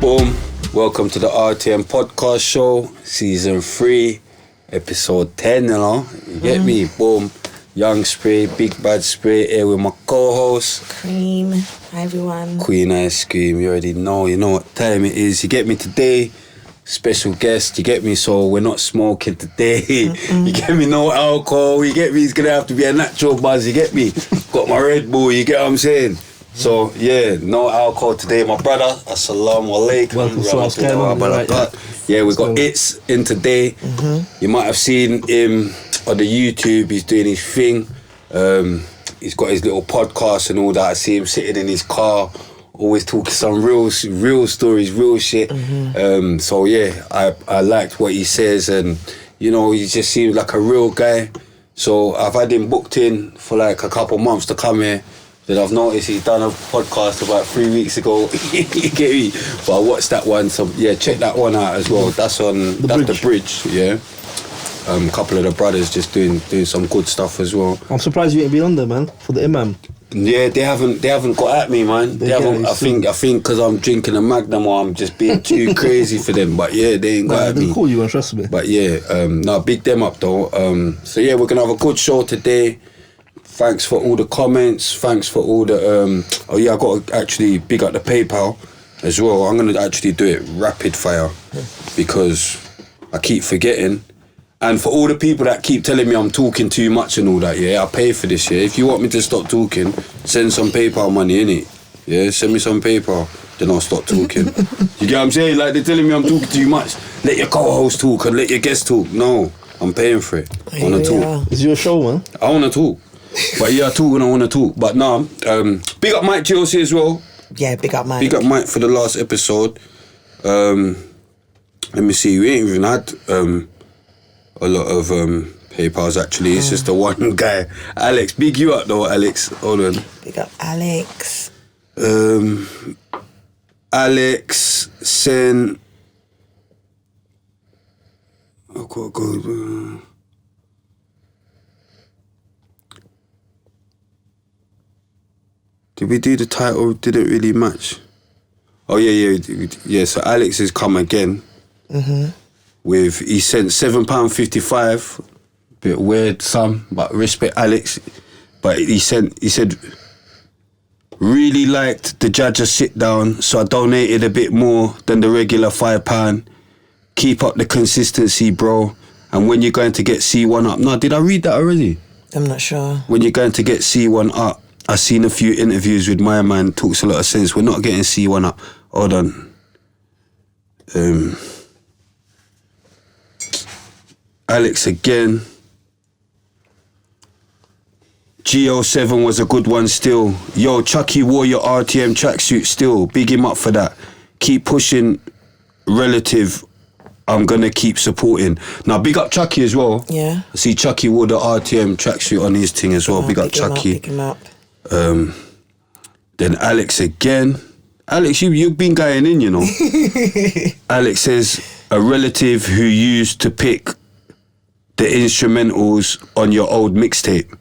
Boom. Welcome to the RTM podcast show, season 3, episode 10, you know. You get me? Boom. Young Spray, Big Bad Spray, here with my co-host. Cream. Hi, everyone. Queen Ice Cream, you already know. You know what time it is. You get me today. Special guest, you get me? So we're not smoking today. You get me? No alcohol. You get me? It's going to have to be a natural buzz. You get me? Got my Red Bull. You get what I'm saying? So, yeah, no alcohol today. My brother, assalamu alaikum. Yeah, we got Hitz in today. You might have seen him on the YouTube. He's doing his thing. He's got his little podcast and all that. I see him sitting in his car, always talking some real stories, real shit. So, yeah, I liked what he says. And, you know, he just seems like a real guy. So, I've had him booked in for like a couple months to come here. Then I've noticed he's done a podcast about 3 weeks ago. You get me? But I watched that one, so yeah, check that one out as well. That's on the bridge, yeah. A couple of the brothers just doing some good stuff as well. I'm surprised you ain't been on there, man, for the Imam. Yeah, they haven't got at me, man. They haven't. I think because I'm drinking a Magnum or I'm just being too crazy for them. But yeah, they ain't got at me. They call you, man, trust me. But yeah, no, big them up though. So yeah, we're gonna have a good show today. Thanks for all the comments. Thanks for all the... oh yeah, I got to actually big up the PayPal as well. I'm going to actually do it rapid fire because I keep forgetting. And for all the people that keep telling me I'm talking too much and all that, yeah, I pay for this, yeah. If you want me to stop talking, send some PayPal money, innit? Yeah, send me some PayPal, then I'll stop talking. You get what I'm saying? Like, they're telling me I'm talking too much. Let your co-host talk and let your guest talk. No, I'm paying for it. I want to talk. It's your show, man. I want to talk. But yeah, I talk when I want to talk. But nah, big up Mike GLC as well. Yeah, big up Mike. Big up Mike for the last episode. Let me see, we ain't even had a lot of PayPals actually. It's just the one guy. Alex, big you up though, Alex. Hold on. Big up Alex. Alex sent... Oh, God. Did we do the title? Did it really match? Oh yeah. So Alex has come again. With he sent £7.55. Bit weird, some, but respect Alex. But he said really liked the Jaja sit down, so I donated a bit more than the regular £5. Keep up the consistency, bro. And when you're going to get C1 up? No, did I read that already? I'm not sure. When you're going to get C1 up. I've seen a few interviews with my man, talks a lot of sense. We're not getting C1 up. Hold on. Alex again. G07 was a good one still. Yo, Chucky wore your RTM tracksuit still. Big him up for that. Keep pushing, relative. I'm going to keep supporting. Now, big up Chucky as well. Yeah. I see Chucky wore the RTM tracksuit on his thing as well. Big up Chucky. Big him up. Then Alex again. Alex, you've been going in, you know. Alex says, a relative who used to pick the instrumentals on your old mixtape.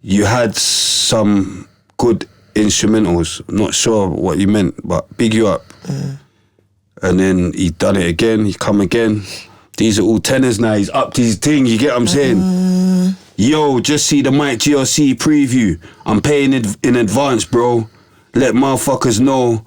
You had some good instrumentals. Not sure what you meant, but big you up. And then he done it again. He come again. These are all tenors now. He's up to his thing. You get what I'm saying? Yo, just see the Mike GLC preview. I'm paying in advance, bro. Let motherfuckers know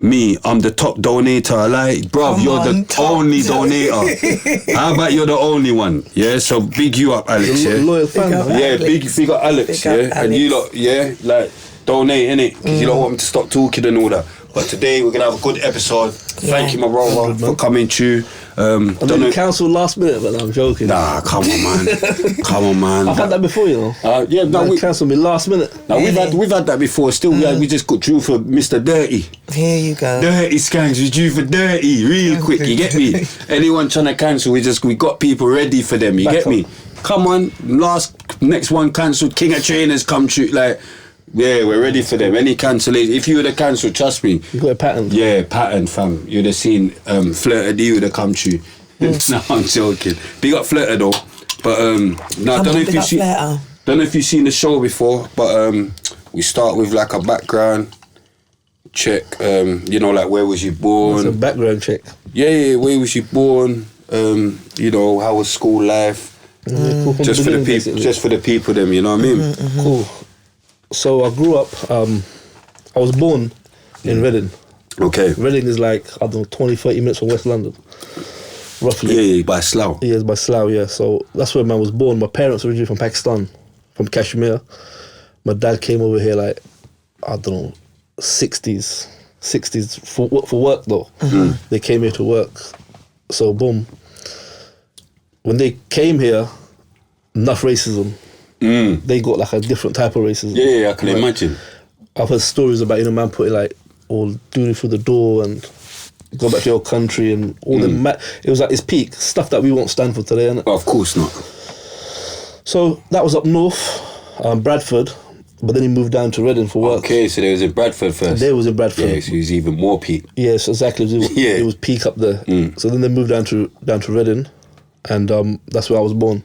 me. I'm the top donator. Like, bruv, you're the only donator. How about you're the only one? Yeah, so big you up, Alex. Yeah, loyal fan. Yeah, big up Alex. Yeah, and you lot, yeah, like donate innit, because you don't want me to stop talking and all that. But today we're gonna have a good episode. Thank you, my brother, for coming through. I mean, cancelled last minute, but I'm joking. Nah, come on, man. I've had that before, you know. Yeah, no, we cancelled me last minute. No, we've had that before. Still, we just got drew for Mr. Dirty. Here you go. Dirty Skanks, we drew for Dirty, real quick. You get me? Anyone trying to cancel, we got people ready for them. You get me? Come on, next one cancelled. King of Trainers come true, like. Yeah, we're ready for them. Any cancellation. If you would have cancelled, trust me. You got a pattern. Yeah, pattern, fam. You'd have seen Flirter D would have come true. No, I'm joking. Big up Flirter though. But no, I don't know if you've seen. Don't know if you've seen the show before, but we start with like a background. check. You know, like where was you born? It's a background check. Yeah, where was you born? You know, how was school life? Cool. Just for the people, Basically. just for the people, them. You know what I mean? Cool. So I grew up. I was born in Reading. Okay. Reading is like, I don't know, 20, 30 minutes from West London, roughly. Yeah, by Slough. Yeah, it's by Slough, yeah. So that's where man was born. My parents were originally from Pakistan, from Kashmir. My dad came over here like, I don't know, 60s for work though. They came here to work. So boom. When they came here, enough racism. They got like a different type of racism. Yeah, I can imagine. I've heard stories about, man putting like all duty through the door and go back to your country and all the it was like its peak stuff that we won't stand for today, innit? Of course not. So that was up north, Bradford, but then he moved down to Reading for work. Okay, so they was in Bradford first. There was in Bradford. Yeah, so he was even more peak. Yes, exactly. It was peak up there. So then they moved down to Reading, and that's where I was born.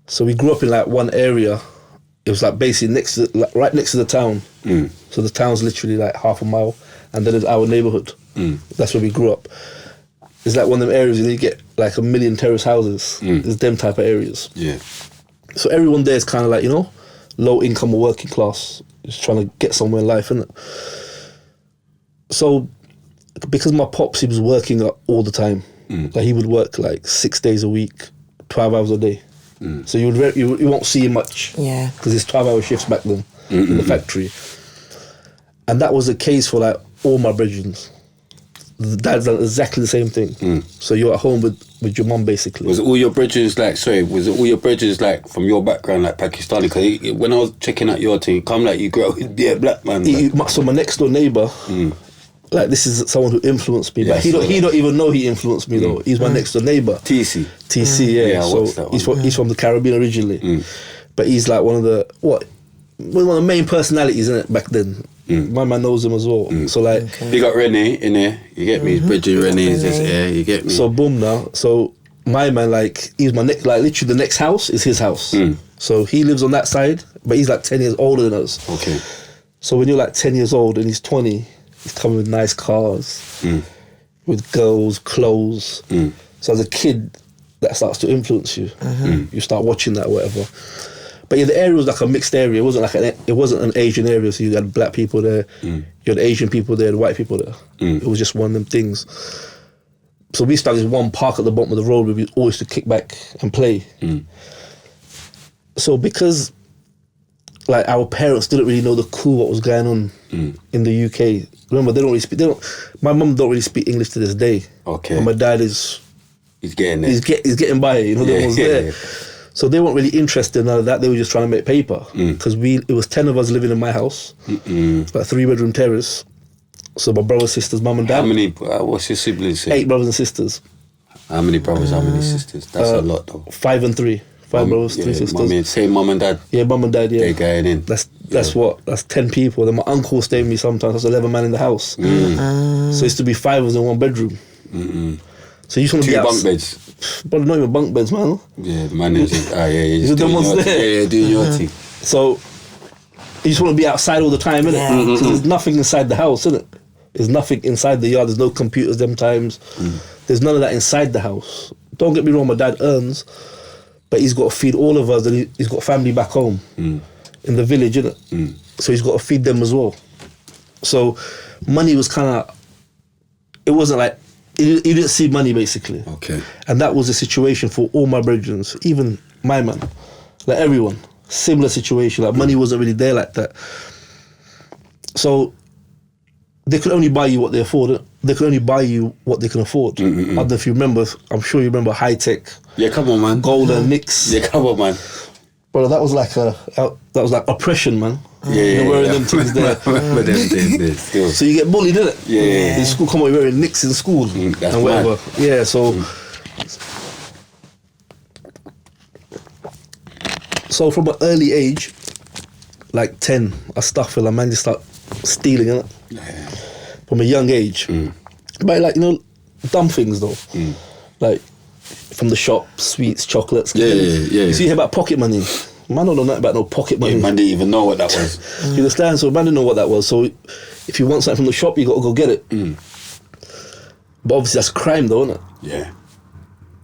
So we grew up in like one area. It was like basically right next to the town. So the town's literally like half a mile, and then there's our neighbourhood. That's where we grew up. It's like one of them areas you get like 1 million terrace houses. It's them type of areas. Yeah. So everyone there is kind of like, low income or working class, just trying to get somewhere in life, innit? So because my pops, he was working all the time. Like he would work like 6 days a week, 12 hours a day. So you won't see him much. Yeah. Because it's 12-hour shifts back then in the factory. And that was the case for like all my brethren. The dad's done exactly the same thing. So you're at home with your mum basically. Was it all your brethren like from your background like Pakistani? Because when I was checking out your thing, come like you grew up with a black man. So my next door neighbour, like this is someone who influenced me, but he don't even know he influenced me though. He's my next door neighbour. TC, yeah. I watched that So one. he's from the Caribbean originally, but he's like one of the main personalities in it back then. My man knows him as well. So like, big up Renee in there. You get me? His brethren Renee is just here. You get me? so boom now. So my man, like, he's my next, like literally the next house is his house. So he lives on that side, but he's like 10 years older than us. Okay. So when you're like 10 years old and he's 20, he's coming with nice cars, with girls, clothes. So as a kid, that starts to influence you. You start watching that or whatever. But yeah, the area was like a mixed area. It wasn't an Asian area, so you had black people there, you had Asian people there, and white people there. It was just one of them things. So we started in one park at the bottom of the road where we always used to kick back and play. So because like our parents didn't really know the cool what was going on in the UK. Remember, my mum don't really speak English to this day. Okay. And my dad is... He's getting there. He's getting by it, the ones there. Yeah. So they weren't really interested in none of that. They were just trying to make paper. Because it was 10 of us living in my house. It's like 3-bedroom terrace. So my brothers, sisters, mum and dad. How many, what's your siblings say? 8 brothers and sisters. How many brothers, how many sisters? That's a lot though. 5 and 3. 5 brothers, 3 sisters. Same mum and dad. Yeah, mum and dad, yeah. They're going in. That's 10 people. Then my uncle stayed with me sometimes. That's 11 man in the house. So it used to be 5 of us in one bedroom. So you just want to be 2 bunk beds. But not even bunk beds, man. Yeah, the man is just the doing ones your there. thing. Yeah, doing your thing. So you just want to be outside all the time, innit? Yeah. So there's nothing inside the house, innit? There's nothing inside the yard. There's no computers them times. There's none of that inside the house. Don't get me wrong, my dad earns, but he's got to feed all of us, and he's got family back home in the village, innit? So he's got to feed them as well. So money was kind of, it wasn't like, you didn't see money basically. Okay. And that was the situation for all my brethren, even my man, like everyone. Similar situation, like money wasn't really there like that. So they could only buy you what they afford. They could only buy you what they can afford. I don't know if you remember, I'm sure you remember High Tech. Yeah, come on, man. Gold and Nicks. Yeah, come on, man. Brother, that was like oppression, man. Yeah, wearing them things there. Remember them things there still. So you get bullied, innit? Yeah. In school, come on, you're wearing Nicks in school That's and whatever. mad. Yeah, so... So from an early age, like 10, I started, man, just start stealing, innit? Yeah. From a young age. But like, dumb things though. Like, from the shop, sweets, chocolates. Yeah. You see here about pocket money. Man don't know nothing about no pocket money. Yeah, man didn't even know what that was. You understand? So man didn't know what that was. So if you want something from the shop, you got to go get it. But obviously that's crime, though, isn't it? Yeah.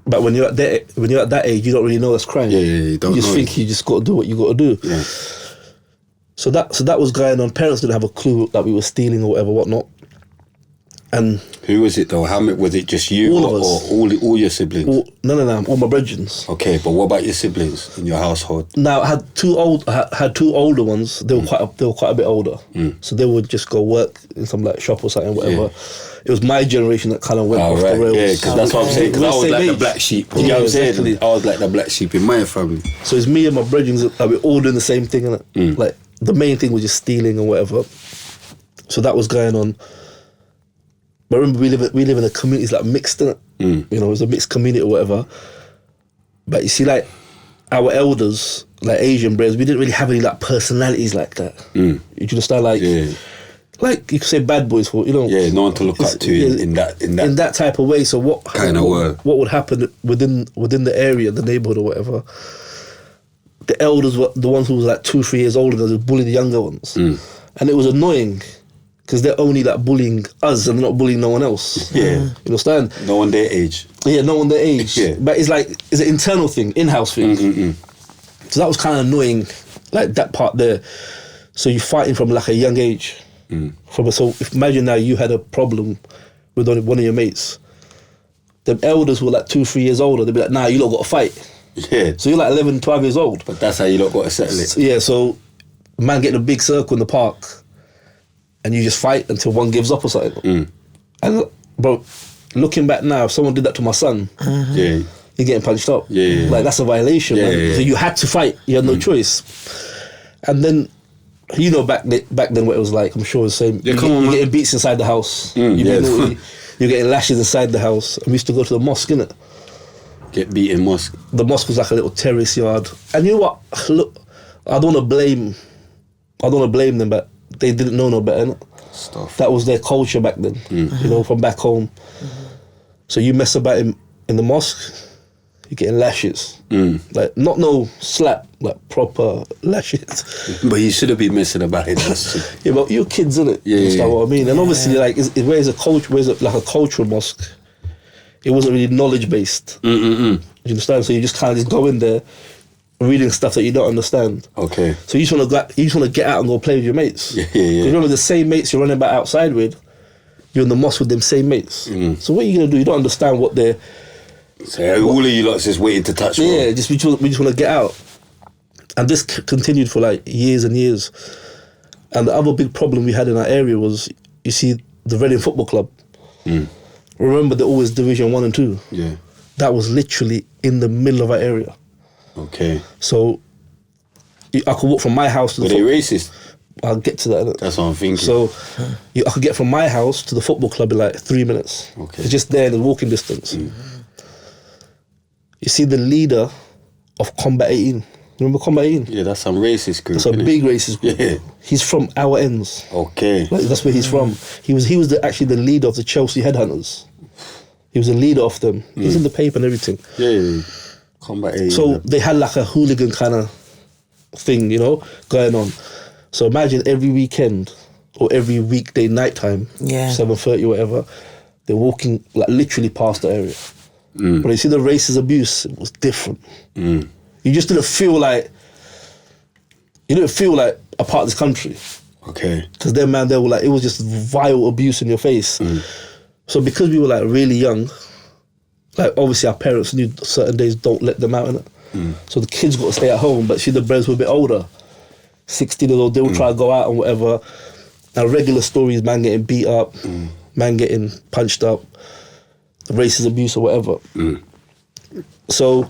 But when you're at that age, you don't really know that's crime. Yeah, you don't You just know think you just got to do what you got to do. Yeah. So that was going on. Parents didn't have a clue that we were stealing or whatever, whatnot. And who was it though? How many, was it just you All or, of us. or all your siblings? All my brethrens. Okay, but what about your siblings in your household? Now I had two older ones. They were quite a bit older, so they would just go work in some like shop or something, whatever. It was my generation that kind of went off the rails. Yeah, because that's what I'm saying. Because I was like the black sheep. You know what I'm saying? Exactly. I was like the black sheep in my family. So it's me and my brethren that we're all doing the same thing, innit? Like the main thing was just stealing or whatever. So that was going on. But remember, we live in a community that's like mixed, innit? You know, it was a mixed community or whatever. But you see, like our elders, like Asian brothers, we didn't really have any like personalities like that. You understand? Like, like you could say bad boys for, you know. Yeah, no one to look up to in that type of way. So what kind of word? What would happen within the area, the neighborhood or whatever? The elders were the ones who was like 2-3 years older than us, would bully the younger ones, and it was annoying. Because they're only like bullying us and they're not bullying no one else. Yeah. You understand? No one their age. Yeah, no one their age. Yeah. But it's an internal thing, in-house thing. So that was kind of annoying, like that part there. So you're fighting from like a young age. So if imagine now you had a problem with one of your mates. The elders who were like 2-3 years older, they'd be like, nah, you lot got to fight. Yeah. So you're like 11, 12 years old. But that's how you lot got to settle it. So, yeah, so man get in a big circle in the park. And you just fight until one gives up or something. And bro, looking back now, if someone did that to my son, yeah, you're getting punched up. Yeah. Like that's a violation, man. Yeah. So you had to fight. You had no choice. And then, you know, back then what it was like. I'm sure it's the same. Yeah, You're getting beats inside the house. You're getting lashes inside the house. And we used to go to the mosque, innit? Get beat in mosque. The mosque was like a little terrace yard. And you know what? Look, I don't want to blame them, but they didn't know no better, innit? Stuff. That was their culture back then, you know, from back home. So you mess about in the mosque, you're getting lashes. Like, not no slap, like proper lashes. But you should have been messing about it. Yeah, but you're kids, innit? Yeah, That's yeah. what I mean. And obviously, like, where's like a cultural mosque, it wasn't really knowledge-based. You understand? So you just kind of just go in there, reading stuff that you don't understand. Okay. So you just want to get out and go play with your mates. Yeah. You remember the same mates you're running about outside with, you're in the mosque with them same mates. So what are you gonna do? You don't understand what they're. So all of you lots just waiting to touch. Yeah, we just want to get out, and this continued for like years and years. And the other big problem we had in our area was, you see, the Reading Football Club. Remember, they're always Division 1 and 2. Yeah. That was literally in the middle of our area. Okay. So I could walk from my house to Were they racist? I'll get to that. That's what I'm thinking. So I could get from my house to the football club in like 3 minutes. Okay. It's just there in the walking distance. You see the leader of Combat 18. Remember Combat 18? Yeah, that's some racist group. It's a big racist group. Yeah. He's from our ends. Okay. Like, that's where he's from. He was actually the leader of the Chelsea Headhunters. He was a leader of them. He's in the paper and everything. Yeah. Combat 18. So they had like a hooligan kind of thing, you know, going on. So imagine every weekend or every weekday nighttime, 7:30 or whatever, they're walking like literally past the area. When you see the racist abuse, it was different. You just didn't feel like a part of this country. Okay. Because then, man, they were like, it was just vile abuse in your face. So because we were like really young, like obviously our parents knew certain days don't let them out, innit? So the kids got to stay at home, but see the brothers were a bit older, 16 years old, they would try to go out and whatever. Now regular stories, man getting beat up, man getting punched up, racist abuse or whatever. So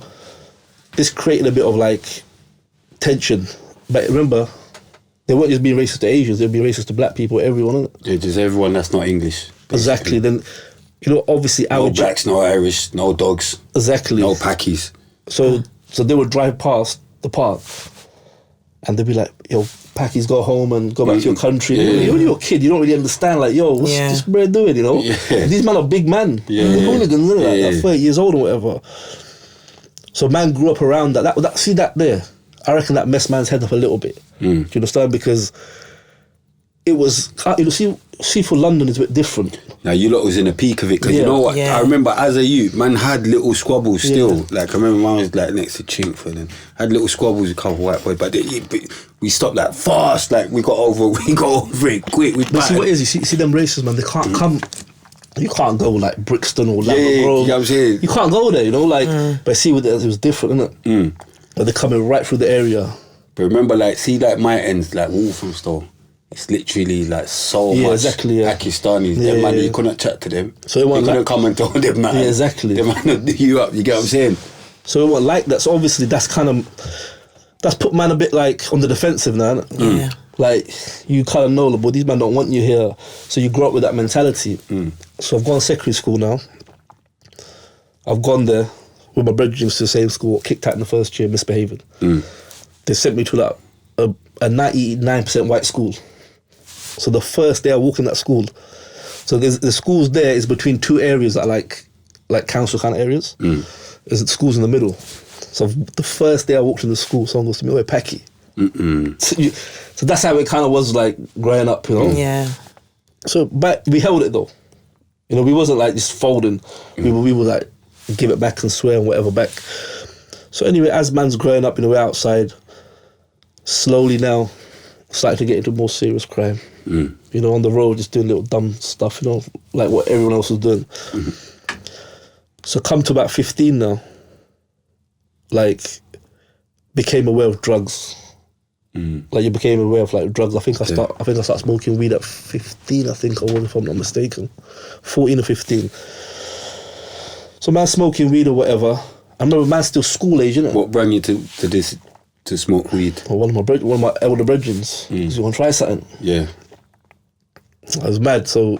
this created a bit of like tension. But remember, they weren't just being racist to Asians, they'd be racist to black people, everyone, innit? Yeah, just everyone that's not English. Basically. Exactly. Then, you know, obviously No blacks, no Irish, no dogs. Exactly. No Pakis. So they would drive past the park and they'd be like, yo, Pakis, go home and go back to your country. Yeah. When you're a kid, you don't really understand, like, yo, what's this bro doing, you know? Yeah. These men are big men. Yeah. They're hooligans, isn't it? Yeah. Like 30 years old or whatever. So man grew up around that. See that there? I reckon that messed man's head up a little bit. Do you understand? Because it was, see for London it's a bit different. Now you lot was in the peak of it, because you know what? Yeah. I remember as a youth, man had little squabbles still. Like I remember mine was like next to Chinkford and had little squabbles with a couple of white boys, but we stopped like fast. Like we got over it quick. But see what it is, you see them races, man, they can't come. You can't go like Brixton or Lambeth you know Grove. what I'm saying? You can't go there, you know, like. But see, with it was different, innit? But they're coming right through the area. But remember, like, see, like my ends, like Walthamstow, it's literally like so much exactly, Pakistanis. Yeah, them man, yeah. you couldn't chat to them. So it you wasn't couldn't like- come and tell them that. Yeah, exactly. Them man would do you up. You get what I'm saying? So it wasn't like that. So obviously that's put man a bit like on the defensive now, innit? Yeah. Like you kind of know, like, but these men don't want you here. So you grow up with that mentality. So I've gone to secondary school now. I've gone there with my brethren to the same school, kicked out in the first year, misbehaving. They sent me to like a 99% white school. So the first day I walk in that school, so the schools there is between two areas that are like council kind of areas. There's the schools in the middle. So the first day I walked in the school, someone goes to me, "Oh, Packy." So that's how it kind of was like growing up, you know. Yeah. So, but we held it though. You know, we wasn't like just folding. We were like give it back and swear and whatever back. So anyway, as man's growing up, you know, we're outside. Slowly now, starting to get into more serious crime. You know, on the road, just doing little dumb stuff. You know, like what everyone else was doing. So come to about 15 now. Like, became aware of drugs. Like you became aware of like drugs. I think I started smoking weed at 15. I think I was, if I'm not mistaken, 14 or 15. So man smoking weed or whatever. I remember man's still school age, innit? What brought you to this to smoke weed? Well, one of my elder brethren. You want to try something? Yeah. I was mad. So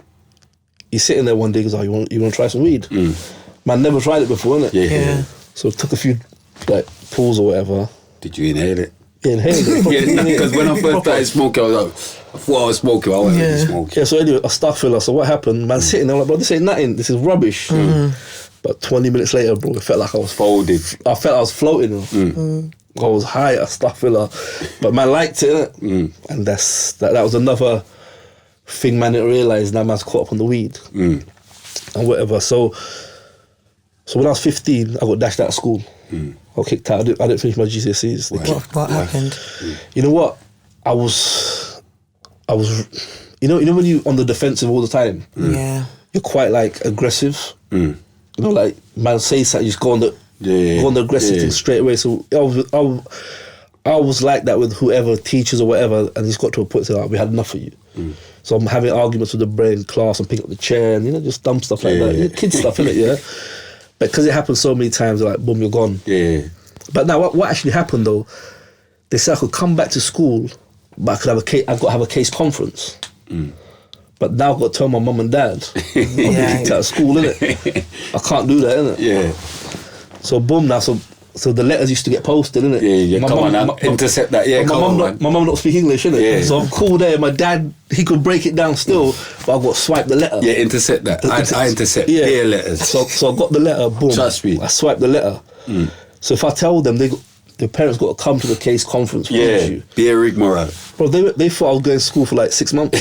he's sitting there one day. He goes, "Oh, you want to try some weed?" Man, never tried it before, innit? Yeah. So took a few like pulls or whatever. Did you inhale it? Yeah, inhaled it. Yeah, because when I first started smoking, I was like, I thought I was smoking, I wasn't really smoking. Yeah, so anyway, astaghfirullah. So what happened? Man, sitting there, I'm like, bro, this ain't nothing. This is rubbish. But 20 minutes later, bro, it felt like I was Folded. I felt I was floating. I was high, astaghfirullah. But man liked it, innit? And that was another thing man didn't realise. Now man's caught up on the weed and whatever. So when I was 15, I got dashed out of school. I got kicked out. I didn't finish my GCSEs. What happened? You know what? I was, you know when you on the defensive all the time. Yeah. You're quite like aggressive. You know, like man say something, you just go on the aggressive thing straight away. So I was like that with whoever teachers or whatever, and it's got to a point where like, we had enough of you. So I'm having arguments with the brain class and picking up the chair and, you know, just dumb stuff like that. You know, kid stuff, innit, yeah? But because it happened so many times, like, boom, you're gone. Yeah. But now, what actually happened, though, they said I could come back to school, but I could have I've got to have a case conference. But now I've got to tell my mum and dad I'm being kicked out of school, innit? I can't do that, innit? Yeah. So boom, now, so the letters used to get posted, innit? Yeah, come on now, intercept that, My mum don't speak English, innit? Yeah. So I'm cool there, my dad, he could break it down still, but I've got to swipe the letter. Yeah, intercept that. I intercept their letters. So I got the letter, boom. Trust me. I swiped the letter. So if I tell them, the parents got to come to the case conference with you. Be a rigmarole. Bro, they thought I was going to school for like 6 months.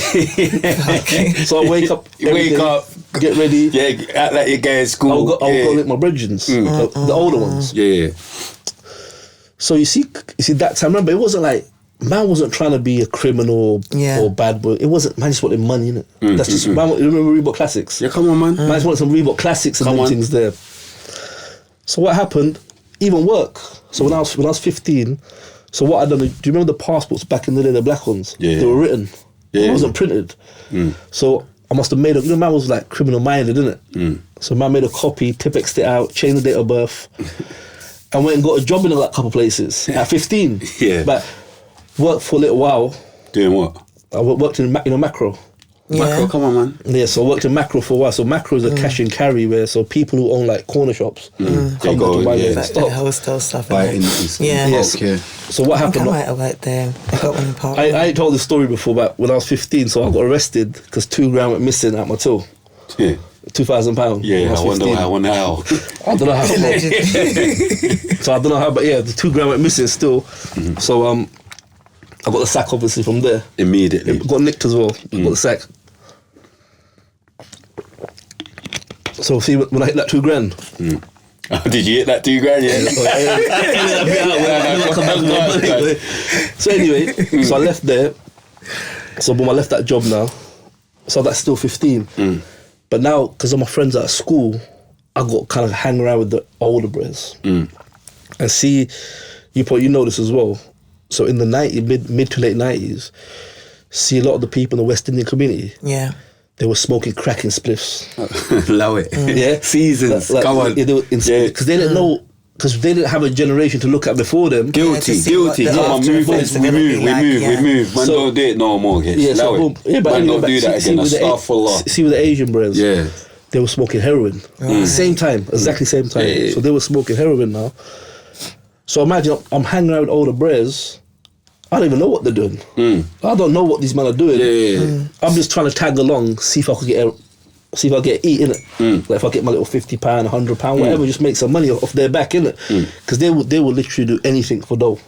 So I wake up, get ready. Yeah, act like you're going to school. I'll go with my brethren, the older ones. Yeah. So you see that time, remember, it wasn't like, man wasn't trying to be a criminal or bad boy. It wasn't, man just wanted money, innit? That's just, man, you remember Reebok Classics? Yeah, come on, man. Man just wanted some Reebok Classics and them things there. So what happened, even work. So when I was 15, so what I done, do you remember the passports back in the day, the black ones? Yeah. They were written. It wasn't printed. So I must have made you know, man was like criminal minded, innit? So man made a copy, Tipexed it out, changed the date of birth, and went and got a job in a couple places at 15. Yeah. But worked for a little while. Doing what? I worked in macro. Macro, come on, man. Yeah, so I worked in macro for a while. So macro is a cash and carry where so people who own like corner shops come there to buy their Like stock. the wholesale stuff. Buy innit? in So what I happened? might have worked there. I got one in Park. I ain't told this story before, but when I was 15, so I got arrested because 2 grand went missing out my till. Yeah. £2,000. Yeah, I wonder how. I don't know how. So I don't know how, but yeah, the 2 grand went missing still. So I got the sack obviously from there. Immediately. Got nicked as well. Got the sack. So see when I hit that 2 grand. Oh, did you hit that 2 grand? Yeah. So anyway, so I left there. So boom, I left that job now. So that's still 15. But now, because of my friends at school, I got kind of hang around with the older brothers. And see, you know this as well. So in the mid to late 90s, see a lot of the people in the West Indian community. Yeah. They were smoking crack and spliffs. Love it. Yeah. Seasons. Come on. Because they didn't know, because they didn't have a generation to look at before them. Guilty. Come on, move. We move. Man, don't do it no more, kids. Yeah, so boom. Yeah, but man, anyway, don't do that again. Astaghfirullah. See with the Asian brothers. Yeah. They were smoking heroin. Same time, exactly same time. Yeah. So they were smoking heroin now. So imagine I'm hanging around with older brothers. I don't even know what they're doing. I don't know what these men are doing. Yeah. I'm just trying to tag along, see if I could get eat in it. Like if I get my little £50, £100, whatever, just make some money off their back in it. Because they would literally do anything for dough.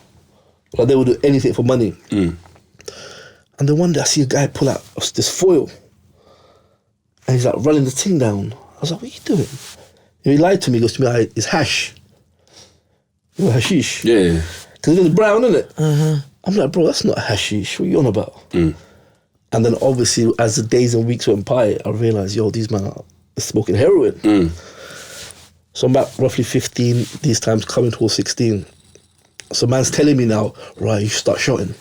Like they would do anything for money. And then one day I see a guy pull out this foil, and he's like running the thing down. I was like, "What are you doing?" And he lied to me. He goes to me, "It's hash. You know, hashish." Yeah. Because it's brown, isn't it? I'm like, "Bro, that's not hashish. What are you on about?" And then obviously, as the days and weeks went by, I realised, these men are smoking heroin. So I'm about roughly 15, these times coming towards 16. So man's telling me now, right, you should start shotting.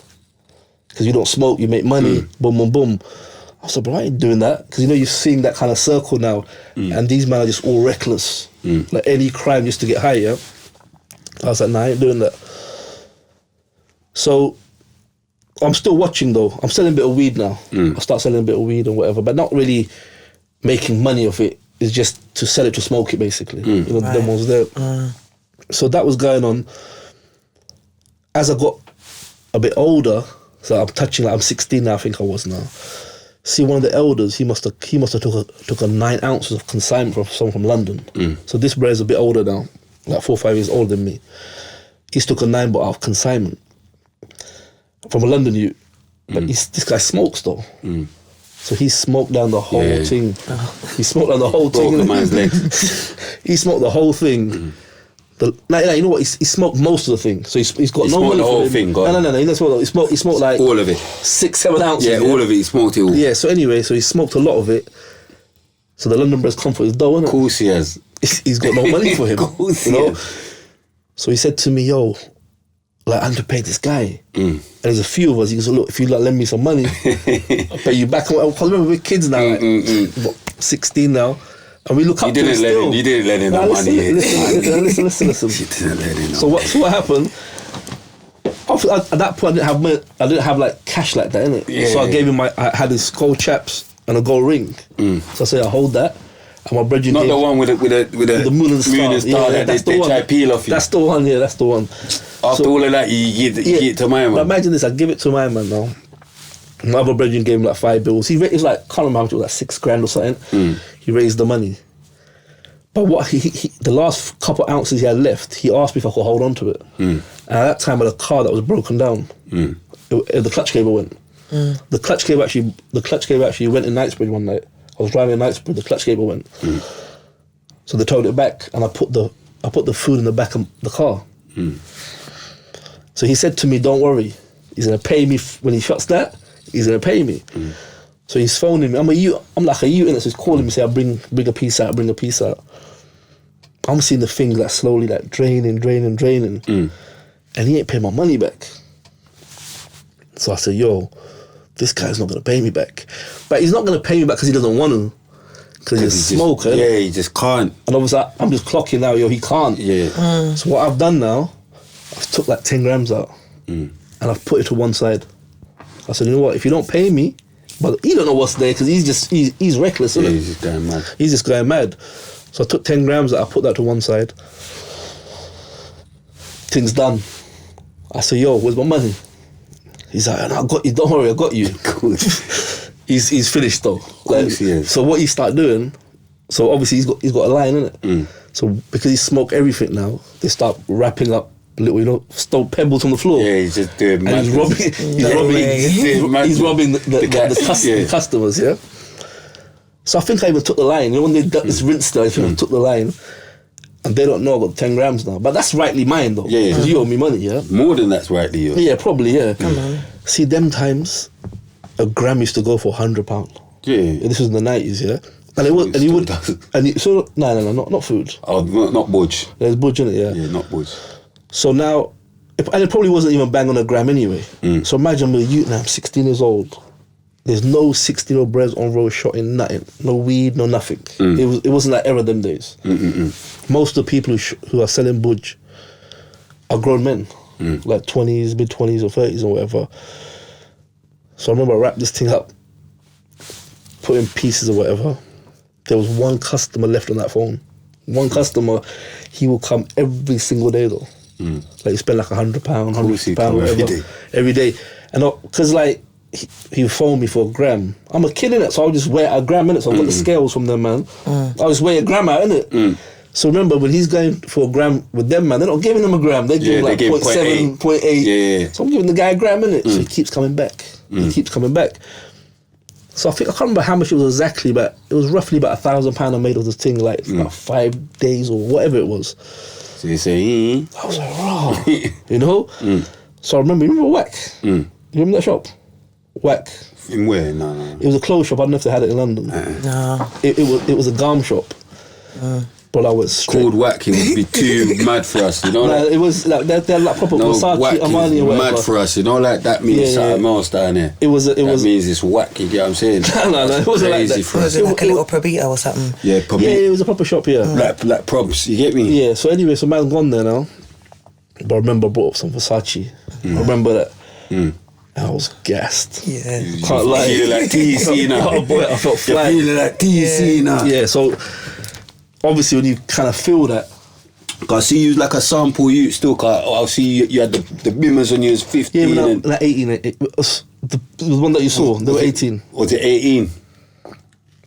Because you don't smoke, you make money, boom, boom, boom. I said, bro, I ain't doing that. Because you're seeing that kind of circle now. And these men are just all reckless. Like any crime just to get high, yeah? I was like, nah, I ain't doing that. So I'm still watching though. I'm selling a bit of weed now. I start selling a bit of weed and whatever, but not really making money off it. It's just to sell it to smoke it, basically. The demo's there. So that was going on. As I got a bit older, so I'm 16 now, I think I was now. See, one of the elders, he must have took a 9 ounces of consignment from someone from London. So this brother's a bit older now, like 4 or 5 years older than me. He's took a 9 bottle of consignment from a London youth, but this guy smokes though. So he smoked down the whole thing. He smoked down the whole thing. Broke the man's legs. He smoked the whole thing. You know what? He smoked most of the thing. So he's got no money the whole for him. thing. No. He didn't smoke. He smoked like all of it. 6-7 ounces. Yeah, all of it. He smoked it all. Yeah. So anyway, so he smoked a lot of it. So the London brothers come for his dough, innit? Of course he has. He's got no money for him. Of course you he know? has. So he said to me, "Yo, like I underpaid this guy." And there's a few of us. He goes, "Look, if you lend me some money, I'll pay you back." I remember we're kids now, like, 16 now, and we look up to him still. You didn't let him no money. Listen. You didn't let him no So what happened? At that point, I didn't have like cash like that, innit? Yeah. So I gave him I had his gold chaps and a gold ring. So I said, "I hold that." And my brethren Not gave, the one with the moon and the star. that that's they the one. try to peel off you. That's the one. Yeah, that's the one. After all of that, you give it to my man. But imagine this, I give it to my man now. My other brethren gave him like 5 bills. He raised like, can't remember how much it was, like 6 grand or something. He raised the money. But what he the last couple ounces he had left, he asked me if I could hold on to it. And at that time I had a car that was broken down. The clutch cable went. The clutch cable actually went in Knightsbridge one night. I was driving in Knightsbridge, the clutch cable went. So they towed it back, and I put the food in the back of the car. So he said to me, "Don't worry, he's gonna pay me when he shuts that. He's gonna pay me." So he's phoning me. I'm like a youth, innit? So he's calling me, saying, "Bring a piece out, bring a piece out." I'm seeing the thing like slowly like draining, and he ain't paying my money back. So I said, "Yo, this guy's not gonna pay me back." But he's not gonna pay me back because he doesn't want to. Because he's a smoker. Yeah, he just can't. And obviously I'm just clocking now, he can't. Yeah. So what I've done now, I've took like 10 grams out and I've put it to one side. I said, "You know what, if you don't pay me," but he don't know what's there because he's reckless, isn't He's just going mad. He's just going mad. So I took 10 grams out, I put that to one side. Thing's done. I said, "Yo, where's my money?" He's like, "I got you, don't worry, I got you." Good. He's finished though. Of course he is. So what he started doing, So obviously he's got a line in it. So because he smoked everything now, they start wrapping up little, stone pebbles on the floor. Yeah, he's just doing and he's robbing the customers. Yeah. So I think I even took the line. When they got this rinse there, I think I took the line. And they don't know I got 10 grams now. But that's rightly mine though. Yeah. Because you owe me money, yeah? More than that's rightly yours. Yeah, probably, yeah. Come on. See, them times, a gram used to go for £100. Yeah. This was in the 90s, yeah? And it was, and you would, and you, so, no, not food. Oh, not budge. There's budge in it, yeah? Yeah, not budge. So now, and it probably wasn't even bang on a gram anyway. So imagine I'm a youth now, I'm 16 years old. There's no 16-year-old breads on road shot in nothing. No weed, no nothing. It wasn't like ever them days. Most of the people who are selling budge are grown men. Like 20s, mid-20s or 30s or whatever. So I remember I wrapped this thing up, put in pieces or whatever. There was one customer left on that phone. One customer, he will come every single day though. Like he spend like £100, £150, whatever. Every day. And because like, he phoned me for a gram. I'm a kid in it, so I'll just weigh a gram in it. So I've got the scales from them, man. I'll just weigh a gram out in it. So remember, when he's going for a gram with them, man, they're not giving him a gram. They're giving like 0.7, 0.8. Yeah. So I'm giving the guy a gram in it. So he keeps coming back. He keeps coming back. So I can't remember how much it was exactly, but it was roughly about £1,000 I made of this thing, like about 5 days or whatever it was. So you say, I was like, raw, you know? So I remember Whack? You remember that shop? Whack. In where? No. It was a clothes shop. I don't know if they had it in London. No. It was a garm shop. But I was straight. Called Whack, it would be too mad for us, you know? Like, it was like they're like proper Versace, Whack Armani or whatever. mad for us, you know? Like that means something else down there. It was. That means it's whack. You get what I'm saying? no, it wasn't like that. For us. Was it like a little Probita or something? Yeah, Yeah, it was a proper shop. Yeah, like props. You get me? Yeah. So anyway, so man's gone there now. But I remember I brought up some Versace. I remember that. And I was gassed. Yeah. Can't lie. You feeling like TC now. Oh boy, I felt flat. You feeling like TC now. Yeah. So obviously, when you kind of feel that. I see you like a sample you still I'll see you had the bimmers when you was 15. Yeah, when like 18. It was the one that you saw. They were 18. Was it 18?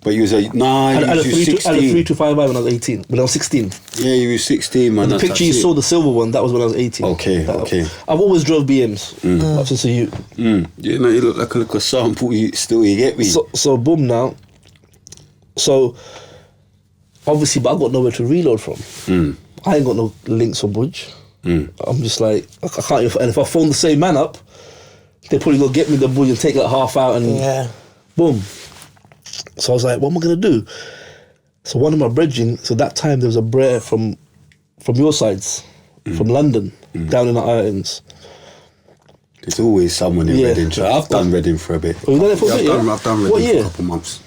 But you was a... Nah, I had a 16. 3255 when I was 18. When I was 16. Yeah, you were 16, man. The picture you saw, the silver one, that was when I was 18. Okay. I've always drove BMs. Up since a youth. You know, you look like a little sample you still, you get me? So boom now. So, obviously, but I got nowhere to reload from. I ain't got no links or budge. I'm just like, I can't even... And if I phone the same man up, they probably go get me the budge and take like half out and... Boom. So I was like, what am I going to do? So one of my brethren, so that time there was a brer from your sides, from London, down in the islands. There's always someone in Reading. I've done Reading for a bit. Oh, you done it for a bit, I've done Reading what year? for a couple months.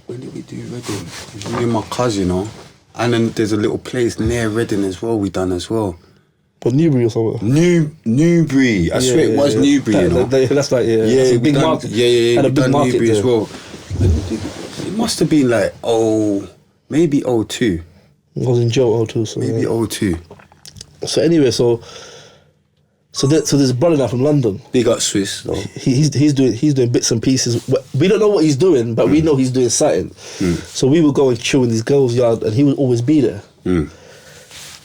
When did we do Reading? Me and my cousin, you know. And then there's a little place near Reading as well we done as well. But Newbury or something? Newbury. I swear it was Newbury, you know. That's like, that's a big market. Yeah. Had a big market Newbury there. as well. It must have been like, maybe 02. I was in jail 02, so... Maybe 02. So anyway, so this brother now from London. Big up Swiss, though. He's doing bits and pieces. We don't know what he's doing, but we know he's doing something. So we would go and chill in these girls' yard, and he would always be there.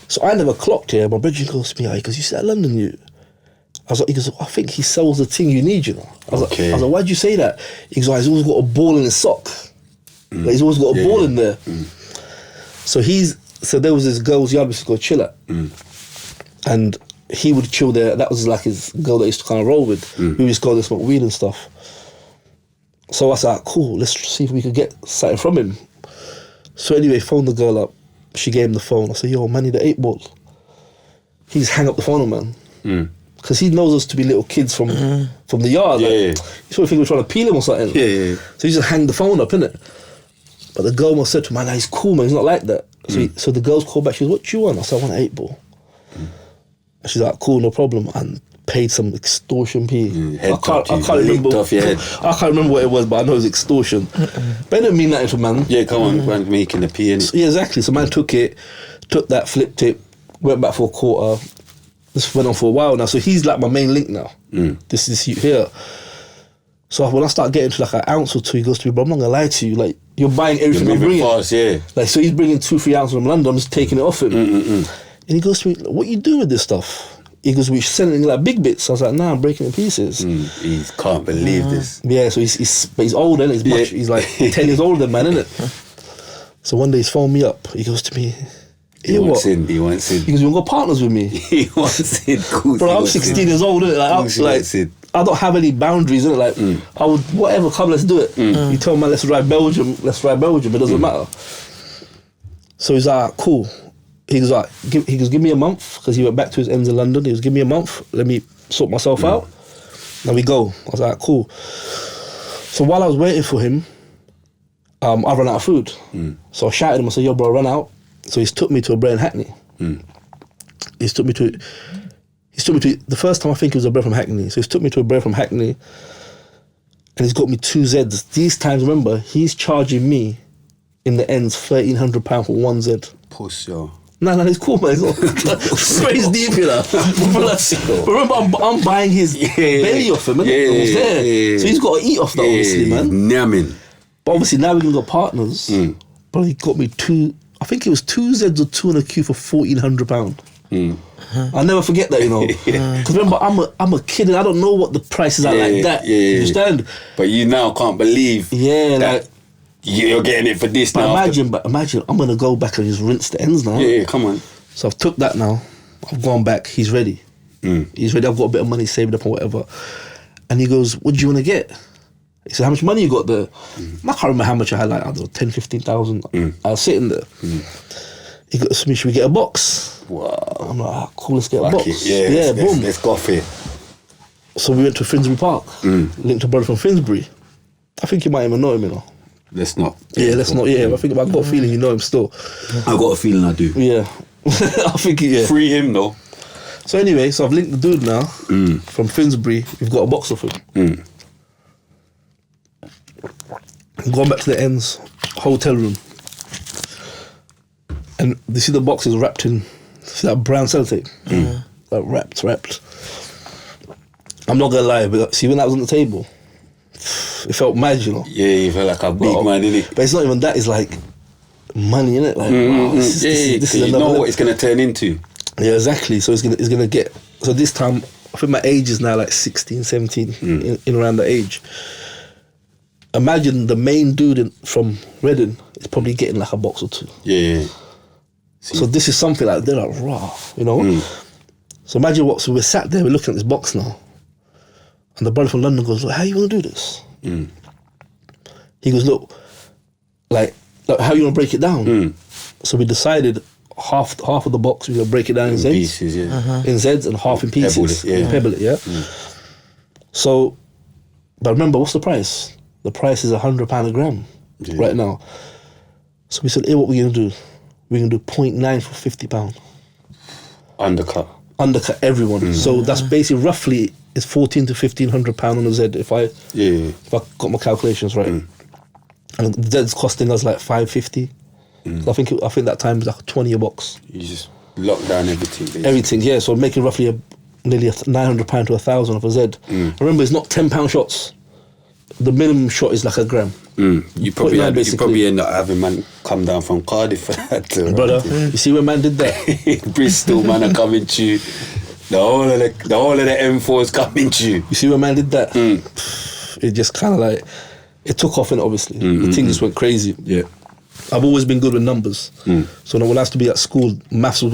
So I never clocked here. My brother goes to me, he goes, "You see that London you?" I was like, he goes, "I think he sells the thing you need, you know." I was like, "Why'd you say that?" He goes, "He's always got a ball in his sock. Like, he's always got a ball in there." So there was this girl's yard we used to go chill at, and he would chill there. That was like his girl that he used to kind of roll with. We would just go there, smoke weed and stuff. So I was like, cool, let's see if we could get something from him. So anyway, phoned the girl up. She gave him the phone. I said, "Yo, man, need the 8-ball." He just hang up the phone, man. Because he knows us to be little kids from the yard. He's probably thinking we're trying to peel him or something. So he just hang the phone up, innit? But the girl must have said to him, "Man, he's cool, man, he's not like that." So the girl's called back. She goes, "What do you want?" I said, "I want an 8-ball." And she's like, "Cool, no problem," and paid some extortion fee. I can't remember. I can't remember what it was, but I know it was extortion. But it didn't mean nothing to man. Yeah, come on, man, making the P in. Yeah, exactly. So man took that, flipped it, went back for a quarter. This went on for a while now. So he's like my main link now. This is here. So when I start getting to like an ounce or two, he goes to me, bro, I'm not gonna lie to you. Like, you're buying everything I'm bringing. Fast, yeah. Like, so he's bringing 2-3 ounces from London, I'm just taking it off him. And he goes to me, what you doing with this stuff? He goes, we're selling like big bits. I was like, nah, I'm breaking it in pieces. He can't believe this. Yeah, so he's older, innit? He's like 10 years older than man, innit? So one day he's phoned me up. He goes to me, He wants in. He goes, you want to go partners with me? He wants in. Bro, I'm 16 years old, innit? I don't have any boundaries, innit? Like, I would, whatever, come, let's do it. You tell me, let's ride Belgium, it doesn't matter. So he's like, cool. He goes, like, give me a month, because he went back to his ends in London. He goes, give me a month, let me sort myself out. Then we go. I was like, cool. So while I was waiting for him, I ran out of food. So I shouted him, I said, yo, bro, I ran out. So he's took me to a bread in Hackney. He's took me to the first time I think it was a bread from Hackney. So he's took me to a bread from Hackney, and he's got me 2 Zs. These times, remember, he's charging me in the ends £1,300 for 1 Z. Puss, yo. No, it's cool, man. It's crazy deep, you know. But remember, I'm buying his belly off him, innit? It was there. So he's got to eat off that, obviously, man. Namming. But obviously now we're going to go partners. But he got me 2, I think it was 2 Zs or 2 and a Q for £1,400. I'll never forget that, you know. Because remember, I'm a kid and I don't know what the prices are like that. You understand? But you now can't believe that like, you're getting it for this but now. Imagine, I'm going to go back and just rinse the ends now. Yeah, come on. So I've took that now. I've gone back. He's ready. He's ready. I've got a bit of money saved up or whatever. And he goes, what do you want to get? He said, how much money you got there? I can't remember how much I had, like, I don't know, 10, 15,000. I was sitting there. He goes to me, should we get a box? Wow. I'm like, cool, let's get a box. Yeah, boom. Let's go for it. So we went to Finsbury Park. Linked a brother from Finsbury. I think you might even know him, you know. Let's not. Yeah, let's not. Yeah, I've got a feeling you know him still. I got a feeling I do. Yeah. I think, yeah. Free him, though. So anyway, so I've linked the dude now from Finsbury. We've got a box of him. I'm going back to the ends, hotel room. And you see the box is wrapped in, see that brown sellotape? Like wrapped. I'm not gonna lie, but see when that was on the table, it felt mad, you know. Yeah, you felt like a big man, innit? But it's not even that, it's like money, innit? Like, wow, this is you know level. what it's gonna turn into. Yeah, exactly. So it's gonna get, so this time, I think my age is now like 16, 17, in around that age. Imagine the main dude from Reading is probably getting like a box or 2. Yeah. So this is something like, they're like, raw, you know? So imagine so we're sat there, we're looking at this box now. And the brother from London goes, look, how you want to do this? He goes, look, like how you want to break it down? So we decided half of the box, we're going to break it down in Zs. Pieces, yeah. In Zs and half in pieces. Pebble it, yeah. So, but remember, what's the price? The price is £100 a gram right now. So we said, hey, what we're going to do? We're going to do 0.9 for £50. Undercut everyone. So that's basically roughly it's £1,400 to £1,500 on a Z if I got my calculations right. And the Z's costing us like £5.50. So I think that time was like 20 a box. You just lock down everything. Basically. Everything, yeah. So making roughly nearly £900 to £1,000 of a Z. Remember, it's not £10 shots. The minimum shot is like a gram. You probably end up having man come down from Cardiff for that. Brother, you see when man did that? Bristol man are coming to you. The whole of the M4 is coming to you. You see when man did that? It just kind of like, it took off in it, obviously. The thing just went crazy. Yeah. I've always been good with numbers. So when I used to be at school, maths was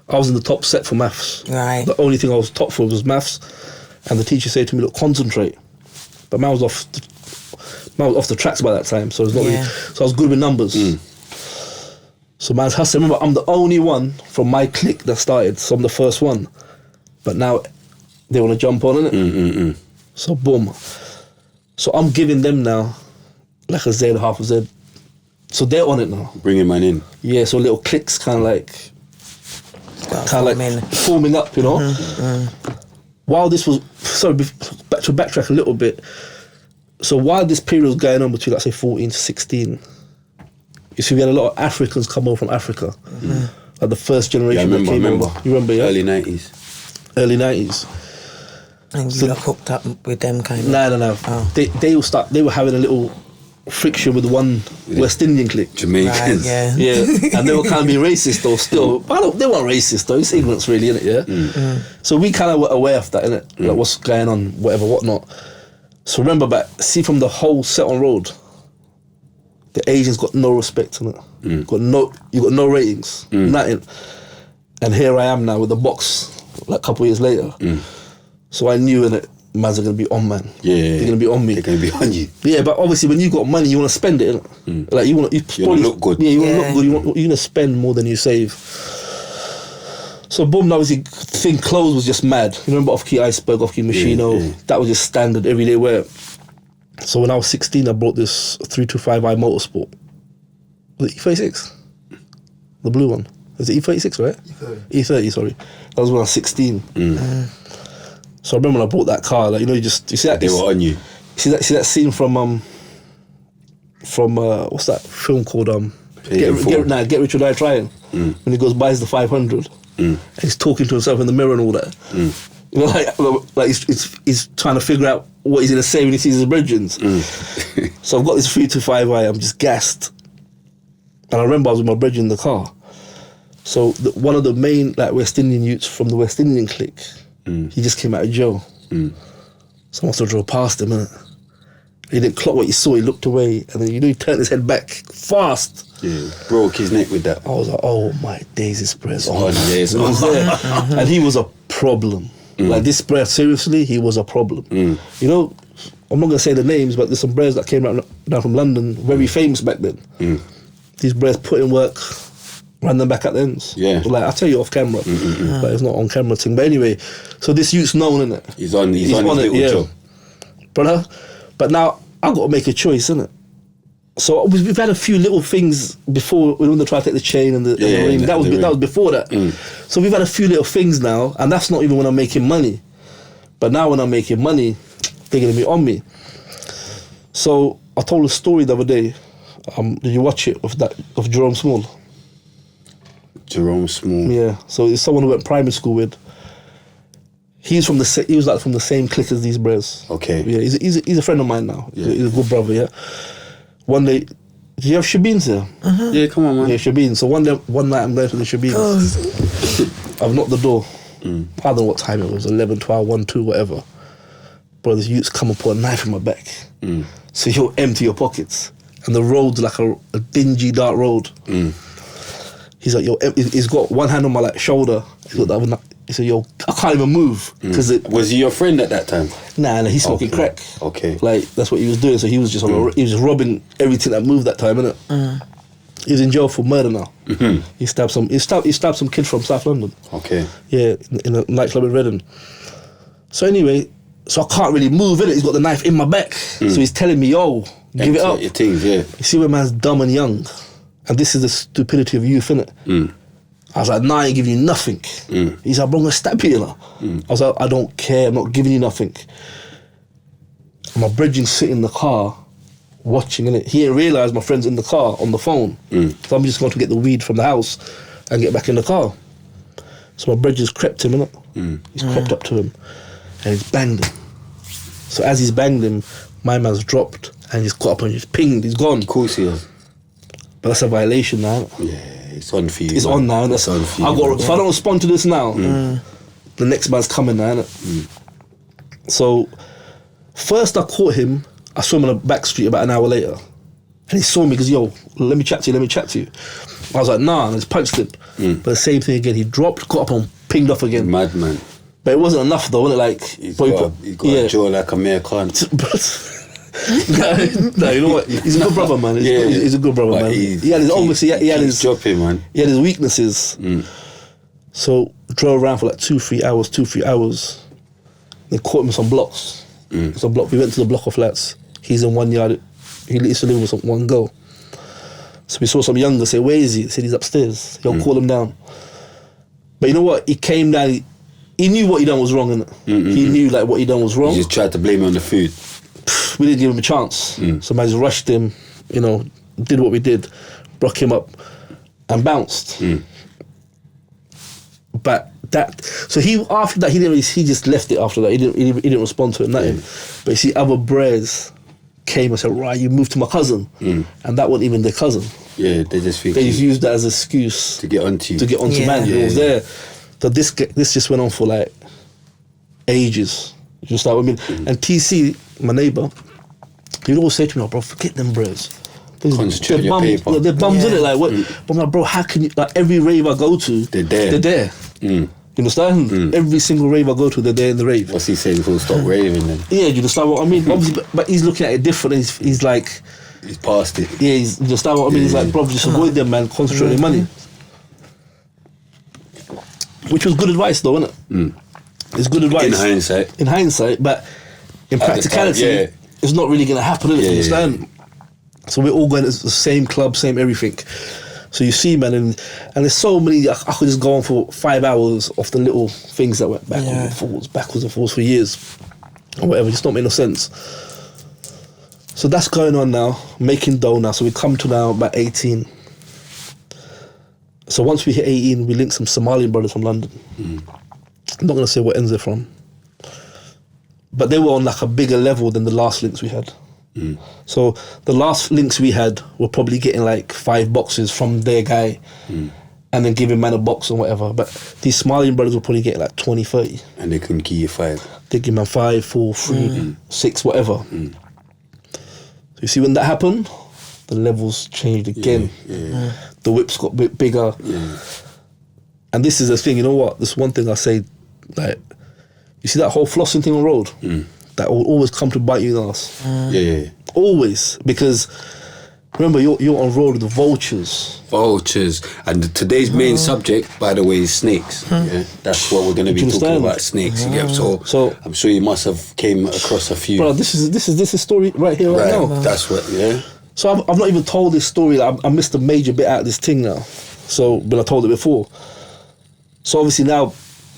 I was in the top set for maths. Right. The only thing I was top for was maths. And the teacher said to me, look, concentrate. But man was off the tracks by that time, so it was not really, so I was good with numbers. So man's hustling. Remember, I'm the only one from my clique that started, so I'm the first one. But now they want to jump on it. So boom. So I'm giving them now like a Z, half a Z. So they're on it now. Bringing man in. Yeah, so little cliques kind of like forming up, you know. While this was, sorry, to backtrack a little bit. So while this period was going on between, let's say, 14 to 16, you see, we had a lot of Africans come over from Africa. Like the first generation that came over. You remember, yeah? Early 90s. Early 90s. And you got hooked up with them kind of? No. Oh. They were having a little friction with one West Indian clique. Jamaicans. Right, Yeah, and they were kind of being racist though still. But they weren't racist though, it's ignorance really, innit, yeah? So we kind of were aware of that, innit? Like what's going on, whatever, whatnot. So remember see from the whole set on road, the Asians got no respect in it. You got no ratings, nothing. And here I am now with the box, like a couple of years later. So I knew in it, man's are gonna be on, man. Yeah, they're gonna be on me. They're gonna be on you. Yeah, but obviously when you got money, you want to spend it. Innit? Like you want to look good. Yeah, you want to look good. You're gonna spend more than you save. So boom, obviously, thing clothes was just mad. You remember off-key Iceberg, off-key Machino? Yeah. That was just standard everyday wear. So when I was 16, I bought this 325i Motorsport. Was it E36? The blue one. Was it E36, right? E30, sorry. That was when I was 16. So I remember when I bought that car, like, you see that? They were on you. See that scene from what's that film called? Get Rich or Die Trying. When he goes buys the 500, and he's talking to himself in the mirror and all that. You know, like he's trying to figure out what he's gonna say when he sees his brethren. So I've got this 325i. I'm just gassed, and I remember I was with my brethren in the car. So one of the main West Indian youths from the West Indian clique, he just came out of jail. So I must have drove past him, innit? He didn't clock what he saw, he looked away, and then he turned his head back fast. Yeah, broke his neck with that. I was like, oh my days, this bread's on. It's was there. And he was a problem. Like this bread, seriously, he was a problem. You know, I'm not going to say the names, but there's some breads that came down from London, very famous back then. These breads put in work, ran them back at the ends. Yeah. Like, I'll tell you off camera, but it's not on camera thing. But anyway, so this youth's known, innit? He's on his little job. Brother, but now I've got to make a choice, innit? So we've had a few little things before when they tried to take the chain and the ring. That was before that. So we've had a few little things now, and that's not even when I'm making money. But now when I'm making money, they're gonna be on me. So I told a story the other day. Did you watch it of Jerome Small? Jerome Small. Yeah. So it's someone who went primary school with. He was from the same clique as these bros. Okay. Yeah, he's a friend of mine now. Yeah. He's a good brother. Yeah. One day, do you have Shabins here? Yeah, come on, man. Yeah, Shabins. So one night I'm going to the Shabins. I've knocked the door. I don't know what time it was, 11, 12, 1, 2, whatever. Bro, this youth's come and put a knife in my back. So you'll empty your pockets. And the road's like a dingy, dark road. He's like, yo, he's got one hand on my shoulder. He's got the other. He said, yo, I can't even move. Was he your friend at that time? Nah, he's smoking crack. Okay. Like, that's what he was doing. So he was just he was just robbing everything that moved that time, innit? He's in jail for murder now. He stabbed some kid from South London. Okay. Yeah, in a nightclub in Reading. So anyway, so I can't really move, innit? He's got the knife in my back. So he's telling me, yo, give it up. Your things, yeah. You see when man's dumb and young, and this is the stupidity of youth, innit? I was like, nah, I ain't giving you nothing. He's like, bro, I'm gonna stab you now. I was like, I don't care, I'm not giving you nothing. And my brethren's sitting in the car, watching, innit? He didn't realise my friend's in the car on the phone. So I'm just going to get the weed from the house and get back in the car. So my brethren's crept him, innit? He's crept up to him and he's banged him. So as he's banged him, my man's dropped and he's caught up and he's pinged, he's gone. Of course he is. But that's a violation now. Yeah, it's on for you. It's on now. It's on for you. If I don't respond to this now, the next man's coming now, innit? So, first I caught him, I saw him on the back street about an hour later. And he saw me because, yo, let me chat to you. I was like, nah, and I just punched him. But the same thing again, he dropped, got up and pinged off again. Madman. But it wasn't enough though, wasn't it? Like, He's got a jaw like a mere cunt. No, you know what? He's a good brother, man. He's a good brother, man. He had his dropping, man. He had his weaknesses. So drove around for like 2-3 hours. They caught him in some blocks. We went to the block of flats. He's in one yard. He used to live with one girl. So we saw some younger say, where is he? They said he's upstairs. Yo, call him down. But you know what? He came down. He knew what he done was wrong, innit? He knew like what he done was wrong. He just tried to blame it on the food. We didn't give him a chance. So man just rushed him, you know, did what we did, broke him up and bounced. But So after that, he just left it after that. He didn't respond to it, nothing. But you see, other bros came and said, right, you moved to my cousin. And that wasn't even their cousin. Yeah, they just used that as an excuse to get onto you. To get onto man who was there. So this just went on for like ages. Just like, I mean, and TC, my neighbour, he'd always say to me, oh, bro, forget them bros. Concentrate on your paper. They're bums in it. Like, what? But I'm like, bro, how can you? Like, every rave I go to, they're there. You understand? Every single rave I go to, they're there in the rave. What's he saying? He'll stop raving then. Yeah, you understand what I mean? Obviously, but he's looking at it different. He's like, he's past it. Yeah, you understand what I mean? He's like, bro, just avoid them, man. Concentrate on your money. Which was good advice, though, isn't it? It's good advice. In hindsight, but in practicality, it's not really going to happen, is it? You understand? So we're all going to the same club, same everything. So you see, man, and there's so many. I could just go on for 5 hours off the little things that went backwards and forwards for years, or whatever. Just don't make no sense. So that's going on now, making dough now. So we come to now about 18. So once we hit 18, we linked some Somalian brothers from London. I'm not going to say what ends they're from, but they were on like a bigger level than the last links we had. So the last links we had were probably getting like 5 boxes from their guy and then giving man a box or whatever. But these Somalian brothers were probably getting like 20, 30. And they couldn't give you 5. They give man 5, 4, 3, 6, whatever. So you see, when that happened, the levels changed again. The whips got a bit bigger. And this is the thing, you know what? This one thing I say, like, you see that whole flossing thing on road? That will always come to bite you in the ass. Always. Because, remember, you're on road with the vultures. And today's main subject, by the way, is snakes. That's what we're going to be talking about, snakes. So I'm sure you must have came across a few. Bro, this is story right here, right now. That's what, So I've not even told this story. I missed a major bit out of this thing now. So, but I told it before. So obviously now,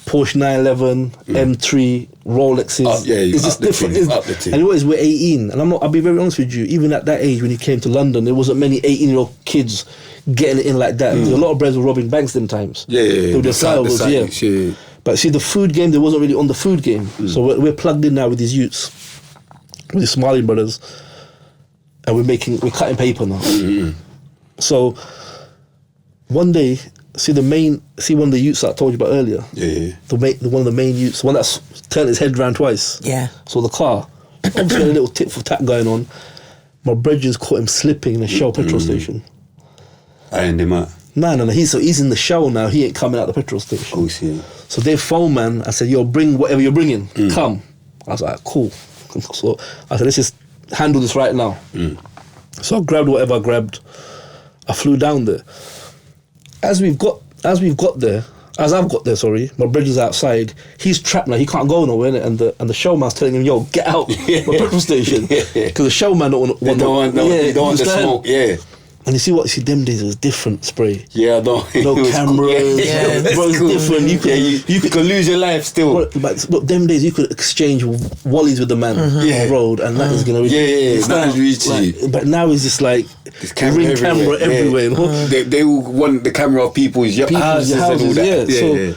Porsche 911, M3, Rolexes. It's just different. And you know what is, we're 18, and I'll be very honest with you. Even at that age, when you came to London, there wasn't many 18-year-old kids getting it in like that. A lot of brothers were robbing banks them times. They were the But see, the food game, they wasn't really on the food game. So we're plugged in now with these youths, with these Somalian brothers, and we're cutting paper now. So one day, see one of the youths that I told you about earlier. One of the main youths, the one that's turned his head around twice. So the car, obviously had a little tit for tat going on. My brethren caught him slipping in a Shell petrol station. Ironed him out. No. He's in the Shell now. He ain't coming out the petrol station. So they phoned, man. I said, yo, bring whatever you're bringing. Come. I was like, cool. So I said, let's just handle this right now. So I grabbed whatever I grabbed. I flew down there. As I've got there, my brother's outside. He's trapped now. He can't go nowhere, innit? And the showman's telling him, "Yo, get out my petrol station," because the showman don't want the smoke. And you see them days it was different, Spray. No cameras. Bro, it's different. You could lose your life still. But look, them days you could exchange wallies with the man on the road, and that is gonna reach you. But now it's just like camera everywhere. They will want the camera of people's houses and all that.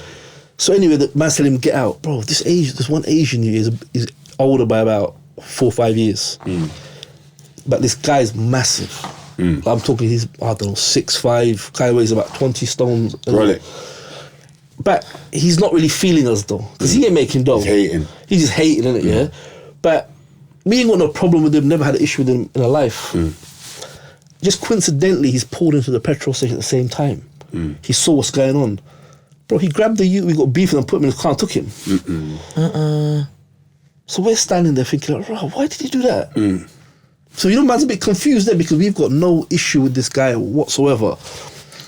So anyway, the man said him, get out, bro. This one Asian is older by about 4 or 5 years, but this guy's massive. I'm talking, he's, I don't know, 6'5", guy weighs about 20 stones. Really? But he's not really feeling us though, because he ain't making dough. He's just hating, innit, But me ain't got no problem with him, never had an issue with him in a life. Just coincidentally, he's pulled into the petrol station at the same time. He saw what's going on. Bro, he grabbed the youth, we got beef and put him in his car and took him. So we're standing there thinking, like, why did he do that? So, man's a bit confused there because we've got no issue with this guy whatsoever.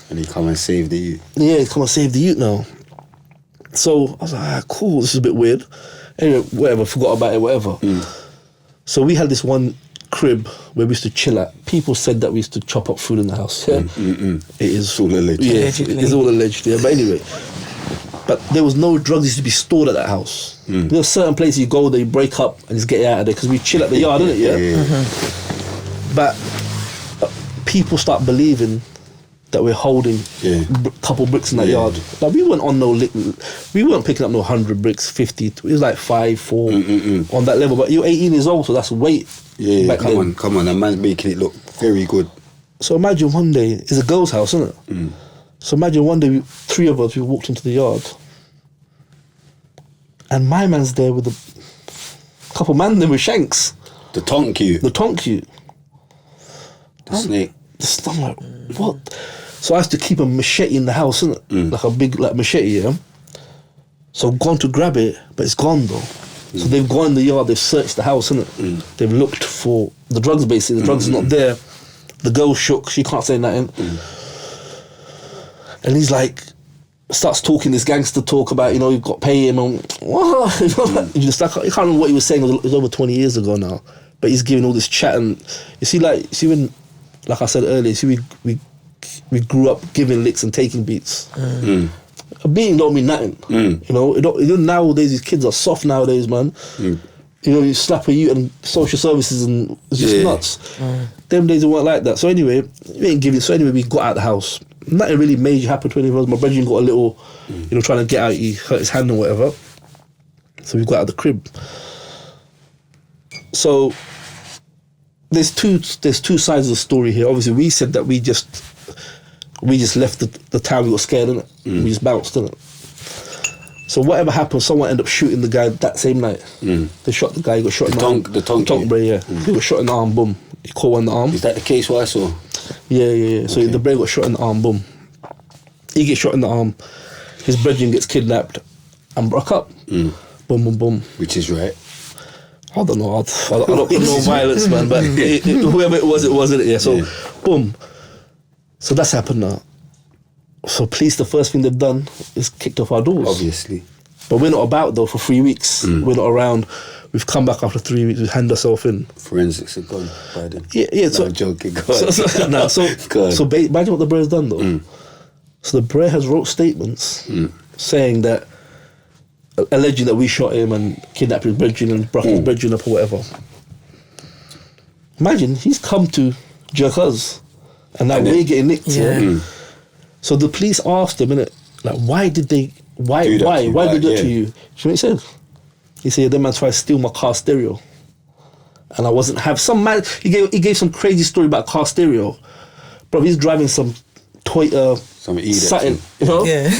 And he come and save the youth. Yeah, he come and save the youth now. So I was like, cool, this is a bit weird. Anyway, whatever, forgot about it, whatever. So we had this one crib where we used to chill at. People said that we used to chop up food in the house. It is all alleged. Yeah, it's all alleged, But anyway, but there was no drugs used to be stored at that house. There's certain places you go there, you break up and just get out of there because we chill at the yard, innit? But people start believing that we're holding couple bricks in that yard. Like we weren't on we weren't picking up no 100 bricks, 50. It was like 5, 4 on that level. But you're 18 years old, so that's weight. Yeah, come on, that man's making it look very good. So imagine one day, it's a girl's house, isn't it? So imagine one day, 3 of us, we walked into the yard, and my man's there with a couple man there with shanks. The tonk you. The snake. I'm like, what? So I used to keep a machete in the house, innit? Like a big machete, yeah? So I've gone to grab it, but it's gone though. So they've gone in the yard, they've searched the house, innit? They've looked for the drugs basically, the drugs is not there. The girl shook, she can't say nothing. And he's like, starts talking this gangster talk about, you've got to pay him and what? You can't remember what he was saying, it was over 20 years ago now. But he's giving all this chat and you see when, like I said earlier, we grew up giving licks and taking beats. A beating don't mean nothing. Nowadays these kids are soft nowadays, man. You slap a youth and social services and it's just nuts. Them days it weren't like that. So anyway, we ain't giving. So anyway, we got out of the house. Nothing really major happened to any of us. My brother got a little, trying to get out. He hurt his hand or whatever. So we got out of the crib. So there's two sides of the story here. Obviously, we said that we just left the town. We got scared, innit? We just bounced, innit? So whatever happened, someone ended up shooting the guy that same night. They shot the guy. He got shot in the arm. The tonk brain, yeah. He got shot in the arm. Boom. He caught one in the arm. Is that the case what I saw? Yeah. So the brain got shot in the arm. Boom. He gets shot in the arm. His brethren gets kidnapped and broke up. Boom, boom, boom. Which is right. I don't know. I don't put no violence, man. But whoever it was, it. Yeah. So, boom. So that's happened now. So police, the first thing they've done is kicked off our doors. Obviously. But we're not about though for 3 weeks. We're not around. We've come back after 3 weeks. We hand ourselves in. Forensics are gone by then. Yeah. So I'm joking. So imagine what the Brer has done though. So the Brer has wrote statements saying that, alleging that we shot him and kidnapped his brethren and brought his brethren up or whatever. Imagine he's come to jerk us, and now we're getting nicked. Yeah. So the police asked him, innit, like, why did they do that to you? Do you know what he said? He said, that man tried to steal my car stereo. And I wasn't some man, he gave some crazy story about car stereo. Bro, he's driving some Toyota, something, Yeah.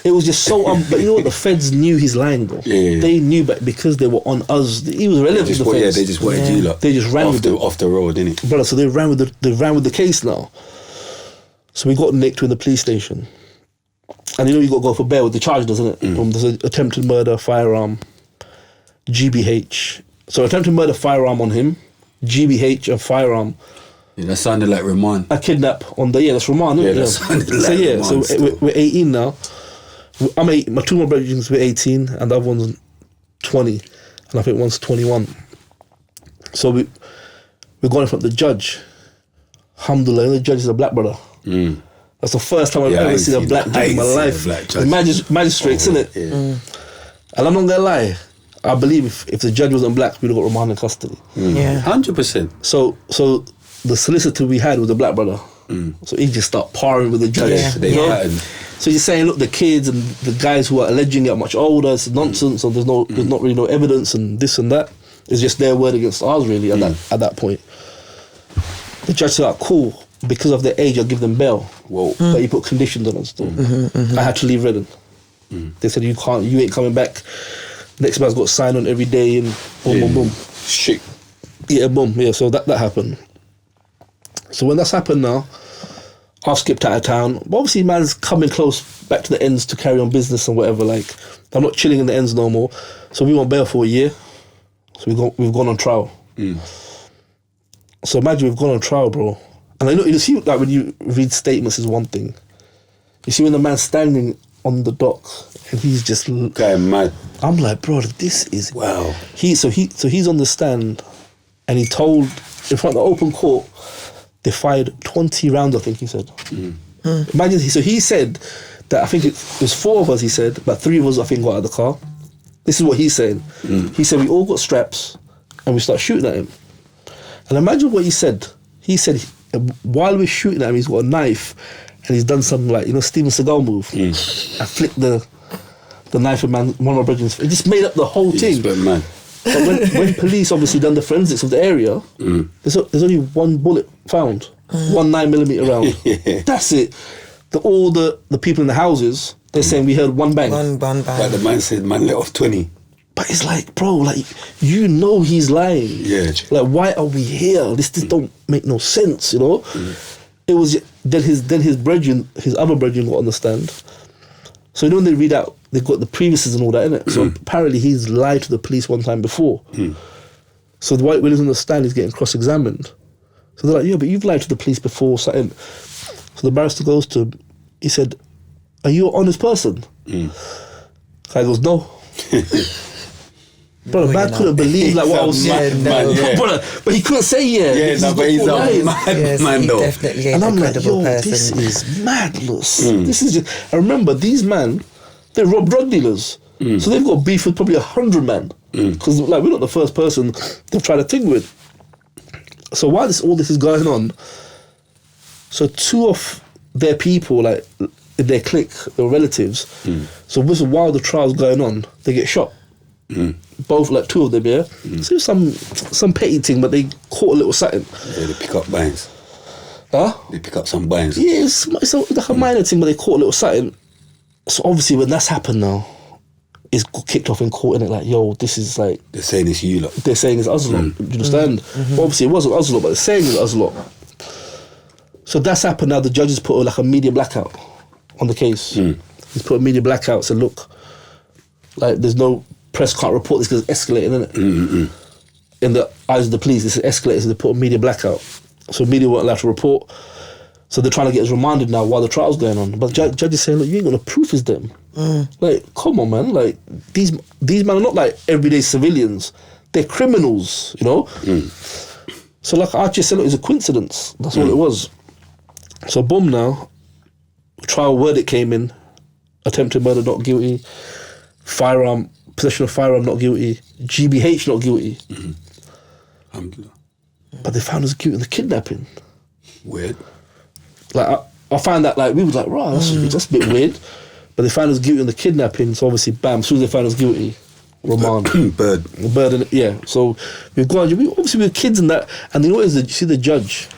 It was just so, but you know what, the feds knew he's lying though. Yeah. They knew, but because they were on us, he was relevant to the feds. Yeah, they just wanted you lot. They just ran off the road, didn't it? Brother, so they ran with the case now. So we got nicked in the police station. And you got to go for bail with the charge, doesn't it? There's an attempted murder, firearm, GBH. So attempted murder, firearm on him, GBH and firearm. Yeah, that sounded like remand. A kidnap on that's remand, isn't it? That sounded like remand. So we're 18 now. I'm 8, my two more brothers were 18 and the other one's 20. And I think one's 21. So we're going in front of the judge. Alhamdulillah, the judge is a black brother. That's the first time I've ever seen a black judge in my life. Magistrates, isn't it? And I'm not gonna lie, I believe if the judge wasn't black, we'd have got remand in custody. 100%. So the solicitor we had was a black brother. So he just started parring with the judge. So he's saying, look, the kids and the guys who are alleging are much older, it's nonsense, and there's not really no evidence and this and that. It's just their word against ours really at that point. The judge said, cool, because of their age, I'll give them bail. Whoa. But he put conditions on us still. I had to leave Reading. They said, you ain't coming back. Next man's got signed on every day and boom. Shit. Yeah, boom. Yeah, so that happened. So when that's happened now, I've skipped out of town. But obviously, man's coming close back to the ends to carry on business and whatever. Like, I'm not chilling in the ends no more. So we want bail for a year. So we've gone on trial. So imagine we've gone on trial, bro. And I know you see, like when you read statements is one thing. You see when the man's standing on the dock and he's just going mad. I'm like, bro, this is wow. So he's on the stand and he told in front of the open court they fired 20 rounds, I think he said. Imagine, so he said that I think it was 4 of us, he said, but 3 of us I think got out of the car. This is what he's saying. He said we all got straps and we start shooting at him. And imagine what he said. He said while we're shooting at him, he's got a knife and he's done some like Steven Seagal move. I flicked the knife in one of my brothers. It just made up the whole thing. Man. But when police obviously done the forensics of the area, there's only one bullet found, 1 9mm round. Yeah. That's it. All the people in the houses, they're saying we heard one bang. One bang. Like the man said, man let off 20. But it's like, bro, like he's lying. Yeah. Like, why are we here? This don't make no sense, It was then his brethren, his other brethren got on the stand. So when they read out, they've got the previouses and all that, innit? So apparently he's lied to the police one time before. So the white Williams on the stand is getting cross-examined. So they're like, yeah, but you've lied to the police before, something. So the barrister goes to him, he said, are you an honest person? Guy goes, no. Bro, the man couldn't believe like what I was saying. Brother, but he couldn't say Yeah, no, but he's a mad man though. Definitely and I'm like, credible person. This is madness. This is just, I remember these men, they rob drug dealers. So they've got beef with probably 100 men. Because like we're not the first person they've tried to thing with. So while all this is going on, so 2 of their people, like in their clique, their relatives, so while the trial's going on, they get shot. Both, like 2 of them, yeah. So some petty thing, but they caught a little something. Yeah, they pick up binds. Huh? They pick up some binds. Yeah, it's like a minor thing, but they caught a little something. So obviously when that's happened now, it's kicked off in court, and it like, yo, this is like... They're saying it's you lot. They're saying it's us lot, do you understand? Well, obviously it wasn't us lot, but they're saying it's us lot. So that's happened now, the judges put like a media blackout on the case. He's put a media blackout, said, look, like there's no... Press can't report this because it's escalating, isn't it? In the eyes of the police, this is escalating, so they put a media blackout. So media weren't allowed to report. So they're trying to get us remanded now while the trial's going on. But the judge is saying, look, you ain't got no proof is them. Like, come on, man. Like, these men are not like everyday civilians. They're criminals, So like I just said, look, it's a coincidence. That's all it was. So boom now, trial verdict came in. Attempted murder, not guilty. Possession of firearm, not guilty. GBH, not guilty. But they found us guilty in the kidnapping. Weird. Like I found that like we was like, right, that's a bit weird. But they found us guilty in the kidnapping, so obviously, bam, as soon as they found us guilty, remand. Bird. Yeah. So we've gone. Obviously, we were kids and that, and you know what is? You see the judge.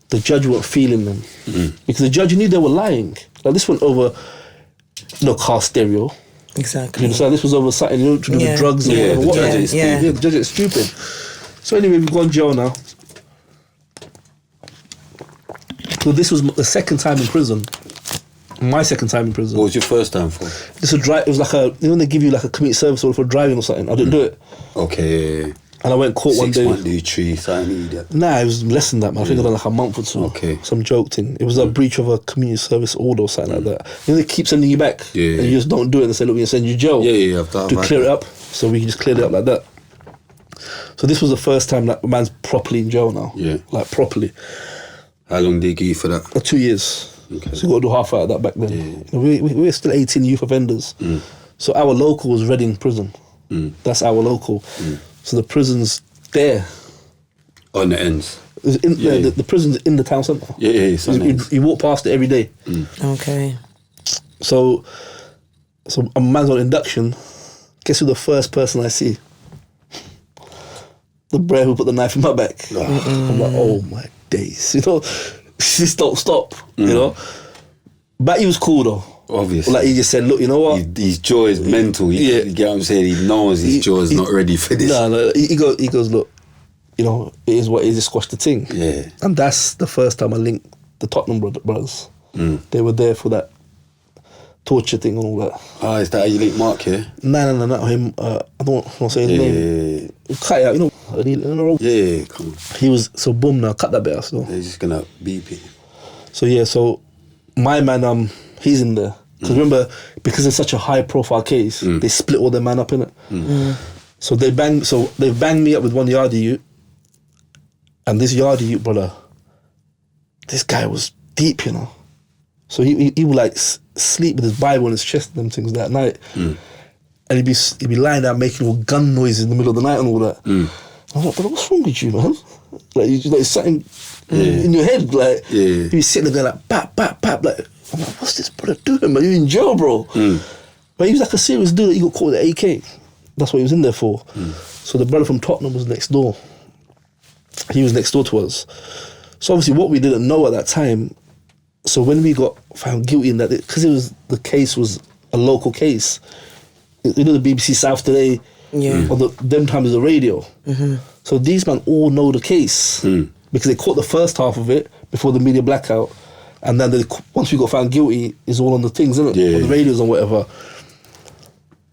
The judge weren't feeling them because the judge knew they were lying. Like this went over, car stereo. Exactly. You understand? This was over something to do with drugs or whatever. The judge is stupid. So anyway, we've gone jail now. So this was the second time in prison. My second time in prison. What was your first time for? It was like when they give you like a community service order for driving or something. I didn't do it. Okay. And I went court one day. 6 month do tree, something. Nah, it was less than that, man. I think I done like a month or two. Okay. Some joke thing. It was a breach of a community service order or something like that. They keep sending you back. And you just don't do it and say, look, we're going to send you to jail. To clear it up. So we can just clear it up like that. So this was the first time that man's properly in jail now. Yeah. Like properly. How long did they give you for that? 2 years. Okay. So you got to do half out of that back then. We were still 18 youth offenders. So our local was Reading Prison. That's our local. So the prison's there. On the ends. The prison's in the town centre. You walk past it every day. Okay. So a man's on induction. Guess who the first person I see? The bro who put the knife in my back. I'm like, oh my days. Just don't stop, But he was cool though. Obviously. Like he just said, look, you know what? His jaw is mental. You get what I'm saying? He knows his jaw is not ready for this. No, he goes, look, it is what it is, squash the thing. Yeah. And that's the first time I linked the Tottenham brothers. They were there for that torture thing and all that. Is that how you link Mark here? No, not him. I don't want to say his name. Cut it out, Yeah, come on. He was, so boom now, cut that bit out. So. They're just going to beep it. So my man, he's in there. Because remember, because it's such a high profile case, they split all their man up in it. So they've banged me up with one Yardie youth. And this Yardie youth, brother, this guy was deep, So he would like sleep with his Bible on his chest and them things that night. And he'd be lying there making all gun noises in the middle of the night and all that. I was like, brother, what's wrong with you, man? Like, it's something in your head. Like, Yeah. you're sitting there going like, bap, bap, bap. Like, I'm like, what's this brother doing, man? You're in jail, bro. But he was like a serious dude that he got caught with the AK. That's what he was in there for. So the brother from Tottenham was next door. He was next door to us. So obviously what we didn't know at that time, so when we got found guilty in that, because the case was a local case, you know, the BBC South Today, or them times of the radio. So these men all know the case because they caught the first half of it before the media blackout, and then once we got found guilty, it's all on the things, isn't it? Yeah. On the radios and whatever.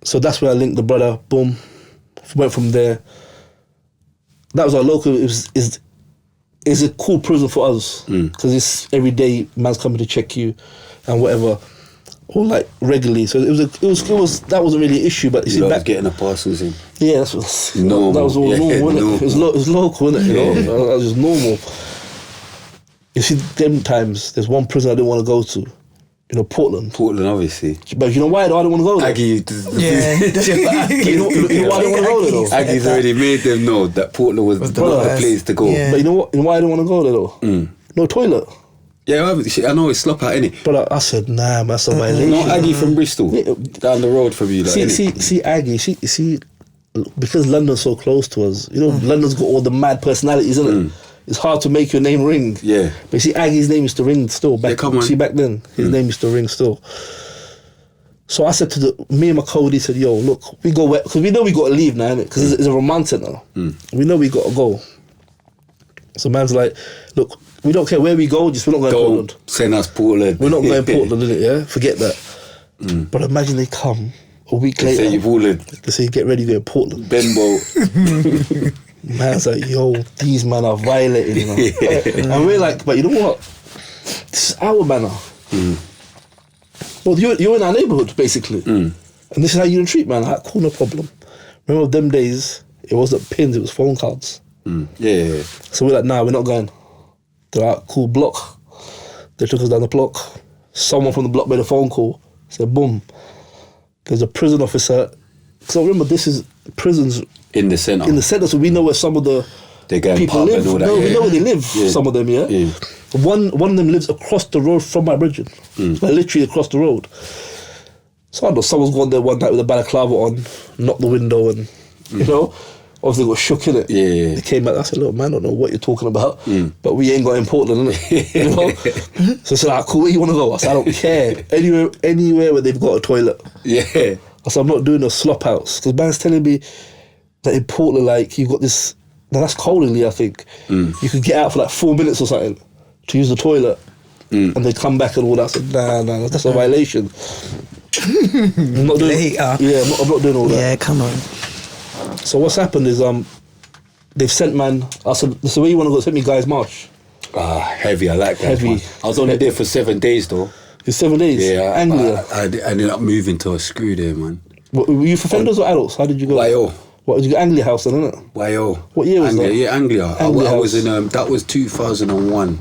So that's where I linked the brother. Boom, went from there. That was our local. It's a cool prison for us because it's every day man's coming to check you and whatever, or like regularly. So it was that wasn't really an issue. But you see, back getting the parcels in. Yeah, that was normal. That was all normal, wasn't it? It was local, wasn't it? You know, that was just normal. You see, them times there's one prison I didn't want to go to. You know, Portland. Portland, obviously. But you know why I don't want to go there? Aggie, you know why I don't want to go there though? Aggie's already made them know that Portland was not the place to go. Yeah. But you know what? You know why I don't want to go there though? No toilet. Yeah, I know it's slop out, innit? But I said, nah, man, that's a violation. Not Aggie from Bristol, down the road from you. Like, see, Aggie, see, because London's so close to us, you know, London's got all the mad personalities, isn't it? It's hard to make your name ring. Yeah. But you see, Aggie's name used to ring still. Back then, his name used to ring still. So I said to me and my Cody said, yo, look, we go where, because we know we got to leave now, innit? Because it's a remand centre. We know we got to go. So man's like, look, we don't care where we go, just we're not going to Portland. Send us Portland. We're not going to Portland, innit, yeah? Forget that. But imagine they come a week later. They say you Portland. They say, get ready, go to Portland. Benbow. Man's like, yo, these men are violating, you know. And we're like, but you know what? This is our manner. Well, you're in our neighbourhood, basically. And this is how you treat man. Like, cool, no problem. Remember them days, it wasn't pins, it was phone cards. Yeah. So we're like, nah, we're not going. They're like, cool, block. They took us down the block. Someone from the block made a phone call. Said, boom. There's a prison officer. So remember, this is prisons in the centre. In the centre, so we know where some of the people live. And all that, no, we know where they live. Yeah. Some of them, yeah. One of them lives across the road from my bridge, like literally across the road. So I know someone's gone there one night with a balaclava on, knocked the window, and you know, obviously got shook in it. Yeah. They came back. I said, "Look, man, I don't know what you're talking about, but we ain't got in Portland, innit?" You know. So I said, "Ah, cool. Where you want to go?" I said, "I don't care. Anywhere where they've got a toilet." Yeah. I said, "I'm not doing a slop house," because man's telling me that in Portland, like, you've got this. Now that's Colingly, I think. You could get out for like 4 minutes or something to use the toilet, and they come back and all that. I said, nah, that's a violation. I'm not doing. I'm not doing all that. Yeah, come on. So what's happened is they've sent man. I said, so where you want to go? Send me Guy's Marsh. Heavy. I like that. Heavy. Man. I was only there for 7 days though. It's 7 days. Yeah, Anglia. I ended up moving to a screw there, man. What, were you for offenders or adults? How did you go? YO. What, did you go Anglia House then, innit? YO. What year was Anglia, that? Yeah, Anglia. I was in that was 2001.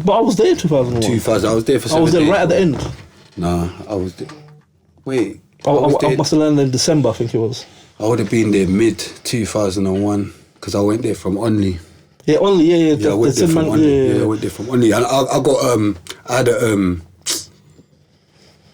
But I was there in 2001. 2000. I was there for 7 I was there days, right at the end. Nah, I was there. Wait. I must have landed in December, I think it was. I would have been there mid 2001 because I went there from Only. Yeah, Only, yeah. Yeah, I went there from Only. Yeah, I went there from Only. And I got I had a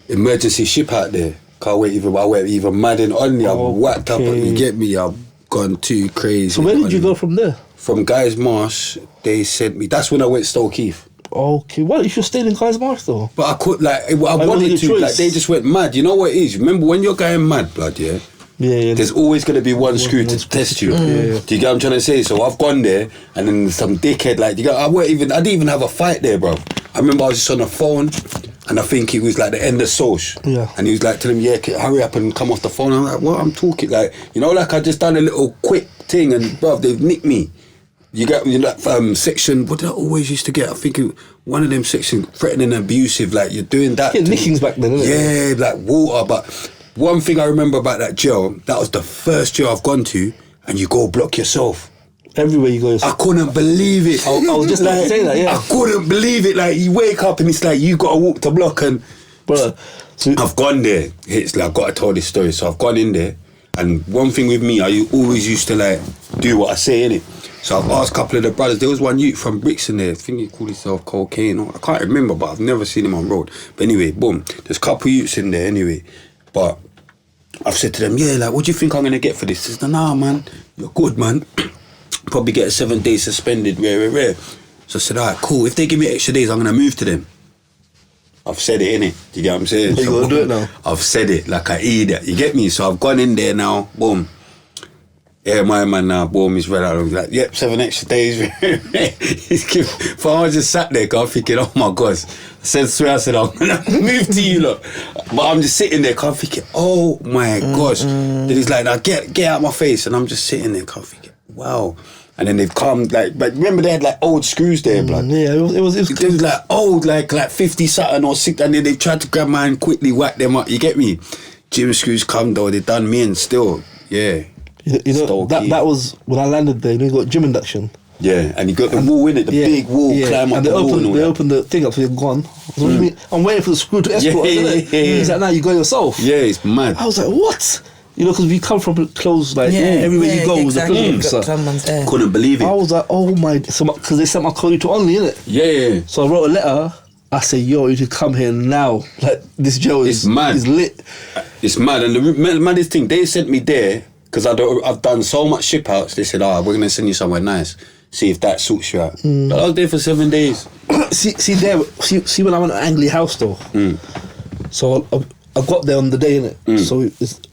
emergency ship out there. I went even mad in Only. I whacked up. You get me? I've gone too crazy. So where did you go from there? From Guy's Marsh, they sent me. That's when I went Stoke Heath. Okay, well, you should stay in Guy's Marsh though. But I could I wanted to. Like, they just went mad. You know what it is? Remember when you're going mad, blood? Yeah. Yeah. There's always going to be one screw to test you. Yeah. Do you get what I'm trying to say? So I've gone there, and then some dickhead I didn't even have a fight there, bro. I remember I was just on the phone, and I think it was like the end of Soch. Yeah. And he was like telling me, hurry up and come off the phone. I'm like, what? I'm talking like, I just done a little quick thing, and bro, they've nicked me. You get that section. What did I always used to get? I think one of them sections threatening and abusive. Like you're doing that. Yeah, nickings back then, isn't it? Yeah, like water. But one thing I remember about that jail, that was the first jail I've gone to, and you go block yourself. Everywhere you go. I couldn't believe it. I was just like saying that. Yeah. I couldn't believe it. Like you wake up and it's like you got to walk the block and. Bro, so I've gone there. It's like I've got to tell this story. So I've gone in there, and one thing with me, I always used to like do what I say, innit? So I've asked a couple of the brothers. There was one youth from Brixton there. I think he called himself Cocaine. I can't remember, but I've never seen him on road. But anyway, boom. There's a couple youths in there anyway. But I've said to them, yeah, like, what do you think I'm going to get for this? They said, nah, man, you're good, man. Probably get a 7 days suspended, rare. So I said, all right, cool. If they give me extra days, I'm going to move to them. I've said it, innit? Do you get what I'm saying? You got to do it now. I've said it like I idiot. You get me? So I've gone in there now, boom. Yeah, my man now, boom, he's read out. I was like, yep, 7 extra days. So I was just sat there, I'm thinking, oh my gosh. I said, I'm going to move to you, look. But I'm just sitting there, I'm thinking, oh my gosh. Then he's like, now get out my face. And I'm just sitting there, I'm thinking, wow. And then they've come, like, but remember they had like old screws there, blood. Yeah, it was like old, like 50 something or 60, and then they tried to grab mine, quickly whack them up. You get me? Gym screws come though, they done me in still. Yeah. You know, that was when I landed there. You got gym induction. Yeah, and you got the wall in it, the big wall, climb up and the wall. And they opened the thing up so you're gone. What do you mean? I'm waiting for the screw to escort us, isn't it? He's like, now you go yourself. Yeah, it's mad. I was like, what? You know, because we come from clothes, like, everywhere you go exactly. was a Someone's there. Couldn't believe it. I was like, oh my, because they sent my code to Only, innit? Yeah. So I wrote a letter. I said, yo, you should come here now. Like, this jail is mad. Is lit. It's mad. And the maddest thing, they sent me there because I've done so much ship outs. They said, we're going to send you somewhere nice. See if that suits you out. But I was there for 7 days. see when I went to Angley House though. So I got there on the day, innit? So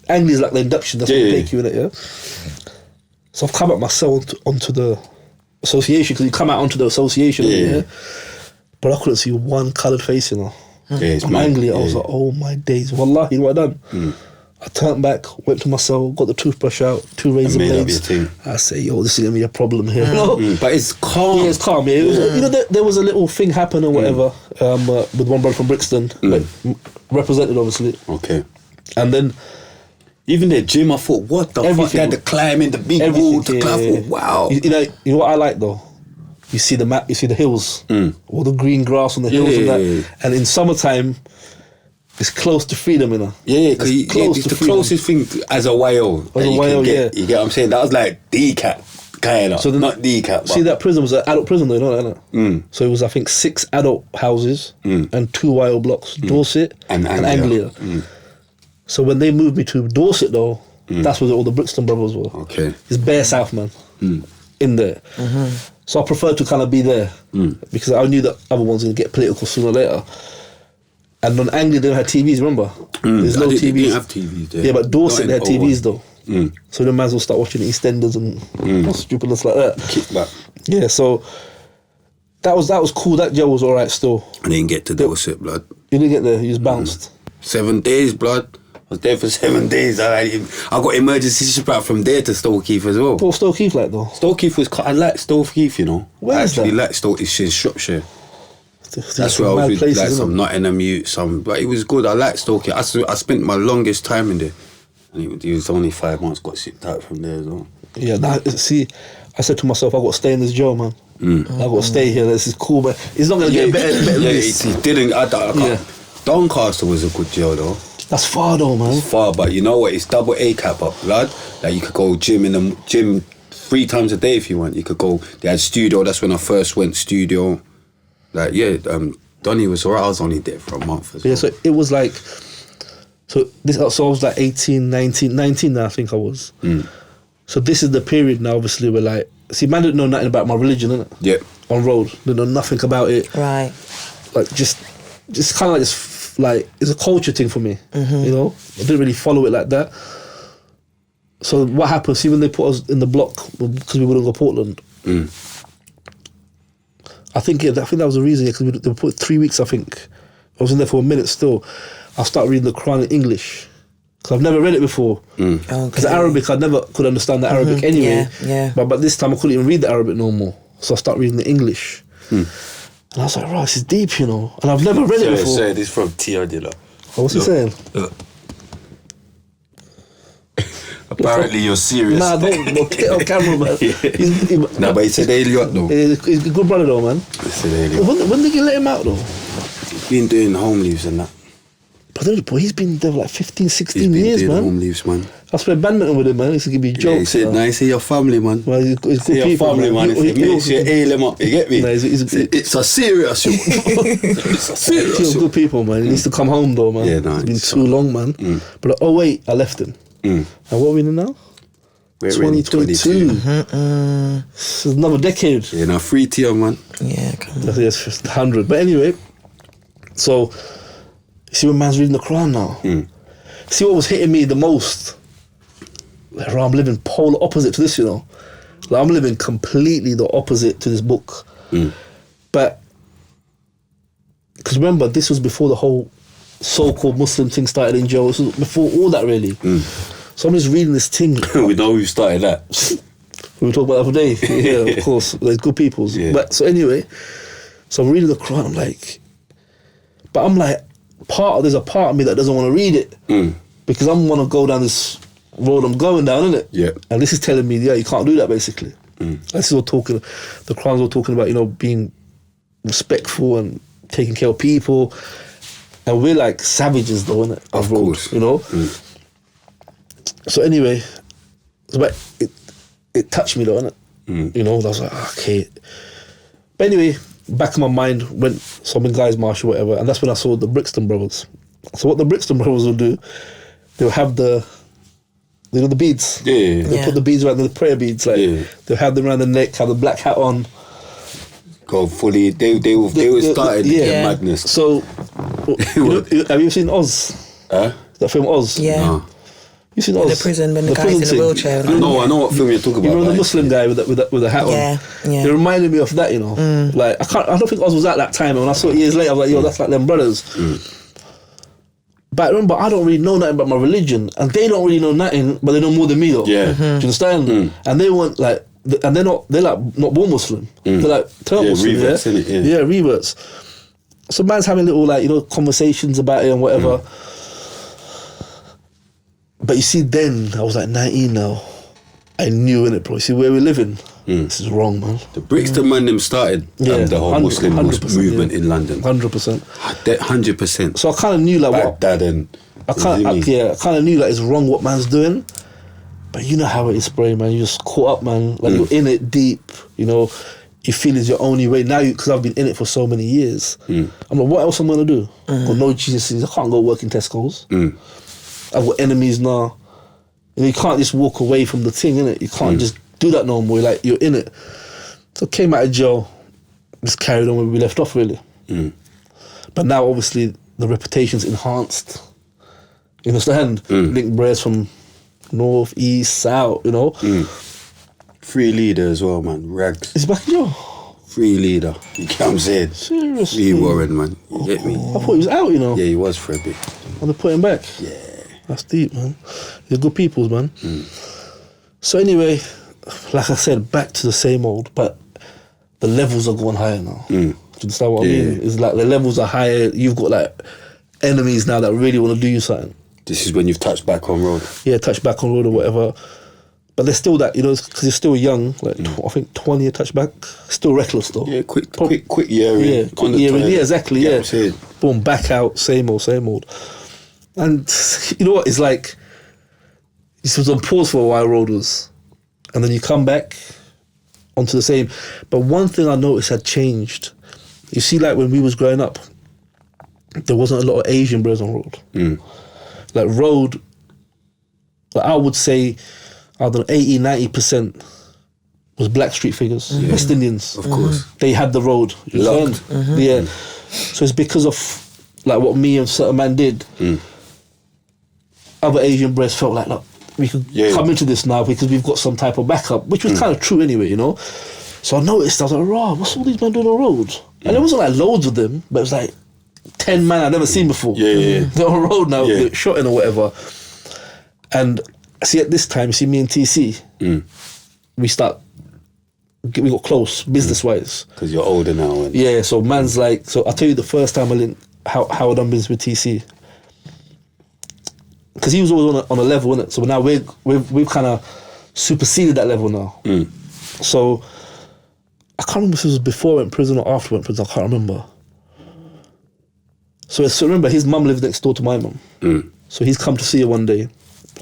Angley is like the induction, that's what they take you, innit, yeah? So I've come out myself onto the association, because you come out onto the association, yeah? But I couldn't see one coloured face, you know. Yeah, it's on mad. Angley, I was like, oh my days, wallahi, what I done? I turned back, went to my cell, got the toothbrush out, 2 razor blades. I say, yo, this is gonna be a problem here. You know? But it's calm. Yeah, it's calm. Yeah, it was, you know, there was a little thing happen or whatever with one brother from Brixton, like, represented obviously. Okay. And then even their gym, I thought, what the fuck? They had to climb in the big wall to climb. Wow. You know what I like though? You see the map, you see the hills, all the green grass on the hills and that. And in summertime, it's close to freedom, you know. Yeah, because it's the closest thing as a YO. As a YO, yeah. You get what I'm saying? That was like DCAT kind of. So not DCAT. See, that prison was an adult prison, though, you know that? So it was, I think, 6 adult houses and 2 YO blocks, Dorset and Anglia. So when they moved me to Dorset, though, that's where all the Brixton brothers were. Okay. It's bare South, man, in there. So I preferred to kind of be there because I knew that other ones were going to get political sooner or later. And on Anglia, they don't have TVs, remember? There's no TVs. They didn't have TVs there. Yeah, but Dorset, they had TVs, though. So the man will start watching EastEnders and stupidness like that. Kickback. Yeah, so that was cool. That jail was all right still. I didn't get to Dorset, blood. You didn't get there, you just bounced. 7 days, blood. I was there for 7 days. I got emergency ship out from there to Stokeheath as well. What was Stokeheath like, though? Stokeheath was... I like Stokeheath, you know. Where is that? I actually like Stokeheath in Shropshire. That's where I was with places, like some Nottingham youth, but it was good. I liked Stokeheath. I spent my longest time in there. And it was only 5 months, got shipped out from there as well. Yeah, see, I said to myself, I got to stay in this jail, man. I got to stay here. This is cool, man. It's not going to get better than this. It didn't. I can't. Doncaster was a good jail, though. That's far, though, man. It's far, but you know what? It's double A cap up, blood. Like, you could go gym 3 times a day if you want. You could go. They had studio. That's when I first went studio. Like, Donny was alright. I was only there for a month as well. Yeah, so it was like, so I was like 18, 19 now I think I was. So this is the period now, obviously, where like, see, man didn't know nothing about my religion, innit? Yeah. On road, didn't know nothing about it. Right. Like, just kind of like this, like, it's a culture thing for me, you know? I didn't really follow it like that. So what happened, see, when they put us in the block, because we wouldn't go Portland, I think that was the reason, because they put 3 weeks, I think. I was in there for a minute still. I started reading the Quran in English, because I've never read it before. Because Arabic, I never could understand the Arabic anyway. Yeah. But this time I couldn't even read the Arabic no more. So I started reading the English. And I was like, right, this is deep, you know. And I've never read it before. Sorry, this is from TRD. What's he saying? Apparently you're serious. Nah, don't get it on camera, man. Nah, but he said Elliot though. He's a good brother though, man. He said Elliot. When did you let him out though? He's been doing home leaves and that. But he's been there for like 15, 16 years, man. He's been doing home leaves, man. I played badminton with him, man. He used to give me jokes. Yeah, he said, "Nice, see your family, man. Well, he's good See your family, man. He said, "Mate, you ail him up." You get me? No, It's a serious show. It's a serious He's show. good people, man. He needs to come home though, man. Yeah, no, it's been it's too long, man. But oh wait, I left him. And what are we in now? We're in 2022. It's another decade. Yeah, now 3 tier, man. Yeah, come on. Yes, just 100. But anyway, so you see when man's reading the Quran now. See what was hitting me the most? Like, I'm living polar opposite to this, you know. Like, I'm living completely the opposite to this book. But because remember, this was before the whole so-called Muslim thing started in jail. This was before all that, really. So I'm just reading this thing. We know who started that. We were talking about the other day. Yeah, of course. There's good peoples. Yeah. But so anyway, so I'm reading the Quran. I'm like, but I'm like, there's a part of me that doesn't want to read it because I want to go down this road I'm going down, innit? Yeah. And this is telling me, yeah, you can't do that, basically. This is all talking. The Quran's all talking about, you know, being respectful and taking care of people, and we're like savages, though, innit? Of course. You know. So anyway, but it touched me though, innit? You know, I was like, okay. But anyway, back in my mind went some guys march or whatever, and that's when I saw the Brixton brothers. So what the Brixton brothers would do, they'll have the beads. Yeah. They'll put the beads around the prayer beads, like they'll have them around the neck, have the black hat on. Go fully. They were started the madness. So, you know, have you seen Oz? That film Oz? Yeah. No. You seen In Oz? the prison when the guy's in the thing. wheelchair. I know what film you're talking You about. know the like, Muslim guy with the hat on? Yeah. It reminded me of that, you know. Like I don't think Oz was at that time, and when I saw it years later, I was like, yo, that's like them brothers. But remember, I don't really know nothing about my religion, and they don't really know nothing, but they know more than me, though. Yeah. Do you understand? And they want like, and they're not born Muslim. They're like turn Muslim, reverts, innit? Yeah, reverts. So man's having little like, you know, conversations about it and whatever. But you see, then I was like 19 now. I knew, innit, bro. You see where we're living. This is wrong, man. The Brixton man them started the whole Muslim 100%, movement in London. 100%. 100%. So I kind of knew like what. Baghdad and I kind of knew like it's wrong what man's doing. But you know how it is, bro, man. You're just caught up, man. Like you're in it deep. You know, you feel it's your only way now. Because I've been in it for so many years. I'm like, what else am I gonna do? Got no GCSEs. I can't go work in Tesco's. I've got enemies now. And you can't just walk away from the thing, innit? You can't just do that no more. Like, you're in it. So I came out of jail, just carried on where we left off, really. But now, obviously, the reputation's enhanced. You understand? Link Breads from north, east, south, you know? free leader as well, man. Rags. Is he back in jail? Free leader. You get what I'm saying? Seriously? Free Warren, man. You get me? I thought he was out, you know? Yeah, he was for a bit. And they put him back. Yeah. That's deep, man. They're good peoples, man. So anyway, like I said, back to the same old, but the levels are going higher now. Do you understand what I mean? It's like the levels are higher. You've got like enemies now that really want to do you something. This is when you've touched back on road. Yeah, touch back on road or whatever. But there's still that, you know, because you're still young. Like I think 20 a touchback, still reckless though. Yeah, quick year in. Yeah, quick year in. Yeah, exactly. Get Yeah, what I'm saying? boom, back out, same old. And you know what? It's like this was on pause for a while, roaders, and then you come back onto the same. But one thing I noticed had changed. You see, like when we was growing up, there wasn't a lot of Asian brothers on road. Like road, like I would say, I don't know, 80-90% was black street figures, West Indians. Of course. They had the road. You Locked. understand? Yeah. So it's because of like what me and certain man did. Other Asian brothers felt like, look, we could come into this now because we've got some type of backup, which was kind of true anyway, you know. So I noticed, I was like, raw, what's all these men doing on road? And there wasn't like loads of them, but it was like 10 men I'd never seen before. They're on road now, they're shotting or whatever. And see, at this time, you see me and TC, we got close business-wise. Because you're older now. And Yeah, so man's like, so I'll tell you the first time I linked how I done business with TC. Because he was always on a level, innit? So now we've kind of superseded that level now. So I can't remember if it was before I went to prison or after I went to prison, I can't remember. So remember, his mum lives next door to my mum. So he's come to see her one day.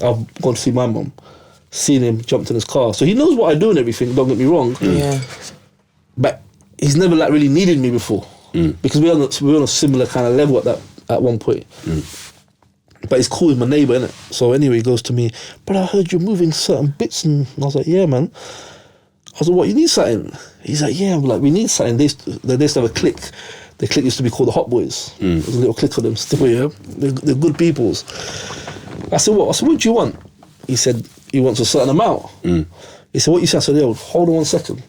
I've gone to see my mum, seen him, jumped in his car. So he knows what I do and everything, don't get me wrong. Yeah. But he's never like really needed me before. Because we're on a similar kind of level at one point. But he's cool with my neighbour, innit? So anyway, he goes to me, but I heard you're moving certain bits, and I was like, yeah, man. I was like, what, you need something? He's like, yeah. I'm like, we need something. They used to have a clique. The clique used to be called the Hot Boys. There's a little clique of them still, yeah. They're good peoples. I said, what? I said, what do you want? He said, he wants a certain amount. He said, what you said? I said, yo, hold on 1 second.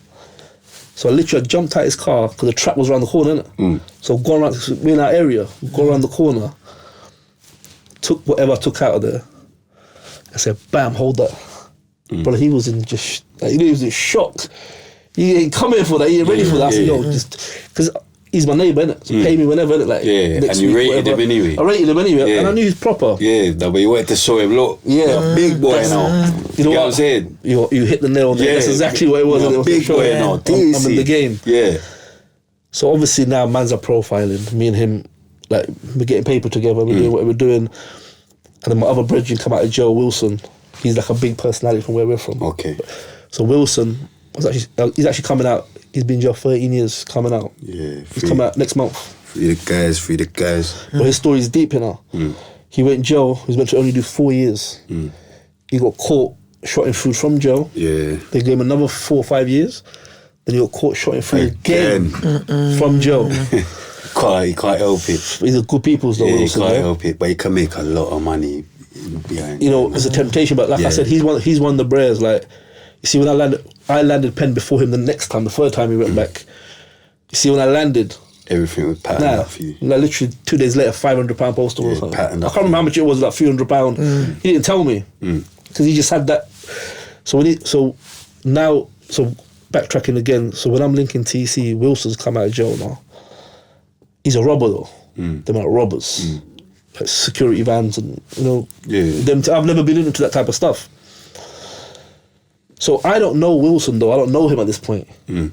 So I literally jumped out his car because the trap was around the corner, innit? So go around, we're in that area, go around the corner, took whatever I took out of there. I said, bam, hold that. But he was in just, like, he was in shock. He ain't come here for that, he ain't ready for that. I said, yo, just, because he's my neighbour, innit? So pay me whenever, innit? Like, and you rated him anyway. I rated him anyway, and I knew he's proper. Yeah, no, but you wanted to show him, look, you're a big boy now. You know what I'm saying? You hit the nail on there. That's exactly what it was. You're a big boy now. I'm in the game. Yeah. So obviously now man's are profiling. Me and him, like, we're getting paper together, we're doing what we're doing. And then my other brethren come out of jail, Wilson. He's like a big personality from where we're from. Okay. So Wilson, he's actually coming out. He's been in jail 13 years, coming out. Yeah. He's coming out next month. Free the guys. But his story's deep, you know. He went in jail, he was meant to only do 4 years. He got caught, shot in food from jail. Yeah. They gave him another 4 or 5 years. Then he got caught, shot in food again from jail. He can't help it. He's a good people's though. Yeah, he Wilson, can't help it, but he can make a lot of money behind. You know, it's a temptation, but like I said, he's one of the Bears. Like, you see, when I landed pen before him the third time he went back. You see, when I landed, everything was patterned up for you. Like literally 2 days later, £500 postal or something. I can't remember how much it was, like £300. He didn't tell me because he just had that. So backtracking again. So when I'm linking TC, Wilson's come out of jail now. He's a robber though. They're like robbers, like security vans, and you know. I've never been into that type of stuff. So I don't know Wilson though. I don't know him at this point. One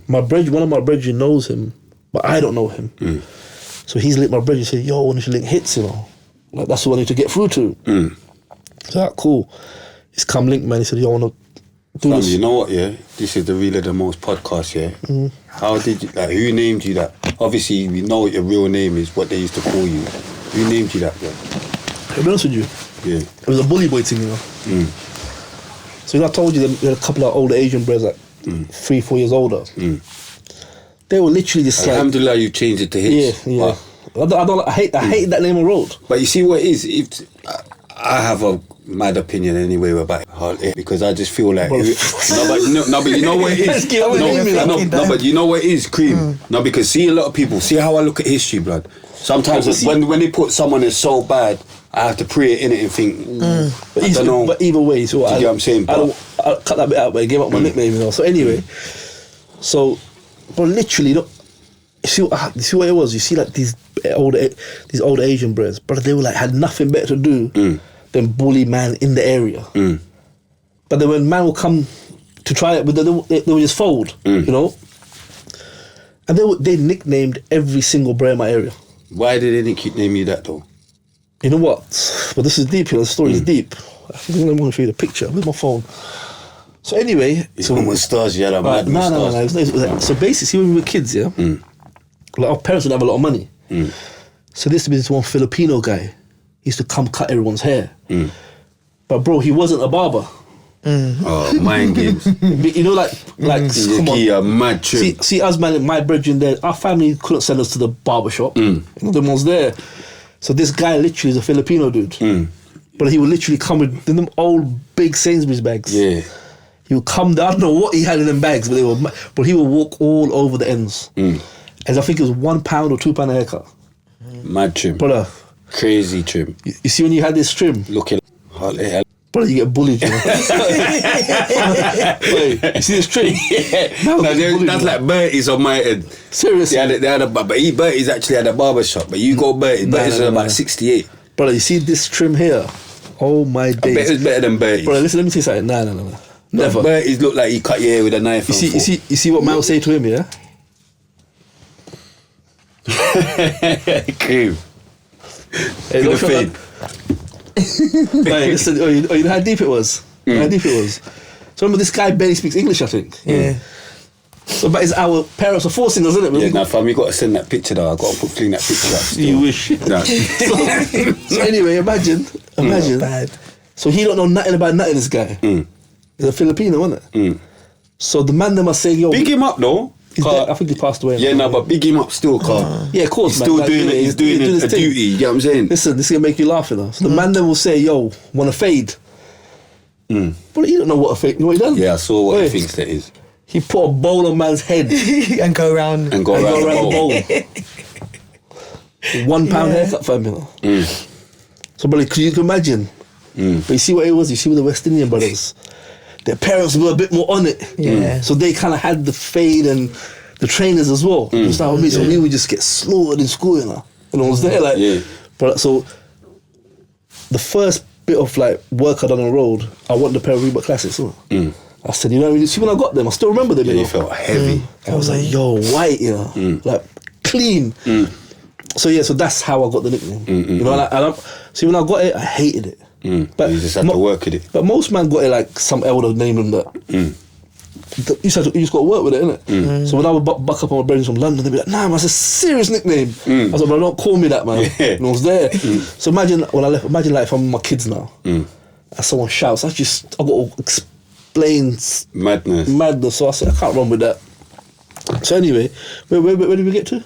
of my brethren knows him, but I don't know him. So he's linked my brethren and said, yo, I want you to link Hitz, you know. Like, that's what I need to get through to. So that cool. He's come link, man. He said, yo, I want to do this. You know what, yeah? This is the Real of the Most podcast, yeah? How did you, like, who named you that? Obviously, we know what your real name is, what they used to call you. Who named you that, bro? To be honest with you, it was a bully boy thing, you know. So, you know, I told you that we had a couple of older Asian brothers, like 3-4 years older. They were literally just like... Alhamdulillah, you changed it to Hitz. Yeah. I hate that name of road. But you see what it is? I have a mad opinion anyway about it because I just feel like... but you know what it is? But you know what it is, Cream? No, because see a lot of people, see how I look at history, blood? Sometimes when they put someone that's so bad, I have to pray it in it and think, I don't know. But either way, so you get what I'm saying? I'll cut that bit out, but I gave up my nickname, you know. So anyway, but literally, you see what it was? You see like these older Asian brothers, but they were like, had nothing better to do than bully man in the area. But then when man will come to try it, but they would just fold, you know. And they nicknamed every single bro in my area. Why did they keep naming you that though? You know what? But this is deep, you know, the story is deep. I think I'm going to show you the picture with my phone. So anyway... So moustache, you had a mad moustache. No. So basically, when we were kids, yeah, like our parents would have a lot of money. So there used to be this one Filipino guy. He used to come cut everyone's hair. But bro, he wasn't a barber. Oh, mind games. You know, like come on. Mad trim. See, us man, my brethren there, our family couldn't send us to the barber shop. You know, them ones there. So this guy literally is a Filipino dude. But he would literally come with them old big Sainsbury's bags. Yeah. He would come down, I don't know what he had in them bags, but he would walk all over the ends. And I think it was £1 or £2 a haircut. Mad trim. Brother. Crazy trim. You see when you had this trim? Looking brother, you get bullied, you know. Wait, you see this trim? That's like Bertie's on my head. Seriously? But Bertie's actually had a barber shop. But you go Bertie's about 68. Brother, you see this trim here? Oh my days. I bet it's better than Bertie's. Brother, listen, let me tell you something. No. Never. Bertie's look like he cut your hair with a knife. You see what man will say to him, yeah? Cream. Hey, Like, listen, you know how deep it was? You know how deep it was? So remember, this guy barely speaks English, I think. Yeah. So, but it's our parents are forcing us, isn't it? Yeah, now fam, you got to send that picture though. I got to clean that picture up. Still. You wish. Nah. So anyway, imagine. Bad. So he don't know nothing about nothing, this guy. He's a Filipino, isn't it? So the man them are saying, yo... Big him up though. he's dead. I think he passed away. Yeah, no, but big him up still, car. Yeah, of course, He's man. still Like, doing it. He's doing his a thing. duty. You get what I'm saying? Listen, this is going to make you laugh, you know. So the man then will say, yo, want to fade? But he don't know what a fade... You know what he done? Yeah, I saw what Wait. he thinks that is. He put a bowl on man's head And go around. And go around the bowl. £1 haircut for him, you know. So, but you can imagine. But you see what it was? You see with the West Indian brothers? Their parents were a bit more on it. Yeah. So they kind of had the fade and the trainers as well. Just like me. So we would just get slaughtered in school, you know. And I was there, like... Yeah. But so, the first bit of like work I done on the road, I want the pair of Reebok Classics. I said, you know, see when I got them, I still remember them. Yeah, you you know? felt heavy. I was like, yo, white, you know, like clean. So yeah, so that's how I got the nickname. You know, and see when I got it, I hated it. But You just have to work at it. But most man got it like some elder named them that. You just got to work with it, innit? So when I would buck up on my friends from London, they'd be like, nah, man, that's a serious nickname. I was like, but don't call me that, man. And I was there. So imagine when I left, imagine like if I'm with my kids now, and someone shouts, I got to explain madness. So I said, I can't run with that. So anyway, where did we get to?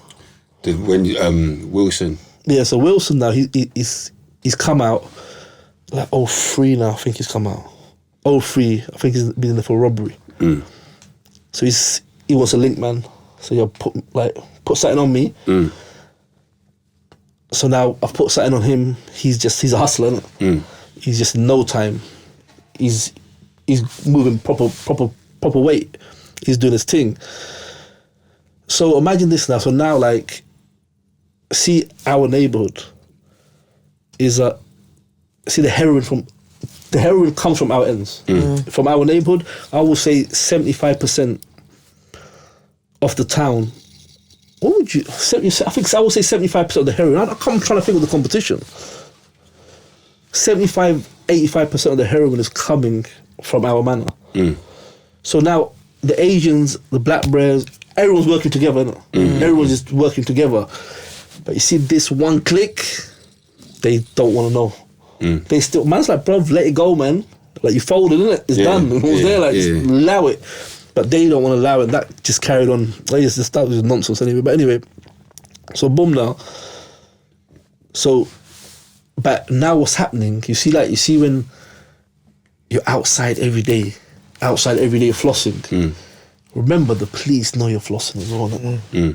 When Wilson. Yeah, so Wilson now, he's come out, like 03 now, I think he's come out. 03, I think he's been in there for robbery. So he wants a link, man. So he'll put something on me. So now I've put something on him. He's a hustler, innit? He's just in no time. He's moving proper weight. He's doing his thing. So imagine this now. So now, like, see our neighborhood is see the heroin comes from our ends. From our neighborhood, I will say 75% of the town. What would you? I think I would say 75% of the heroin. I'm trying to think of the competition. 85% of the heroin is coming from our manor. So now the Asians, the black bears, everyone's working together. Everyone's just working together. But you see this one clique, they don't want to know. They still, man's like, bruv, let it go, man. Like, you folded, innit? It's done. It was there, like, just allow it. But they don't want to allow it. That just carried on. Like, that was nonsense anyway. But anyway, so boom now. So, but now what's happening, you see when you're outside every day flossing, remember the police know you're flossing as well.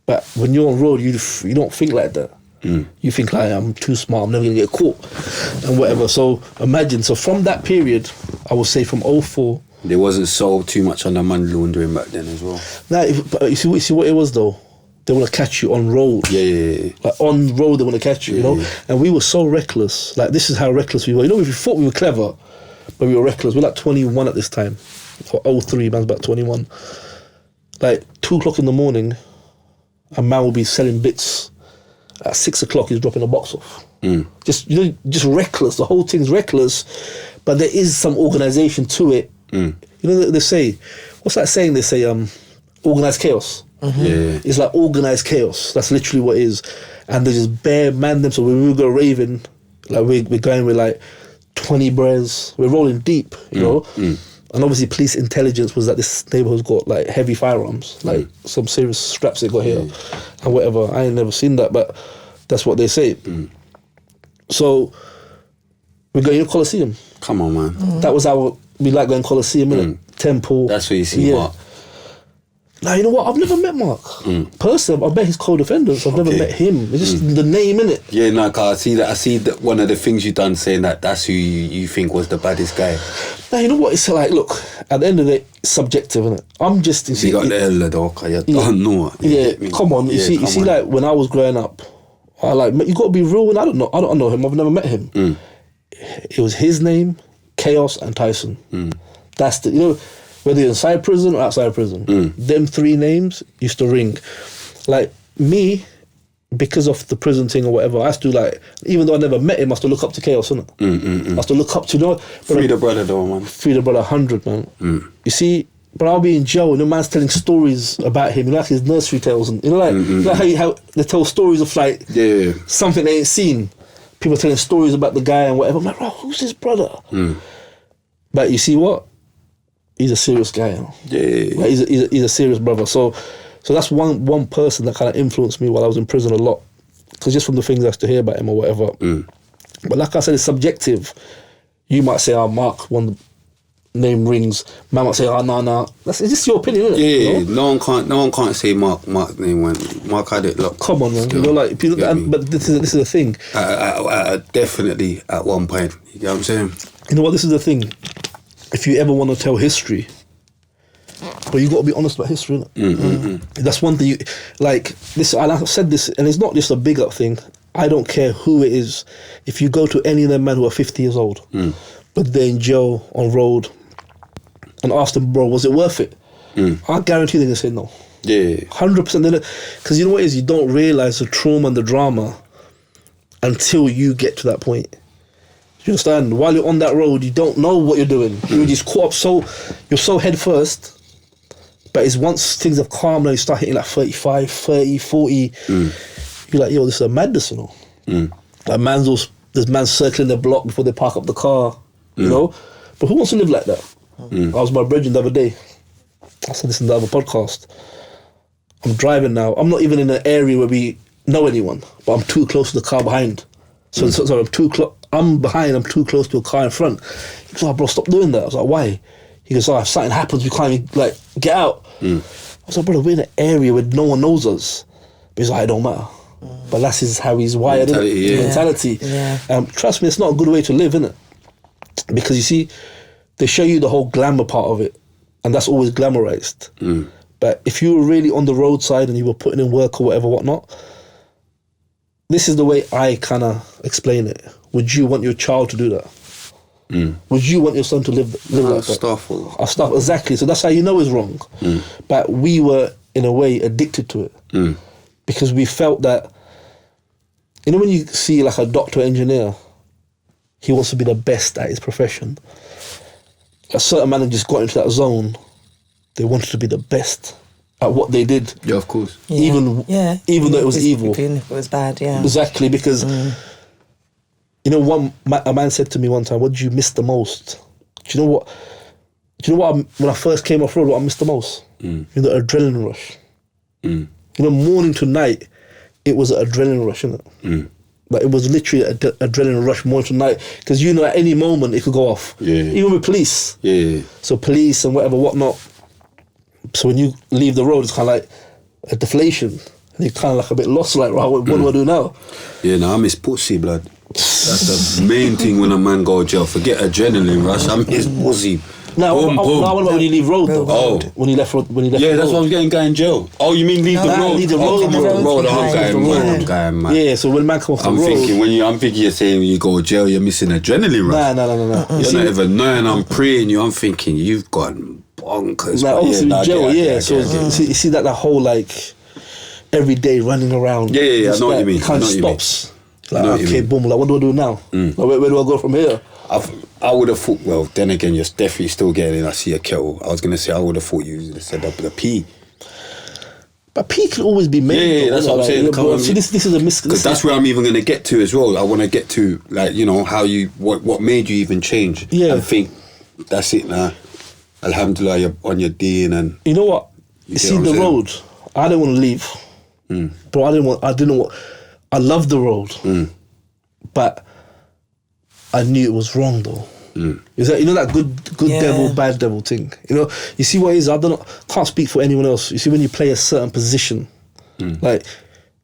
But when you're on road, you don't think like that. You think like, I'm too smart, I'm never going to get caught and whatever. So imagine, so from that period, I would say from 04. There wasn't so too much on the money laundering back then as well. Now, but you see what it was though? They want to catch you on road. Yeah. Like on road, they want to catch you, you know? And we were so reckless. Like, this is how reckless we were. You know, we thought we were clever, but we were reckless. We were like 21 at this time. Or 03, man's about 21. Like, 2 o'clock in the morning, a man will be selling bits. At 6 o'clock, he's dropping a box off. Just reckless. The whole thing's reckless, but there is some organisation to it. You know, they say, what's that saying? They say, organised chaos. Yeah. It's like organised chaos. That's literally what it is. And they just bare man them. So when we go raving, like we're going with like 20 breads. We're rolling deep, you know. And obviously, police intelligence was that this neighbourhood's got like heavy firearms, like some serious straps they got here and whatever. I ain't never seen that, but that's what they say. So we're going to Coliseum. Come on, man. That was we like going Coliseum, innit? Temple. That's where you see Mark. Now, you know what? I've never met Mark. Personally, I've met his co-defendants. I've never met him. It's just the name, innit? Yeah, no, cause I see that one of the things you done saying that's who you think was the baddest guy. Now, you know what? It's like, look, at the end of the day, it's subjective, innit? I'm just... You got the elder dog, you don't know. Come on. You see, like, when I was growing up, you got to be real, and I don't know him. I've never met him. It was his name, Chaos, and Tyson. That's the, you know, whether you're inside prison or outside prison, them 3 names used to ring. Like, me, because of the prison thing or whatever, I used to like, even though I never met him, I used to look up to Chaos, innit? I used to look up to, you know, Free the brother though, man. Free the brother 100, man. You see, but I'll be in jail and the man's telling stories about him, you know, like his nursery tales, and you know, like how they tell stories of like something they ain't seen. People telling stories about the guy and whatever. I'm like, bro, who's his brother? But you see what? He's a serious guy, you know? Like, he's a serious brother. So that's one person that kind of influenced me while I was in prison a lot, because just from the things I used to hear about him or whatever. But like I said, it's subjective. You might say, "Oh, Mark, one name rings." Man might say, "Oh, no." It's just your opinion, isn't it? Yeah, you know? no one can't say Mark name went. Mark had it locked. Come on, man. You know, like people. But this is the thing. Definitely at one point. You know what I'm saying? You know what? This is the thing. If you ever want to tell history, but you got to be honest about history, innit? That's one thing. You like this. And I've said this, and it's not just a big up thing. I don't care who it is. If you go to any of them men who are 50 years old, but they're in jail on road, and ask them, bro, was it worth it? I guarantee they're gonna say no. 100%. Because you know what it is, you don't realize the trauma and the drama until you get to that point. You understand? While you're on that road, you don't know what you're doing. You're just caught up you're so head first. But it's once things have calmed and you start hitting like 35, 30, 40, you're like, yo, this is a madness, you know? Like there's man circling the block before they park up the car, you know? But who wants to live like that? I was with my brethren the other day. I said this in the other podcast. I'm driving now. I'm not even in an area where we know anyone, but I'm too close to the car behind. So I'm too close. I'm behind, I'm too close to a car in front. He goes, "Oh, bro, stop doing that." I was like, "Why?" He goes, "Oh, if something happens, we can't even, like, get out." I was like, "Brother, we're in an area where no one knows us." But he's like, "It don't matter." But that's how he's wired, mentality. Trust me, it's not a good way to live, innit? Because you see, they show you the whole glamour part of it, and that's always glamorized. But if you were really on the roadside and you were putting in work or whatever, whatnot, this is the way I kind of explain it. Would you want your child to do that? Would you want your son to live like that? Stuff, exactly. So that's how you know it's wrong. But we were, in a way, addicted to it. Because we felt that, you know, when you see like a doctor, engineer, he wants to be the best at his profession. A certain man just got into that zone. They wanted to be the best at what they did. Yeah, of course. Even though it was evil. Even if it was bad, Exactly, because... You know, a man said to me one time, "What did you miss the most?" Do you know what? When I first came off road, what I missed the most? You know, the adrenaline rush. You know, morning to night, it was an adrenaline rush, isn't it? Like, it was literally an adrenaline rush morning to night, because you know at any moment it could go off. Even with police. So police and whatever, whatnot. So when you leave the road, it's kind of like a deflation. And you're kind of like a bit lost, like, right, what do I do now? Yeah, no, I miss pussy, blood. That's the main thing when a man go to jail. Forget adrenaline rush. I miss pussy. Now, what about when you leave road though? Oh, when you left road. Yeah, that's what I'm getting. Guy in jail. Oh, you mean leave the road? Leave the road. I'm going mad. Yeah, so when man come off the road, I'm thinking you're saying when you go to jail, you're missing adrenaline rush. No. You're not even knowing. I'm praying you. I'm thinking you've gone bonkers. Like, obviously in jail, so you see that the whole like every day running around. Yeah, I know what you mean. Kind of stops. Like, okay, boom, like, what do I do now? Like, where do I go from here? I would have thought, well, then again, you're definitely still getting in. I see a kettle. I was going to say, I would have thought you would have said up with a P. But P can always be made. Yeah, that's what I'm saying. See, this is a misconception. Because that's where I'm even going to get to as well. I want to get to, like, you know, how what made you even change. Yeah. And think, that's it now. Alhamdulillah, you're on your deen and... You know what? You see, the road, I didn't want to leave. Bro, I didn't want... I loved the road, but I knew it was wrong though. Is that, you know, that good devil, bad devil thing? You know, you see what it is? Can't speak for anyone else. You see, when you play a certain position, like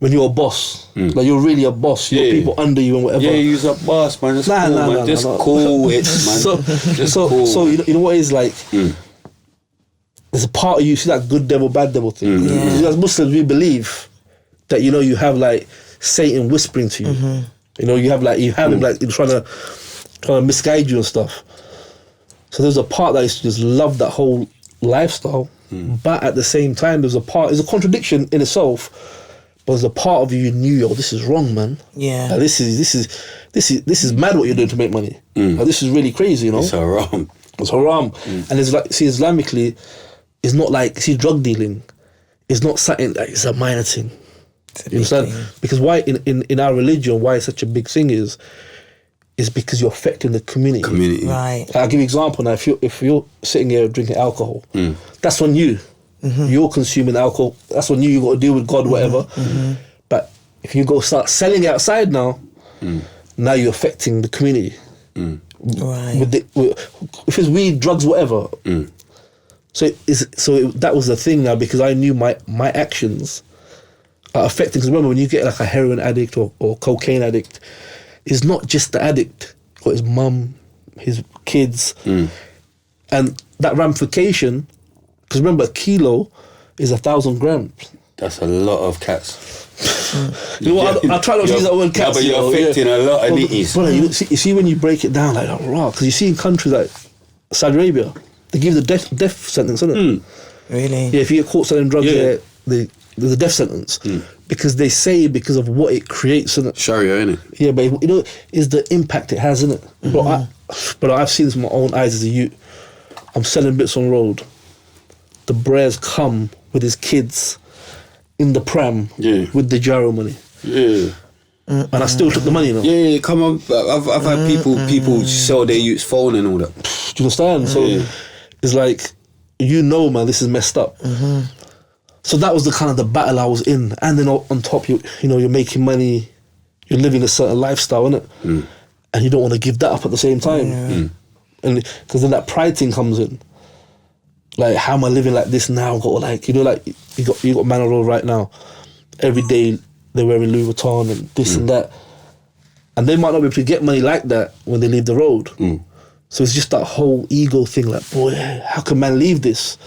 when you're a boss, like you're really a boss. You got people under you and whatever. Yeah, you're a boss, man. Just cool, man. Just cool, it's man. So you know what it is like? There's a part of you, see that good devil, bad devil thing. As Muslims, we believe that, you know, you have like Satan whispering to you. You know, you have him like trying to misguide you and stuff. So there's a part that I used to just love that whole lifestyle, but at the same time there's a contradiction in itself But there's a part of you knew, yo, this is wrong, man. Yeah. Like, this is mad what you're doing to make money. Like, this is really crazy, you know. It's haram. It's haram. And it's like, see, Islamically, it's not like, see, drug dealing is not something like it's a minor thing. You understand? Because why in our religion, why it's such a big thing is because you're affecting the community. Right. I'll give you an example now. If you're sitting here drinking alcohol, that's on you. You're consuming alcohol. That's on you. You got to deal with God, whatever. But if you go start selling it outside now, now you're affecting the community. Right. If it's weed, drugs, whatever. So that was the thing now, because I knew my actions are affecting. Because remember, when you get like a heroin addict or cocaine addict, it's not just the addict, got his mum, his kids, and that ramification. Because remember, a kilo is 1,000 grams. That's a lot of cats. You know what? I try not to use that word cats. Yeah, but you're affecting a lot of nitties. Brother, you see when you break it down like raw, because you see in countries like Saudi Arabia, they give the death sentence, isn't it? Really? Yeah, if you get caught selling drugs there, there's a death sentence. Because they say because of what it creates, isn't it? Sharia, innit? Yeah, but you know, is the impact it has, isn't it? But I've seen this with my own eyes as a youth. I'm selling bits on road. The Brez come with his kids in the pram with the gyro money. Yeah. And I still took the money, you know. Yeah, come on. I've had people sell their youth's phone and all that. Do you understand? So it's like, you know, man, this is messed up. So that was the kind of the battle I was in. And then on top, you know, you're making money, you're living a certain lifestyle, innit? And you don't want to give that up at the same time. And because then that pride thing comes in. Like, how am I living like this now? Got like, you know, like you got man on road right now. Every day they're wearing Louis Vuitton and this and that, and they might not be able to get money like that when they leave the road. So it's just that whole ego thing. Like, boy, how can man leave this?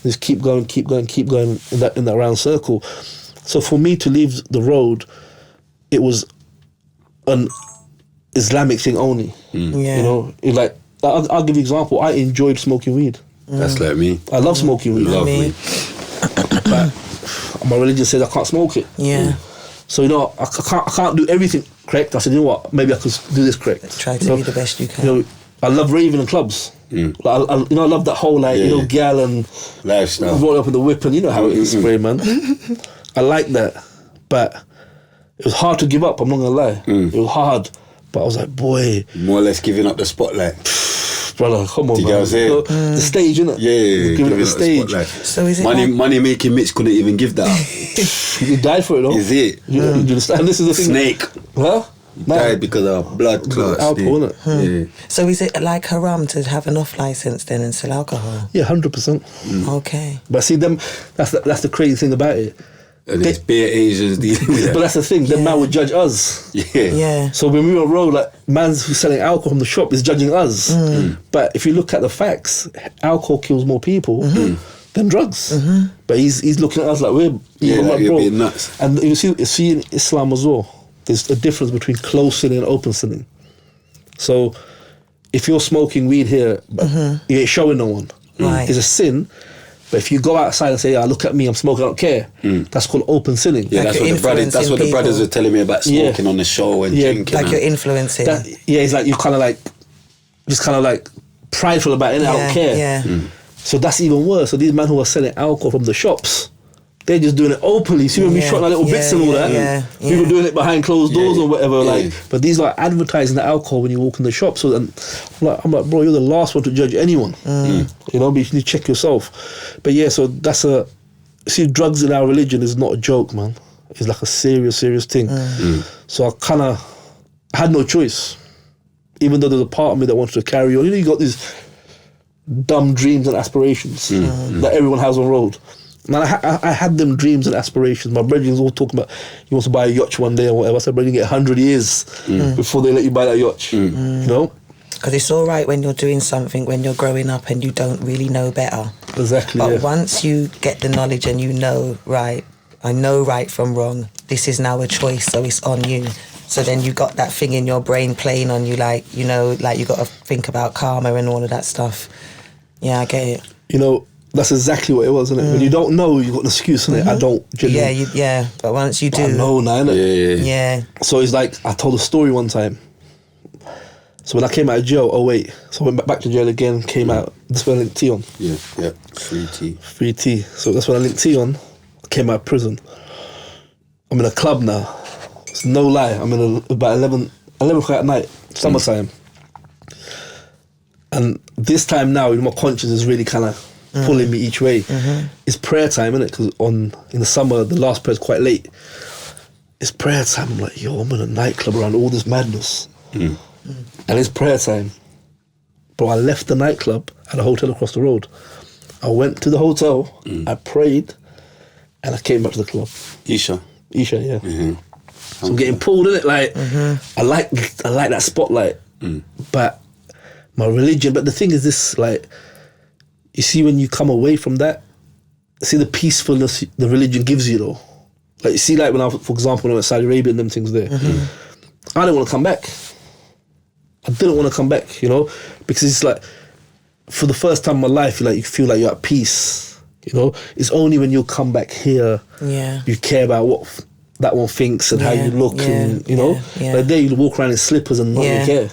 Just keep going in that round circle. So for me to leave the road, it was an Islamic thing only. You know, like I'll give you an example. I enjoyed smoking weed. That's like me. I love smoking weed. Love weed. But my religion says I can't smoke it. So, you know, I can't do everything correct. I said, you know what, maybe I could do this correct. Try to be the best you can. You know, I love raving in clubs. Like, I love that whole, like, you know, gal and lifestyle. Rolling up with the whip, and you know how it is, spray, man. I like that. But it was hard to give up, I'm not going to lie. It was hard. But I was like, boy. More or less giving up the spotlight. Brother, come on, man. The stage, innit? Yeah, giving up the stage. So is it money making Mitch couldn't even give that up. He died for it, though. Is it? You understand? This is the thing. Snake. Huh? He died because of blood clots. Alcohol, innit? So is it like haram to have an off license then and sell alcohol? Yeah, 100%. Okay. But see, them, that's the crazy thing about it. And there's bare Asians dealing with that. But that's the thing, the man would judge us. Yeah. So when we were on road, like, man's who's selling alcohol from the shop is judging us. But if you look at the facts, alcohol kills more people than drugs. But he's looking at us like we're you're being nuts. And you see in Islam as well, there's a difference between closed sinning and open sinning. So if you're smoking weed here, but you ain't showing no one, it's a sin. But if you go outside and say, look at me, I'm smoking, I don't care, that's called open sinning. Yeah, like that's what the brothers were telling me about smoking on the show and drinking. Like you're influencing. It's like you're kind of like, just kind of like prideful about it, I don't care. So that's even worse. So these men who are selling alcohol from the shops, they're just doing it openly. See when we shot like little bits and all that? People doing it behind closed doors or whatever. Like, but these are advertising the alcohol when you walk in the shop. So then I'm like, bro, you're the last one to judge anyone. You know, but you need to check yourself. But yeah, so see, drugs in our religion is not a joke, man. It's like a serious thing. So I had no choice. Even though there's a part of me that wanted to carry on. You know, you got these dumb dreams and aspirations that everyone has on road. Man, I had them dreams and aspirations. My brethren's all talking about he wants to buy a yacht one day or whatever. I said, brethren, get 100 years before they let you buy that yacht. You know? Because it's all right when you're doing something, when you're growing up and you don't really know better. Exactly, But once you get the knowledge and you know, right, I know right from wrong, this is now a choice, so it's on you. So then you got that thing in your brain playing on you, like, you know, like you got to think about karma and all of that stuff. Yeah, I get it. You know, That's exactly what it was, isn't it? When you don't know, you've got an excuse, innit? I don't genuinely. Yeah, but once you do, I know now, innit? yeah. So it's like, I told a story one time. So when I came out of jail, so I went back to jail again, came out, that's when I linked T on. Yeah, free tea. Free T. So that's when I linked T on, I came out of prison. I'm in a club now. It's no lie. I'm in about 11 o'clock at night, summertime. And this time now, my conscience is really kind of pulling me each way. It's prayer time, innit? Because in the summer, the last prayer is quite late. It's prayer time. I'm like, yo, I'm in a nightclub around all this madness. And it's prayer time. Bro, I left the nightclub at a hotel across the road. I went to the hotel, I prayed, and I came back to the club. Isha, yeah. So I'm getting pulled in it, like I like that spotlight, but my religion. But the thing is, this, like, you see, when you come away from that, see the peacefulness the religion gives you, though. Like, you see, like when for example, when I went to Saudi Arabia and them things there, I didn't want to come back. I didn't want to come back, you know, because it's like, for the first time in my life, you feel like you're at peace, you know. It's only when you come back here, you care about what that one thinks and how you look, and you know, like there you walk around in slippers and not really care.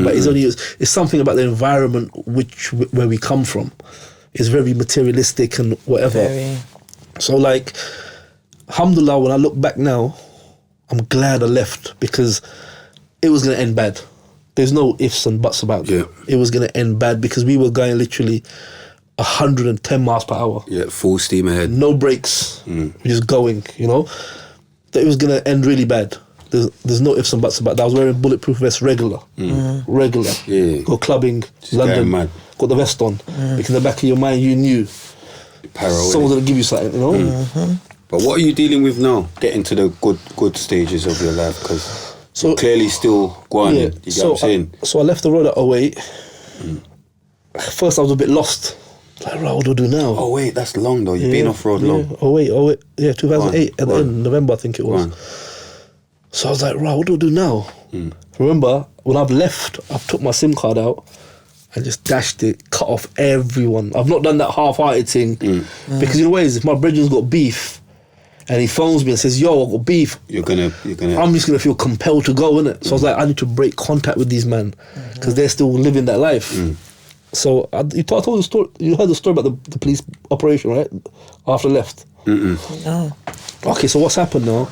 But it's something about the environment where we come from. It's very materialistic and whatever. So like, alhamdulillah, when I look back now, I'm glad I left, because it was going to end bad. There's no ifs and buts about it. It was going to end bad, because we were going literally 110 miles per hour. Yeah, full steam ahead. No brakes. We're just going, you know. That it was going to end really bad. There's no ifs and buts about that. I was wearing bulletproof vest regular. Yeah. Go clubbing, just London, got the vest on. Because in the back of your mind, you knew someone's going to give you something, you know. But what are you dealing with now? Getting to the good stages of your life, because clearly still going. You get what I'm saying? So I left the road at 08. First I was a bit lost. Like, right, what do I do now? Oh wait, that's long though. You've been off road long. 08, 2008 at the end, November I think it was. So I was like, right, what do I do now? Remember, when I've left, I've took my SIM card out and just dashed it, cut off everyone. I've not done that half-hearted thing, because in ways, if my brethren's got beef and he phones me and says, yo, I've got beef, I'm just gonna feel compelled to go, innit? So I was like, I need to break contact with these men, because they're still living that life. So I told the story. You heard the story about the police operation, right? After I left. No. Okay, so what's happened now?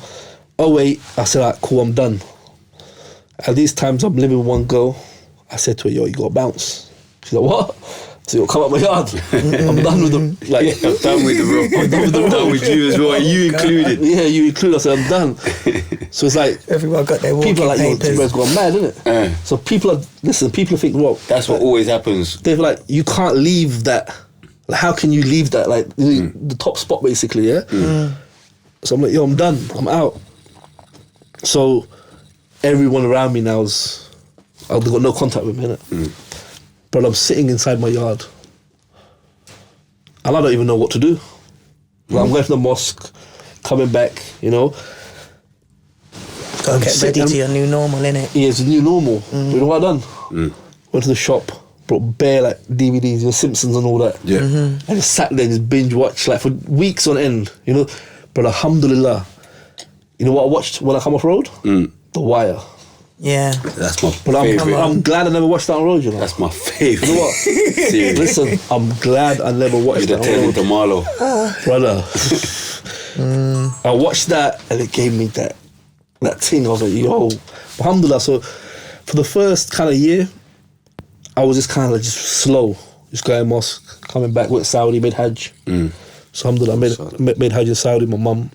08, I said, like, cool, I'm done. At these times, I'm living with one girl. I said to her, yo, you gotta bounce. She's like, what? So you'll come up my yard. I'm done with them. Like, I'm done with the room. I'm done with you as well. You included. Yeah, you included. I said, I'm done. So it's like, everyone got their walking people are like, papers. yo, this gone mad, isn't it? So people think, well, that's what always happens. They're like, you can't leave that. Like, how can you leave that? Like, the top spot, basically, yeah? So I'm like, yo, I'm done. I'm out. So everyone around me now I've got no contact with me, innit? But I'm sitting inside my yard and I don't even know what to do. Like, I'm going to the mosque, coming back, you know. Gotta get ready to your new normal, innit? Yeah, it's a new normal. You know what I done? Went to the shop, brought bare like DVDs, The Simpsons and all that. And just sat there and just binge watch like for weeks on end, you know. But alhamdulillah, you know what I watched when I come off road? The Wire. Yeah. That's my But favourite. I'm glad I never watched that on road, you know. That's my favourite. You know what? Listen, I'm glad I never watched that on road. You're the Marlo. Brother. I watched that and it gave me that thing. I was like, yo, alhamdulillah. So for the first kind of year, I was just kind of just slow. Just going mosque, coming back, went Saudi, made Hajj. So alhamdulillah, made Hajj in Saudi, my mum.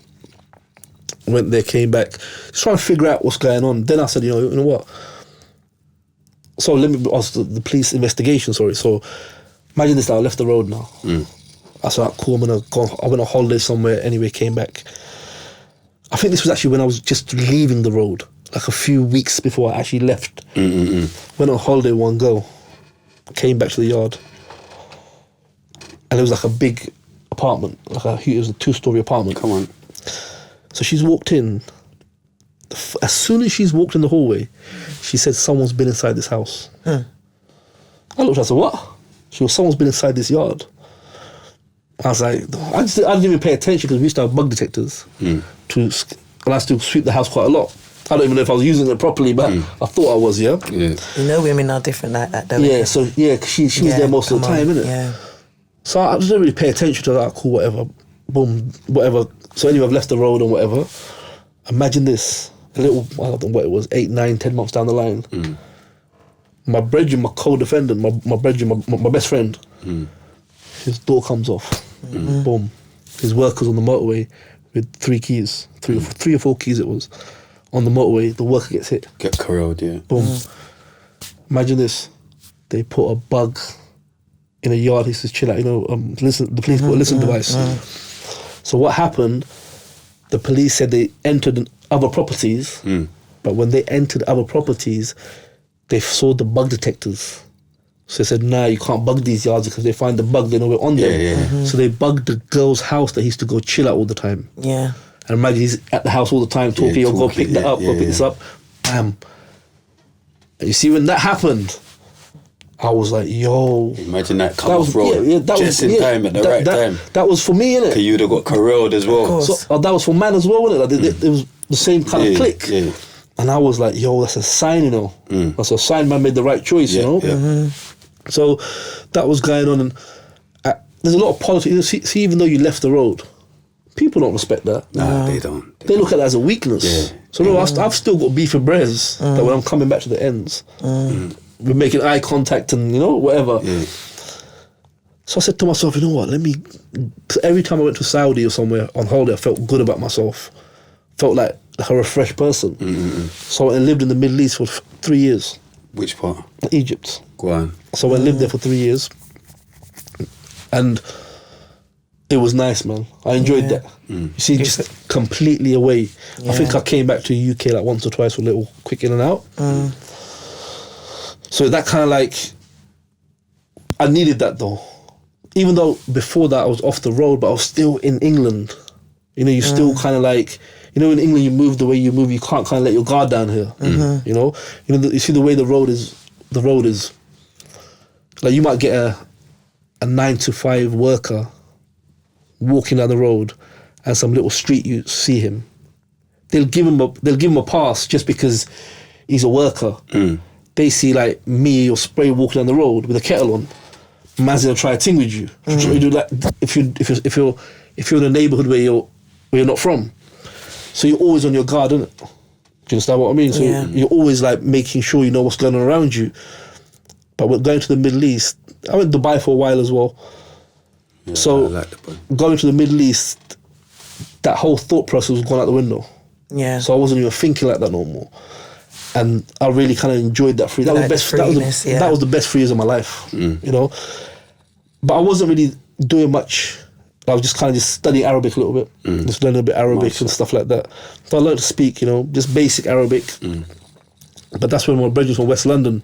Went there, came back, just trying to figure out what's going on. Then I said, you know what? So let me ask the police investigation, sorry. So imagine this, I left the road now. I said, cool, I went on holiday somewhere, anyway, came back. I think this was actually when I was just leaving the road, like a few weeks before I actually left. Went on holiday one go, came back to the yard. And it was like a big apartment, it was a 2-story apartment. Come on. So she's walked in. As soon as she's walked in the hallway, she said, someone's been inside this house. I looked, I said, what? She goes, someone's been inside this yard. I was like, I didn't even pay attention because we used to have bug detectors and I used to sweep the house quite a lot. I don't even know if I was using it properly, but I thought I was, yeah. You know women are different like that, don't Yeah, they? so, cause she was there most of the time, innit? Yeah. So I just didn't really pay attention to that, cool, whatever, boom, whatever. So anyway, I've left the road and whatever. Imagine this, a little, I don't know what it was, 8, 9, 10 months down the line. My brethren, my co-defendant, my brethren, my best friend, his door comes off, boom. His worker's on the motorway with 3 keys, three or four keys it was. On the motorway, the worker gets hit. Get corralled, yeah. Boom. Imagine this. They put a bug in a yard. He says, chill out, the police put a listen device. So what happened, the police said they entered other properties, but when they entered other properties, they saw the bug detectors. So they said, nah, you can't bug these yards because they find the bug, they know we're on them. So they bugged the girl's house that he used to go chill out all the time. Yeah. And imagine he's at the house all the time talking, go pick that up, go pick this up. Bam. And you see, when that happened, I was like, yo. Imagine that come off road. Just in time, at the right time. That was for me, innit? Because you'd have got corralled as well. So, that was for man as well, innit? Like, it was the same kind of click. Yeah. And I was like, yo, that's a sign, you know. That's a sign man made the right choice, you know. Yeah. So that was going on. And there's a lot of politics. See, even though you left the road, people don't respect that. Nah, they don't. They look at that as a weakness. Yeah. So no, I've still got beef with Brez that when I'm coming back to the ends, we're making eye contact and, whatever. Yeah. So I said to myself, you know what, every time I went to Saudi or somewhere on holiday, I felt good about myself. Felt like a refreshed person. So I lived in the Middle East for 3 years. Which part? Egypt. Go on. So I lived there for 3 years. And it was nice, man. I enjoyed that. You see, just completely away. I think I came back to the UK like once or twice for a little quick in and out. So that kind of like, I needed that though. Even though before that I was off the road, but I was still in England. You still kind of like, in England you move the way you move, you can't kind of let your guard down here. You see the way the road is, like you might get a 9 to 5 worker walking down the road and some little street you see him. They'll give him a pass just because he's a worker. They see like me or Spray walking down the road with a kettle on. Man's gonna try a thing with you. You do that if you're in a neighbourhood where you're not from. So you're always on your guard, innit? Do you understand what I mean? So you're always like making sure you know what's going on around you. But we're going to the Middle East. I went to Dubai for a while as well. Yeah, so going to the Middle East, that whole thought process was gone out the window. Yeah. So I wasn't even thinking like that no more. And I really kind of enjoyed that free. That was that was the best 3 years of my life, But I wasn't really doing much. I was just kind of studying Arabic a little bit, just learning a bit Arabic and stuff like that. So I learned to speak, just basic Arabic. But that's when my brother from West London,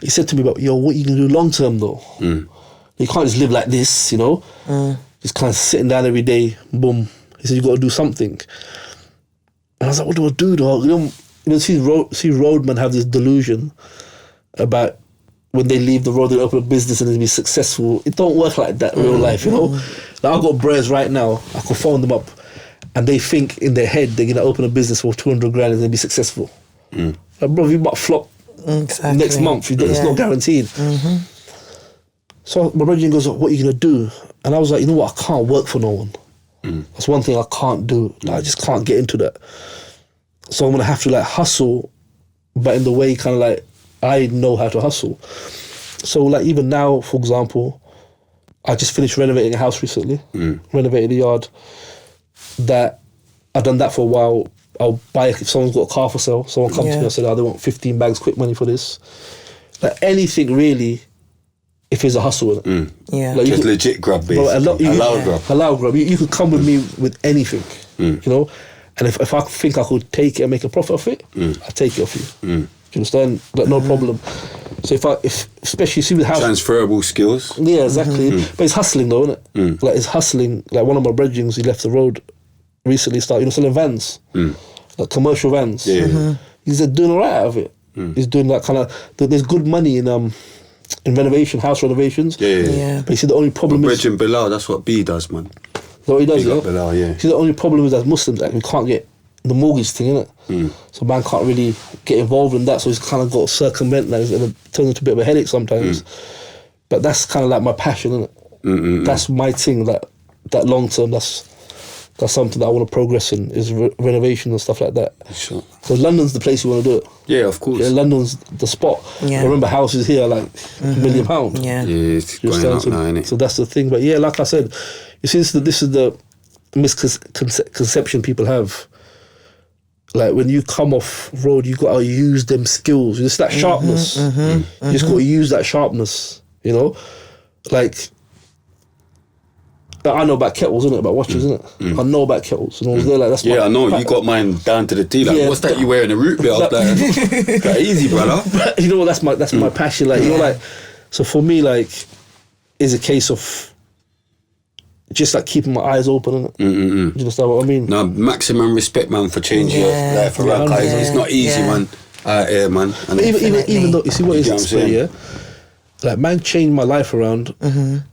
he said to me about, yo, what are you going to do long term though? You can't just live like this, just kind of sitting down every day, boom. He said, you got to do something. And I was like, what do I do, dog? See roadmen have this delusion about when they leave the road, they open a business and they be successful. It don't work like that in real life, Like I've got Brez right now, I could phone them up and they think in their head they're going to open a business for 200 grand and they'll be successful. Like, bro, you might flop next month. It's not guaranteed. So my brother goes, what are you going to do? And I was like, you know what, I can't work for no one. That's one thing I can't do. Like, I just can't get into that. So I'm going to have to like hustle, but in the way kind of like I know how to hustle. So like even now, for example, I just finished renovating a house recently, renovated a yard. That I've done that for a while. I'll buy if someone's got a car for sale. Someone comes to me and said, they want 15 bags quick money for this. Like anything really, if it's a hustle. Like just legit grub basically. Allow grub. You could come with me with anything, And if I think I could take it and make a profit off it, I'll take it off you. Do you understand? Like no problem. So if especially see with house transferable skills. Yeah, exactly. But it's hustling though, isn't it? Like it's hustling. Like one of my brethren, he left the road recently, started selling vans, like commercial vans. He's doing alright out of it. He's doing that kind of. There's good money in in house renovations. Yeah. But you see, the only problem is... Bridge and Bilal, that's what B does, man. That's what he does, Big up yeah? Bilal, yeah. See, the only problem is as Muslims, like, we can't get the mortgage thing, innit? So man can't really get involved in that, so he's kind of got to circumvent that, and it turns into a bit of a headache sometimes. But that's kind of like my passion, innit? That's my thing, that long term, that's something that I want to progress in, is renovation and stuff like that. Sure. So London's the place you want to do it. Yeah, of course. Yeah, London's the spot. Yeah. I remember houses here like £1 million. Yeah. Yeah, it's You're going up starting now, to- innit? So that's the thing. But yeah, like I said, you see, this is the misconception people have. Like when you come off road, you got to use them skills. It's that sharpness. You just got to use that sharpness, you know? Like, I know about kettles, innit? About watches, innit? I know about kettles. And I was there like, that's Yeah, my, I know. You got mine down to the T. Like, Yeah. what's that you wearing? A root beer? I was like, that easy, brother. you know what, that's my passion. Like, you know, like, so for me, like, is a case of just like keeping my eyes open, innit? You understand what I mean? No, maximum respect, man, for changing Yeah. your life around. Yeah. Guys, it's not easy, Yeah. man. Out here, man. And But even though, you see what You is get what I'm saying? yeah? Like, man changed my life around,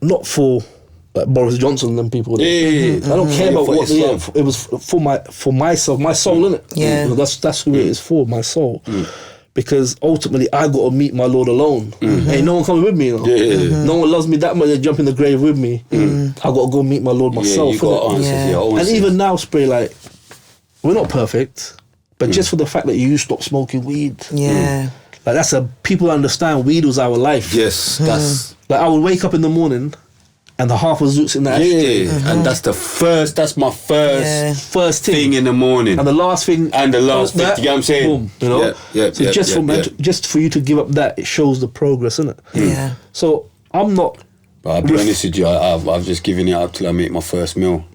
not for like Boris Johnson and them people. Yeah. I don't care about For what Islam. it was for myself, my soul, innit? Yeah. You know, that's who it is for, my soul. Because ultimately I got to meet my Lord alone. Ain't no one coming with me, you know? Yeah. No one loves me that much to jump in the grave with me. I got to go meet my Lord Yeah, myself. you got innit? answers. Yeah. Yeah, And even now, Spray, like, we're not perfect, but just for the fact that you stopped smoking weed, Yeah. like people understand weed was our life. yes, that's Like, I would wake up in the morning and the half was Zoots in the ashtray. and that's my first Yeah. First thing in the morning. And the last thing. And the last thing, that, you get what I'm saying? Boom, you know? Yeah, So just for you to give up that, it shows the progress, innit? Yeah. So I'm not. But I'll be honest with you, I've just given it up till I make my first meal.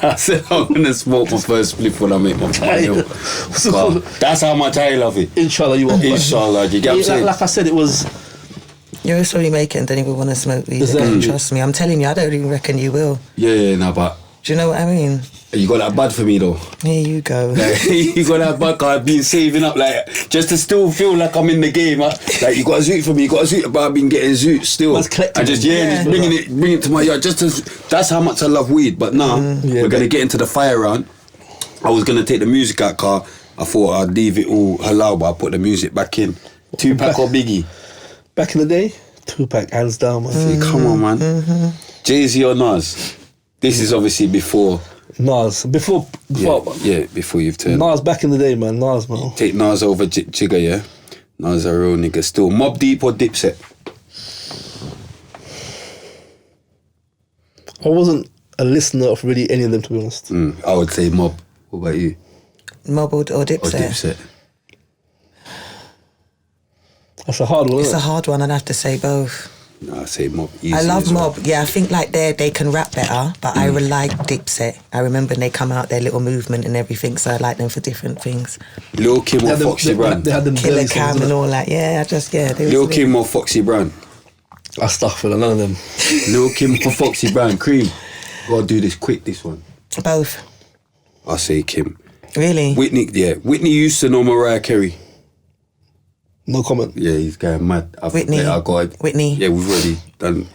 I said I'm gonna smoke my first spliff when I make my first meal. So- That's how much I love it. Inshallah, you want. Inshallah, you get what I'm Like, saying? like I said, it was. You're slowly making, don't even want to smoke weed Exactly. again. Trust me. I'm telling you, I don't even reckon you will. Yeah, no, but Do you know what I mean? you got that bad for me though. Here you go. You got that bad card. I've been saving up like just to still feel like I'm in the game. Like you got a zoot for me, you got a zoot, but I've been getting zoot still. Man's collecting I just them. just bring it to my yard. That's how much I love weed. But now Yeah, we're gonna but- get into the fire round. I was gonna take the music out car. I thought I'd leave it all halal, but I put the music back in. 2-pack or Biggie? Back in the day, 2-pack, hands down, man. Come on, man. Jay-Z or Nas? This is obviously before. Nas. Before Before you've turned. Nas back in the day, man. Nas, man. Take Nas over Jigga, yeah? Nas a real nigga still. Mobb Deep or Dipset? I wasn't a listener of really any of them, to be honest. I would say Mobb. What about you? Mob or Or Dipset? Dipset? That's a hard one, It's isn't a it? hard one. I'd have to say both. No, I say Mobb. Easy I love as well. Mob. Yeah, I think like they can rap better, but I like Dipset. I remember when they come out, their little movement and everything, so I like them for different things. Lil Kim They or had them- Foxy they- Brown? They had them Killer belly Cam songs, and innit? all that. Yeah, they Lil was Kim or Foxy Brown? Astaghfirullah, none of them. Lil Kim or Foxy Brown? Cream. Gotta do this quick, this one. both. I say Kim. Really? Whitney Houston or Mariah Carey? No comment. Yeah, he's going mad. Whitney. I got it. Whitney. Yeah, we've already done.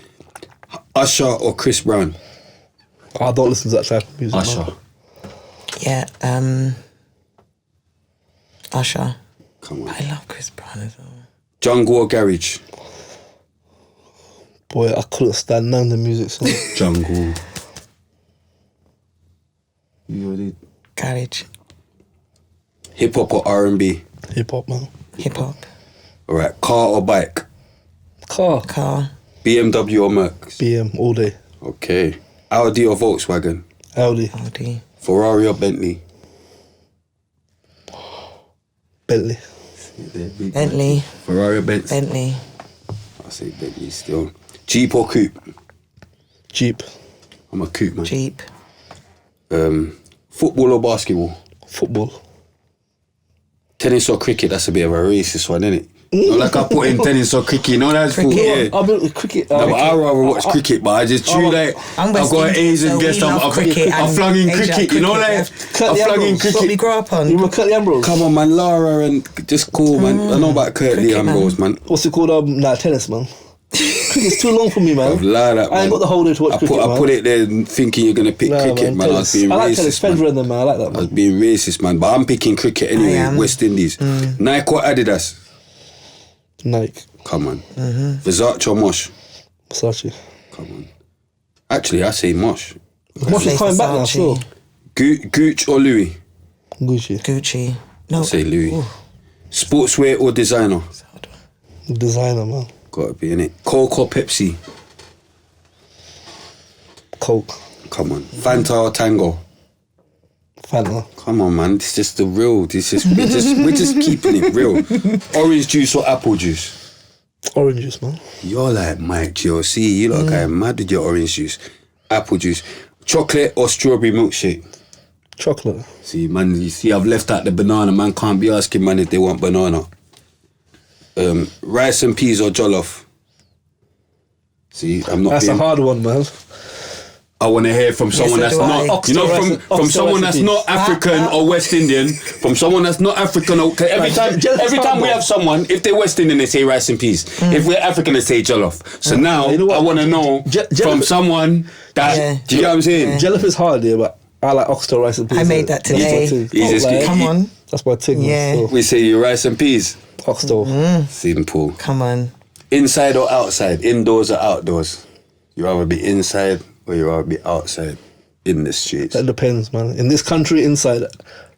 Usher or Chris Brown? I don't listen to that type of music. man. Usher. Yeah. Usher. Come on. I love Chris Brown as well. Jungle or Garage? Boy, I couldn't stand none of the music. So. Jungle. You already. Garage. Hip hop or R&B? Hip hop, man. Hip hop. Alright, car or bike? Car. Car. BMW or Merc? BM all day. Okay. Audi or Volkswagen? Audi. Audi. Ferrari or Bentley? Bentley. Bentley. Ferrari or Benz? Bentley. I say Bentley still. Jeep or coupe? Jeep. I'm a coupe man. Jeep. Football or basketball? Football. Tennis or cricket? That's a bit of a racist one, isn't it? You know, like I put in tennis or cricket. You know that's Cricket. cool. Yeah. I'll be cricket. No, but I'd rather watch cricket, but I just chew like I'm I've West got an Indian, Asian so we guest. love cricket I and flung in Asian cricket, you know, like cricket. I flung in What we cricket. grew up on. You remember Curtly Ambrose? Come on, man, Lara and just cool, man. I know about Curtly Cricket, Ambrose, man. What's it called? Nah, tennis, man. Cricket's too long for me, man. I've lied that, man. I ain't got the whole day to watch cricket, man. I put it there thinking you're gonna pick cricket, man. I was being I like tennis. racist, man. Federer and them, man. I like that, I was man. being racist, man. But I'm picking cricket I anyway. am. West Indies, Nike or Adidas? Nike, Come on, Versace or Mosh? Versace. Come on. Actually, I say Mosh. Mosh is coming back now, Versace. so. Gooch or Louis? Gucci. Gucci. No. I say Louis. Sportswear or designer? Designer, man. Gotta be in it. Coke or Pepsi? Coke. Come on. Fanta or Tango? Fanta. Come on, man. It's just the real. We're just keeping it real. Orange juice or apple juice? Orange juice, man. You're like Mike GOC. You lot going mad with your orange juice. Apple juice. Chocolate or strawberry milkshake? Chocolate. See, man, you see, I've left out the banana. Man can't be asking man if they want banana. Rice and peas or jollof? See, I'm not That's being... a hard one, man. I want to hear from someone so that's do not, I. you know, from Oxtail someone that's recipes. not African or West Indian, from someone that's not African. Or, 'cause every time we have someone, if they're West Indian, they say rice and peas. If we're African, they say jollof. So now You know what? I want to know from someone that, Yeah. do you get what I'm saying? Jollof is hard, yeah, but I like oxtail rice and peas. I made that today. Easy. Come on. That's my thing. Yeah. Man, We say you rice and peas. so. Oxtail. Simple. Come on. Inside or outside? Indoors or outdoors? You rather be inside or you rather be outside in the streets? That depends, man. In this country, inside.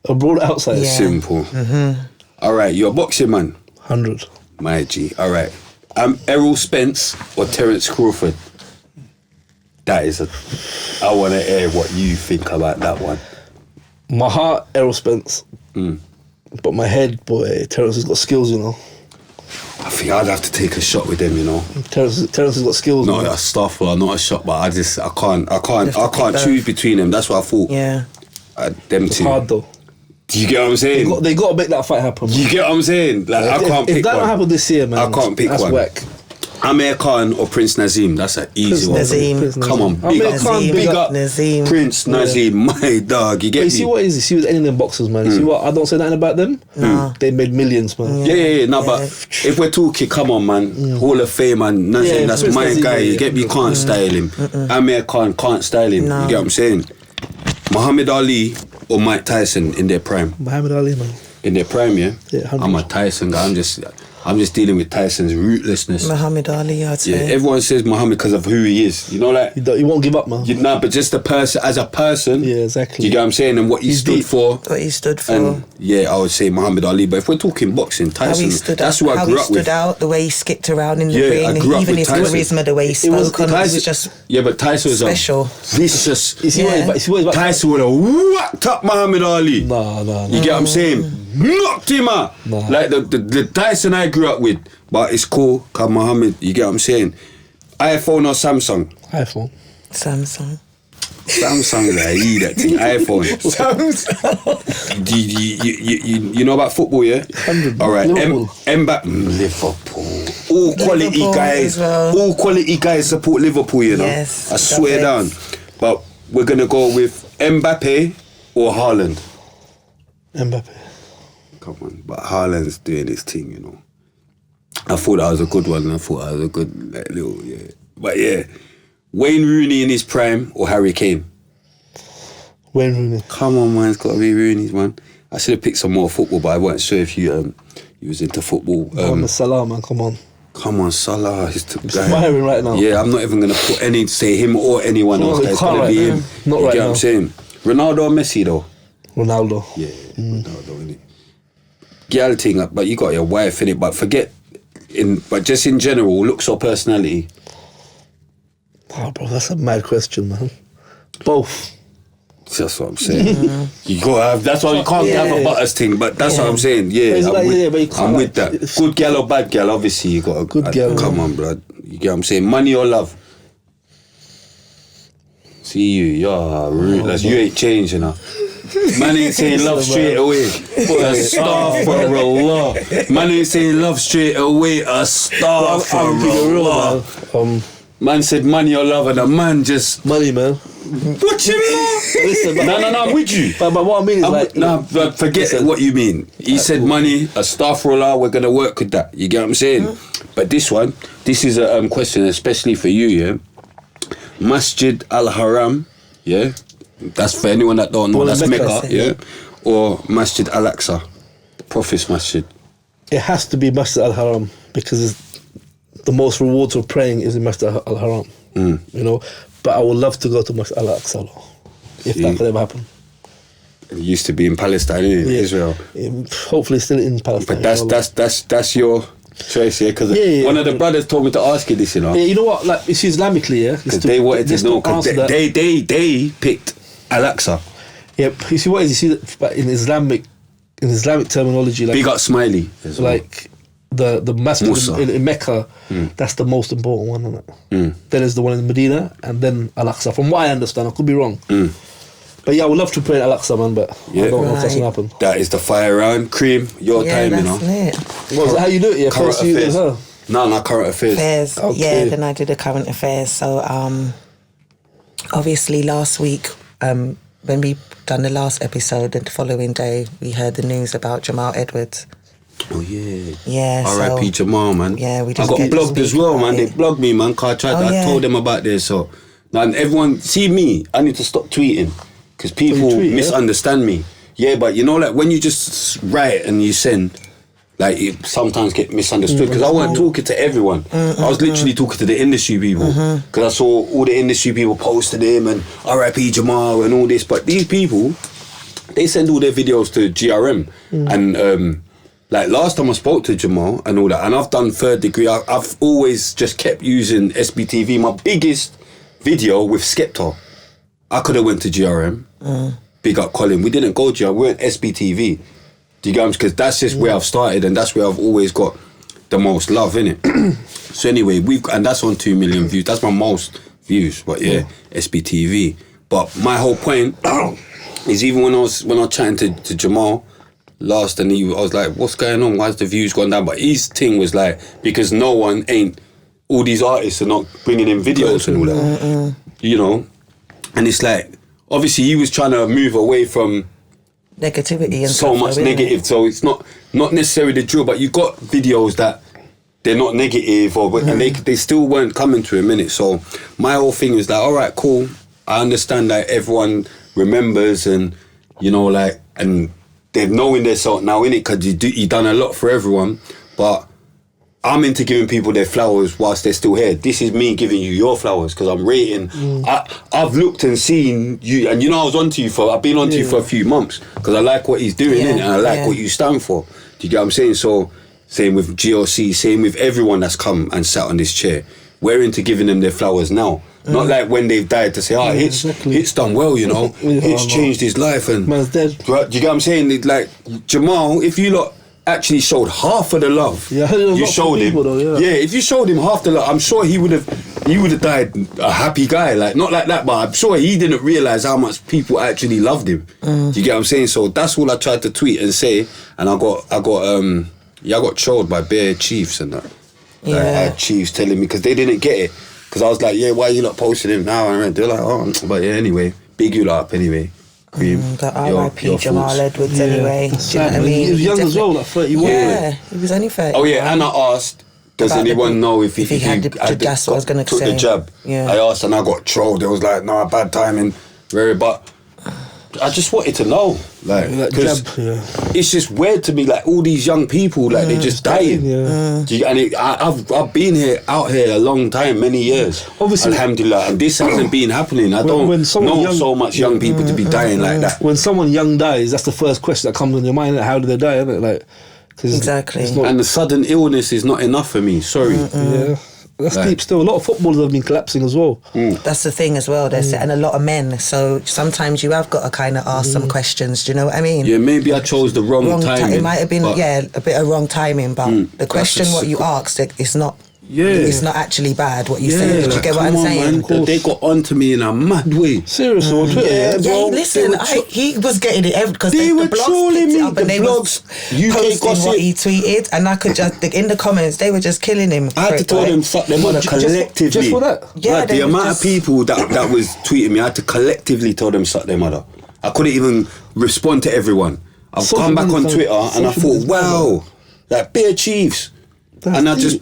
Abroad, outside. Yeah. Simple. All right, you're a boxing man. 100. My G. All right. Errol Spence or Terence Crawford? That is I want to hear what you think about that one. My heart, Errol Spence. But my head, boy, Terence has got skills, you know. I think I'd have to take a shot with them, you know. Terence has got skills. Not man. a stuff or not a shot, but I can't have to pick choose between them. That's what I thought. Yeah. Them It's two. hard, though. Do you get what I'm saying? They got to make that fight happen, man. You get what I'm saying? Like I can't if pick that one. don't happen this year, man, I can't pick that's one. whack. Amir Khan or Prince Nazim? That's an easy one. Nazim. Prince Come on, big Amir up, Khan, big up, Nazim. Prince Nazim, my dog. You get But you me? see what is it? See with any of them boxers, man. You see what? I don't say nothing about them. They made millions, man. Yeah. No, but if we're talking, come on, man, Hall of Fame, man, Nazim, Yeah, that's Prince my Nazim, guy. You yeah. get me? You can't style him. Amir Khan can't style him. No. You get what I'm saying? Muhammad Ali or Mike Tyson in their prime? Muhammad Ali, man. In their prime, yeah. Yeah, 100%. I'm a Tyson guy. I'm just dealing with Tyson's rootlessness. Muhammad Ali, I'd Yeah, say. everyone says Muhammad because of who he is. You know, like You won't give up, man. but just the person as a person. Yeah, exactly. You get what I'm saying, and what he He's stood deep. for. What he stood for. And yeah, I would say Muhammad Ali. But if we're talking boxing, how Tyson, he stood that's out, who I how grew he up stood with. out, the way he skipped around in the Yeah, I ring, grew up even with his Tyson. charisma, the way he was- spoke on it was just Yeah, but Tyson was special. vicious. You see what Yeah. he's about? Tyson would have whacked up Muhammad Ali. No. You get what I'm saying? Knocked him out. Nah. Like the Tyson I grew up with. But it's cool, cause Muhammad, you get what I'm saying? iPhone or Samsung? iPhone. Samsung. Samsung, like, that thing, iPhone. Samsung. You know about football, yeah? 100. All right, Liverpool. Liverpool. All quality Liverpool guys, as well. all quality guys support Liverpool, you know? Yes, I swear down. But we're going to go with Mbappe or Haaland. Mbappe. Come on, but Haaland's doing his thing, you know. I thought that was a good one. I thought that was a good like, little, yeah. But yeah, Wayne Rooney in his prime or Harry Kane? Wayne Rooney. Come on, man, it's got to be Rooney's, man. I should have picked some more football, but I wasn't sure if you was into football. Salah, man, come on. Come on, Salah is the guy. Firing right now. Yeah, I'm not even gonna say him or anyone No, else. you It's can't gonna right be now. him. Not you right get what now. I'm saying? Ronaldo or Messi though? Ronaldo. Yeah, Ronaldo, innit? Girl thing, but you got your wife in it. But but just in general, looks or personality. Oh, bro, that's a mad question, man. Both. That's what I'm saying. You gotta have. That's why you can't have a butters thing. But that's what I'm saying. Yeah, But it's I'm, like, with, yeah, but you can't, I'm like, with that. it's- Good girl or bad girl? Obviously, you got a Good girl. Come on, blood. You get what I'm saying? Money or love? See you, you're ruthless. You ain't changed, you know. Man ain't saying love straight away. Astaghfirullah. Man ain't saying love straight away. Astaghfirullah. Man said money or love, and a man just money, man. What you mean? Listen, no, I'm with you. But what I mean is but forget what you mean. He said money, astaghfirullah, we're gonna work with that. You get what I'm saying? But this is a question especially for you, yeah. Masjid Al-Haram, yeah. That's for anyone that don't know. That's Mecca, yeah. Or Masjid Al-Aqsa, the Prophet's Masjid. It has to be Masjid Al-Haram because the most rewards of praying is in Masjid Al-Haram. You know. But I would love to go to Masjid Al-Aqsa if that could ever happen. It used to be in Palestine, in Israel. Hopefully, still in Palestine. But that's your choice, yeah. Because one of the brothers told me to ask you this, you know. Yeah, you know what? Like, it's Islamically, yeah. Because they wanted to know. Because they picked Al-Aqsa. Yeah, you see what is? You see that in Islamic terminology, like big up Smiley, as well. Like the masjid in Mecca, that's the most important one, isn't it? Then is the one in Medina, and then Al-Aqsa. From what I understand, I could be wrong. But yeah, I would love to pray at Al-Aqsa, man, but I don't know if that's going to happen. That is the fire round. Cream, your time, you know. What is that how you do it? Yeah, current first affairs. you No, current affairs. Okay. Yeah, then I did the current affairs. So, obviously last week, when we done the last episode, the following day, we heard the news about Jamal Edwards. Oh yeah. Yeah. R.I.P. Jamal, man. Yeah, we I got blogged as well, man. They blogged me, man. I told them about this. So now everyone see me. I need to stop tweeting because people misunderstand me. Yeah, but you know, like when you just write and you send, like it sometimes get misunderstood because I wasn't talking to everyone. I was literally talking to the industry people because I saw all the industry people posted him and R.I.P. Jamal and all this. But these people, they send all their videos to GRM and. Like last time I spoke to Jamal and all that, and I've done third degree, I've always just kept using SBTV. My biggest video with Skepta, I could have went to GRM. Big up Colin. We didn't go GRM, we went SBTV. Do you get me? Because that's just where I've started and that's where I've always got the most love, innit? So anyway, and that's on 2 million views. That's my most views, but yeah, SBTV. But my whole point is even when I was chatting to Jamal, last and I was like, what's going on? Why's the views gone down? But his thing was like, because all these artists are not bringing in videos and all that. You know? And it's like, obviously he was trying to move away from negativity and so much negative. So it's not necessarily the drill, but you got videos that they're not negative and they still weren't coming to a minute. So my whole thing was like, all right, cool. I understand that everyone remembers and, you know, like, and they're knowing their salt now, innit? Because you done a lot for everyone. But I'm into giving people their flowers whilst they're still here. This is me giving you your flowers because I'm rating. I've looked and seen you, and you know I've been onto you for a few months because I like what he's doing, innit? And I like what you stand for. Do you get what I'm saying? So, same with GLC, same with everyone that's come and sat on this chair. We're into giving them their flowers now. Not like when they've died to say, Hitz done well, you know. Hitz changed his life and man's dead. Right, do you get what I'm saying? Like Jamal, if you lot actually showed half of the love, you showed him. If you showed him half the love, I'm sure he would have died a happy guy. Like not like that, but I'm sure he didn't realise how much people actually loved him. Do you get what I'm saying? So that's all I tried to tweet and say, and I got trolled by bare chiefs and that. Like, I had chiefs telling me because they didn't get it. Because I was like, why are you not posting him now? And they're like, but anyway, big you lot up anyway. Cream. But R.I.P. Jamal Edwards anyway. Do you know what I mean? He was young as well, like 31. Yeah, he was only 30. Oh yeah, and I asked, does anyone know if he had that's what I was going to say. Took the jab. Yeah. I asked and I got trolled. It was like, nah, bad timing. But I just wanted to know, like, because it's just weird to me, like all these young people, like they're just dying. I've been out here a long time, many years. Obviously, alhamdulillah, and this hasn't been happening. I don't know so much young people to be dying like that. When someone young dies, that's the first question that comes in your mind. Like, how do they die? Isn't it? Like, exactly. And the sudden illness is not enough for me. Sorry. Yeah. That's deep still. A lot of footballers have been collapsing as well. That's the thing as well. And a lot of men. So sometimes you have got to kind of ask some questions. Do you know what I mean? Yeah, maybe I chose the wrong timing. It might have been, a bit of wrong timing. But the question what you asked, it's not Yeah. it's not actually bad what you say. Do you get what I'm saying? Man. They got onto me in a mad way. Seriously, on Twitter, Yeah, bro. listen, he was getting it because They were blogs trolling picked it me, up and the they blogs, was UK posting gossip. what he tweeted, and I could just in the comments they were just killing him. I had to tell them suck them mother collectively. Just for that? Yeah, Like, they the was amount just- of people that was tweeting me, I had to collectively tell them suck their mother. I couldn't even respond to everyone. I've Social come back on media- Twitter and I social thought, media- wow, like bare Chiefs. That's And I just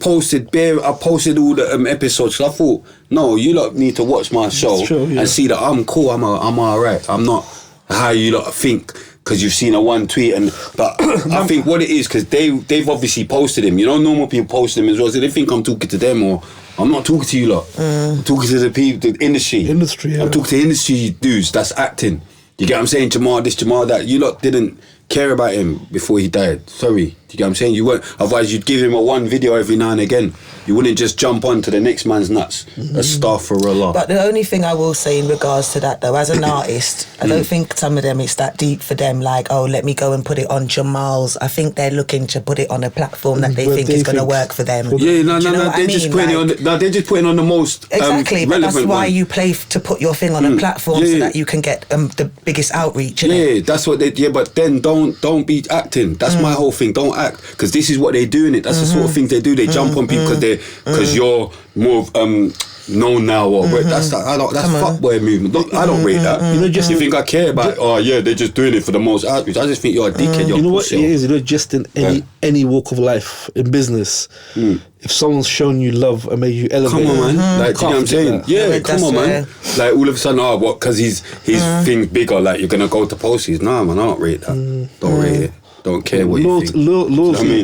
deep. I posted all the episodes. So I thought, no, you lot need to watch my show true, yeah. and see that I'm cool. I'm alright. I'm not how you lot think because you've seen a one tweet. But I think what it is because they've obviously posted him. You know, normal people post him as well. So they think I'm talking to them or I'm not talking to you lot. I'm talking to the people, the industry. Yeah. I'm talking to industry dudes that's acting. You get what I'm saying? Jamal this, Jamal that. You lot didn't care about him before he died. Sorry. Do you get what I'm saying? You weren't. Otherwise, you'd give him a one video every now and again. You wouldn't just jump on to the next man's nuts. Astaghfirullah. But the only thing I will say in regards to that though, as an artist, I don't think some of them it's that deep for them. Like, oh, let me go and put it on Jamal's. I think they're looking to put it on a platform that they Where think they is going to think- work for them. Yeah, Do you know no. what I They're just mean? putting it on. Like, No, they're just putting on the most exactly, but that's relevant why one. you play to put your thing on a platform so Yeah. that you can get the biggest outreach. Innit? Yeah, that's what they. Yeah, but then don't be acting. That's my whole thing. Don't act because this is what they do in it. That's the sort of things they do. They jump on people because you're more known now or that's fuckboy movement. I don't rate that. You know, just you think I care about? Oh yeah, they're just doing it for the most outreach. I just think you're a dickhead. You're You know a what pussy. it is? You know, just in any walk of life, in business, if someone's shown you love and made you elevate, Come on, man. Like, do you know what I'm saying? That. Yeah, Yeah, come on, man. Like, all of a sudden, what, because his thing's bigger, like, you're going to go to posties. Nah, man, I don't rate that. Don't rate it. Don't care what you think.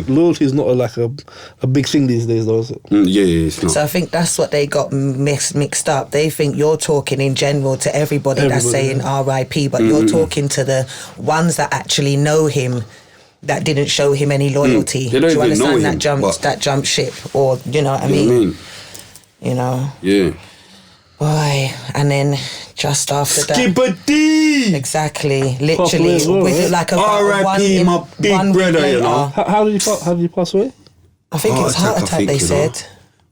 Loyalty is not a big thing these days, though, is it? Yeah, it's not. So I think that's what they got mixed up. They think you're talking in general to everybody that's saying R.I.P., but you're talking to the ones that actually know him, that didn't show him any loyalty. They Do don't you even know understand him, that jump ship, or you know what I mean? You know, Yeah. boy, and then just after that. Skipper D! Exactly, literally, as well, with right? like a R.I.P. my big brother, you know. How did he pass away? I think it was heart attack. They said.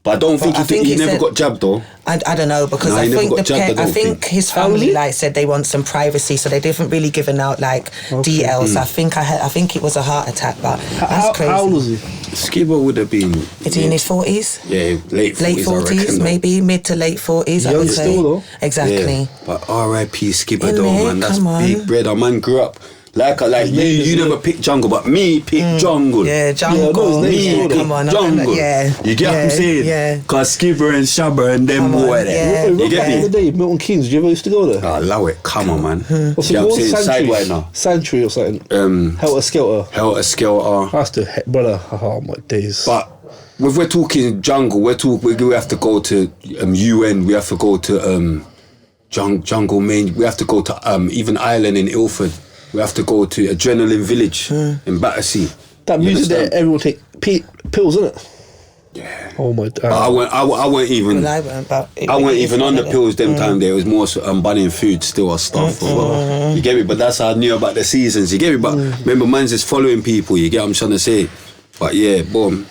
But I don't think he it never said- got jabbed though. I don't know because Nah, I he never think got jabbed, I I don't think think. his family like said they want some privacy, so they didn't really given out like details. I think it was a heart attack, but that's crazy. How old was he? Skipper would have been. Is he in his 40s? Yeah, late 40s. Late I 40s, reckon, though. maybe mid to late 40s. I Young would say. still, though. Exactly. Yeah, but R.I.P. Skipper In though, there, man. That's come on. big bread. Our man grew up like you never picked jungle, but me picked jungle. Yeah, jungle. Yeah, Me Yeah, picked come on, jungle. yeah. You get what I'm saying? Yeah. Cause Skipper and Shabba and them Come on, boy there. yeah. You get Back in me? the day, Milton Keynes, did you ever used to go there? Oh, allow it. Come on, man. What's You it know what called? I'm saying? Sideway now. Sanctuary or something. Helter Skelter. Helter Skelter. That's the brother. Oh my days. But if we're talking jungle, we have to go to UN. We have to go to jungle main. We have to go to even Ireland in Ilford. We have to go to Adrenaline Village in Battersea. That You music there, understand? everyone take pills, isn't it? Yeah. Oh my But I weren't even. Well, I weren't, but I weren't even on the pills. pills them time there. It was more so, buying food still or stuff. You get me? But that's how I knew about the seasons. You get me? But remember, man's just following people. You get what I'm trying to say? But yeah, boom.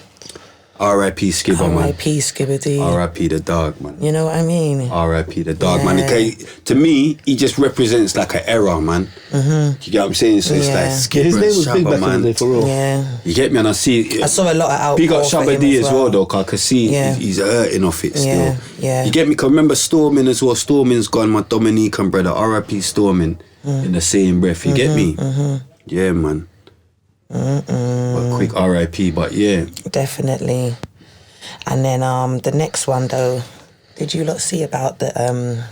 R.I.P. Skipper, man. R.I.P. Skibberdy. R.I.P. the dog, man. You know what I mean? R.I.P. the dog, man. Yeah. Okay, to me, he just represents like an era, man. You get what I'm saying? So it's Yeah. like Skipper His name was and big Shabba, back in man. the day, for real. Yeah. You get me? And I see. I saw a lot of outpour Big up for Shabba him D as well, though, 'cause I can see Yeah. he's hurting off it still. Yeah, yeah. You get me? 'Cause remember Stormin as well. Stormin's gone, my Dominican brother. R.I.P. Stormin in the same breath. You get me? Yeah, man. But quick R.I.P. But yeah. Definitely. And then the next one though, did you lot see about the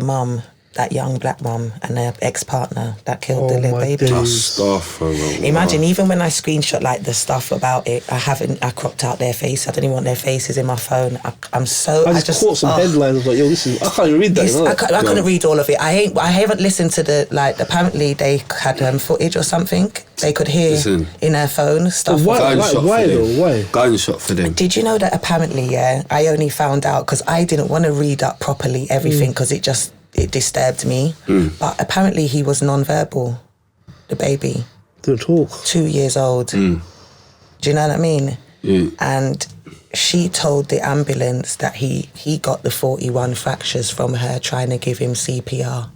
mum, that young black mum and her ex-partner that killed the Oh little my baby? days. Imagine, even when I screenshot like the stuff about it, I cropped out their face. I don't even want their faces in my phone. I just caught some headlines. I was like, yo, I can't even read that. You know? I couldn't read all of it. I haven't listened to apparently they had footage or something. They could hear in her phone stuff. Why though? Why? Gunshot for them. Did you know that apparently, I only found out because I didn't want to read up properly everything because it disturbed me. But apparently he was non-verbal, the baby. Didn't talk. 2 years old. Do you know what I mean? Yeah. And she told the ambulance that he got the 41 fractures from her trying to give him CPR.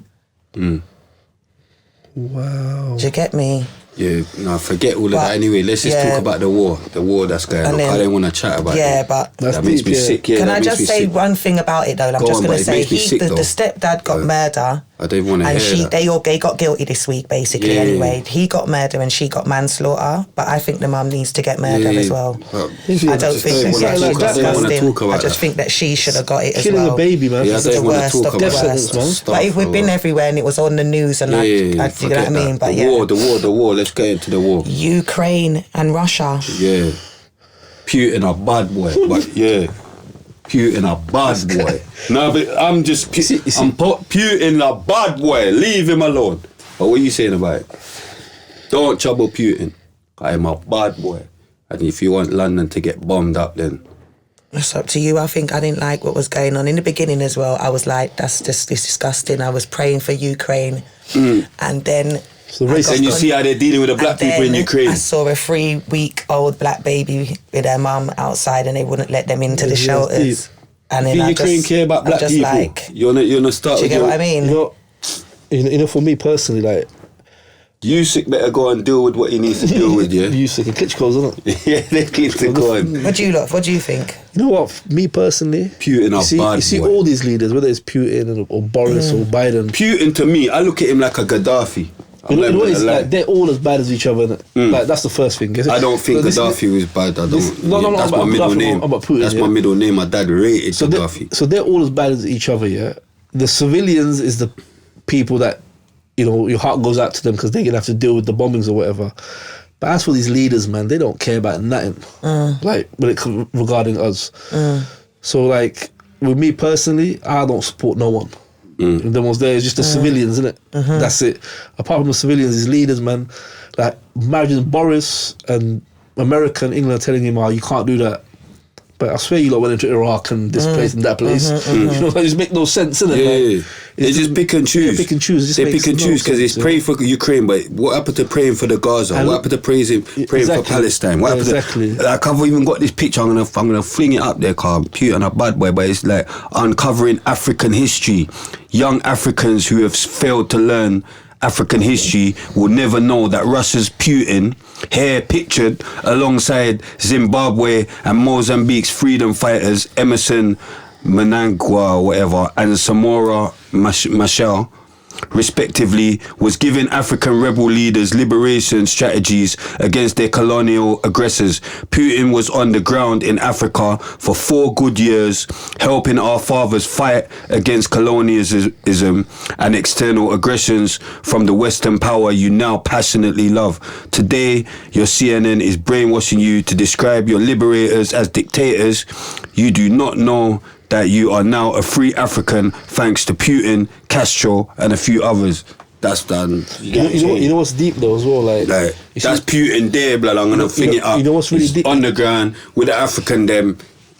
Wow. Do you get me? Yeah, no, forget all of that anyway. Let's just talk about the war that's going on. I don't want to chat about it. Yeah, but that makes me sick. Yeah, can I just say one thing about it though? I'm just going to say the stepdad got murder. I don't want to hear that. They got guilty this week basically anyway. He got murder and she got manslaughter, but I think the mum needs to get murder as well. I don't think that's disgusting. I just think that she should have got it as well. Killing a baby, man. Yeah, I don't want to talk about that. But we've been everywhere and it was on the news and you know what I mean? But the war. Let's get into the war. Ukraine and Russia. Yeah. Putin a bad boy, but yeah. Putin a bad boy. No, but I'm just... Putin a bad boy. Leave him alone. But what are you saying about it? Don't trouble Putin. I'm a bad boy. And if you want London to get bombed up, then... It's up to you. I think I didn't like what was going on. In the beginning as well, I was like, that's just disgusting. I was praying for Ukraine. And then... So and you see how they're dealing with the black people in Ukraine. I saw a 3-week-old black baby with their mum outside and they wouldn't let them into the shelters. And then Ukraine care about black people. Like, you're not start. Do you get what I mean? You know, for me personally, like, Usyk better go and deal with what he needs to deal with, yeah? Usyk and Klitschko's, isn't it? Yeah, they need to go and... What do you think? You know what? Me personally... Putin you see all these leaders, whether it's Putin or Boris or Biden... Putin, to me, I look at him like a Gaddafi. You know what it's like? They're all as bad as each other. Like, that's the first thing. I don't think Gaddafi was bad. That's my middle name. That's my middle name. My dad rated Gaddafi. So they're all as bad as each other, yeah? The civilians is the people that, you know, your heart goes out to them because they're going to have to deal with the bombings or whatever. But as for these leaders, man, they don't care about nothing. Like, when it comes regarding us. So, like, with me personally, I don't support no one. The ones there is just the civilians, isn't it? That's it. Apart from the civilians, these leaders, man, like imagine Boris and America and England telling him, "Oh, you can't do that." But I swear you lot went into Iraq and this place and that place. You know, it just make no sense, innit? Yeah, they just pick and choose. Pick and choose. They pick and choose because it's praying for Ukraine, but what happened to praying for the Gaza? And what happened to praying for Palestine? What happened to, like, I've even got this picture. I'm gonna fling it up there, Carl. Putin a bad boy, but it's like uncovering African history. Young Africans who have failed to learn African history will never know that Russia's Putin, here pictured alongside Zimbabwe and Mozambique's freedom fighters Emerson Mnangagwa or whatever and Samora Machel, respectively, was giving African rebel leaders liberation strategies against their colonial aggressors. Putin was on the ground in Africa for 4 good years, helping our fathers fight against colonialism and external aggressions from the Western power you now passionately love. Today, your CNN is brainwashing you to describe your liberators as dictators. You do not know that you are now a free African thanks to Putin, Castro, and a few others. That's done. You know what's deep though as well? Like that's Putin there, blood. I'm gonna fling it up. You know what's really deep? Underground with the African them,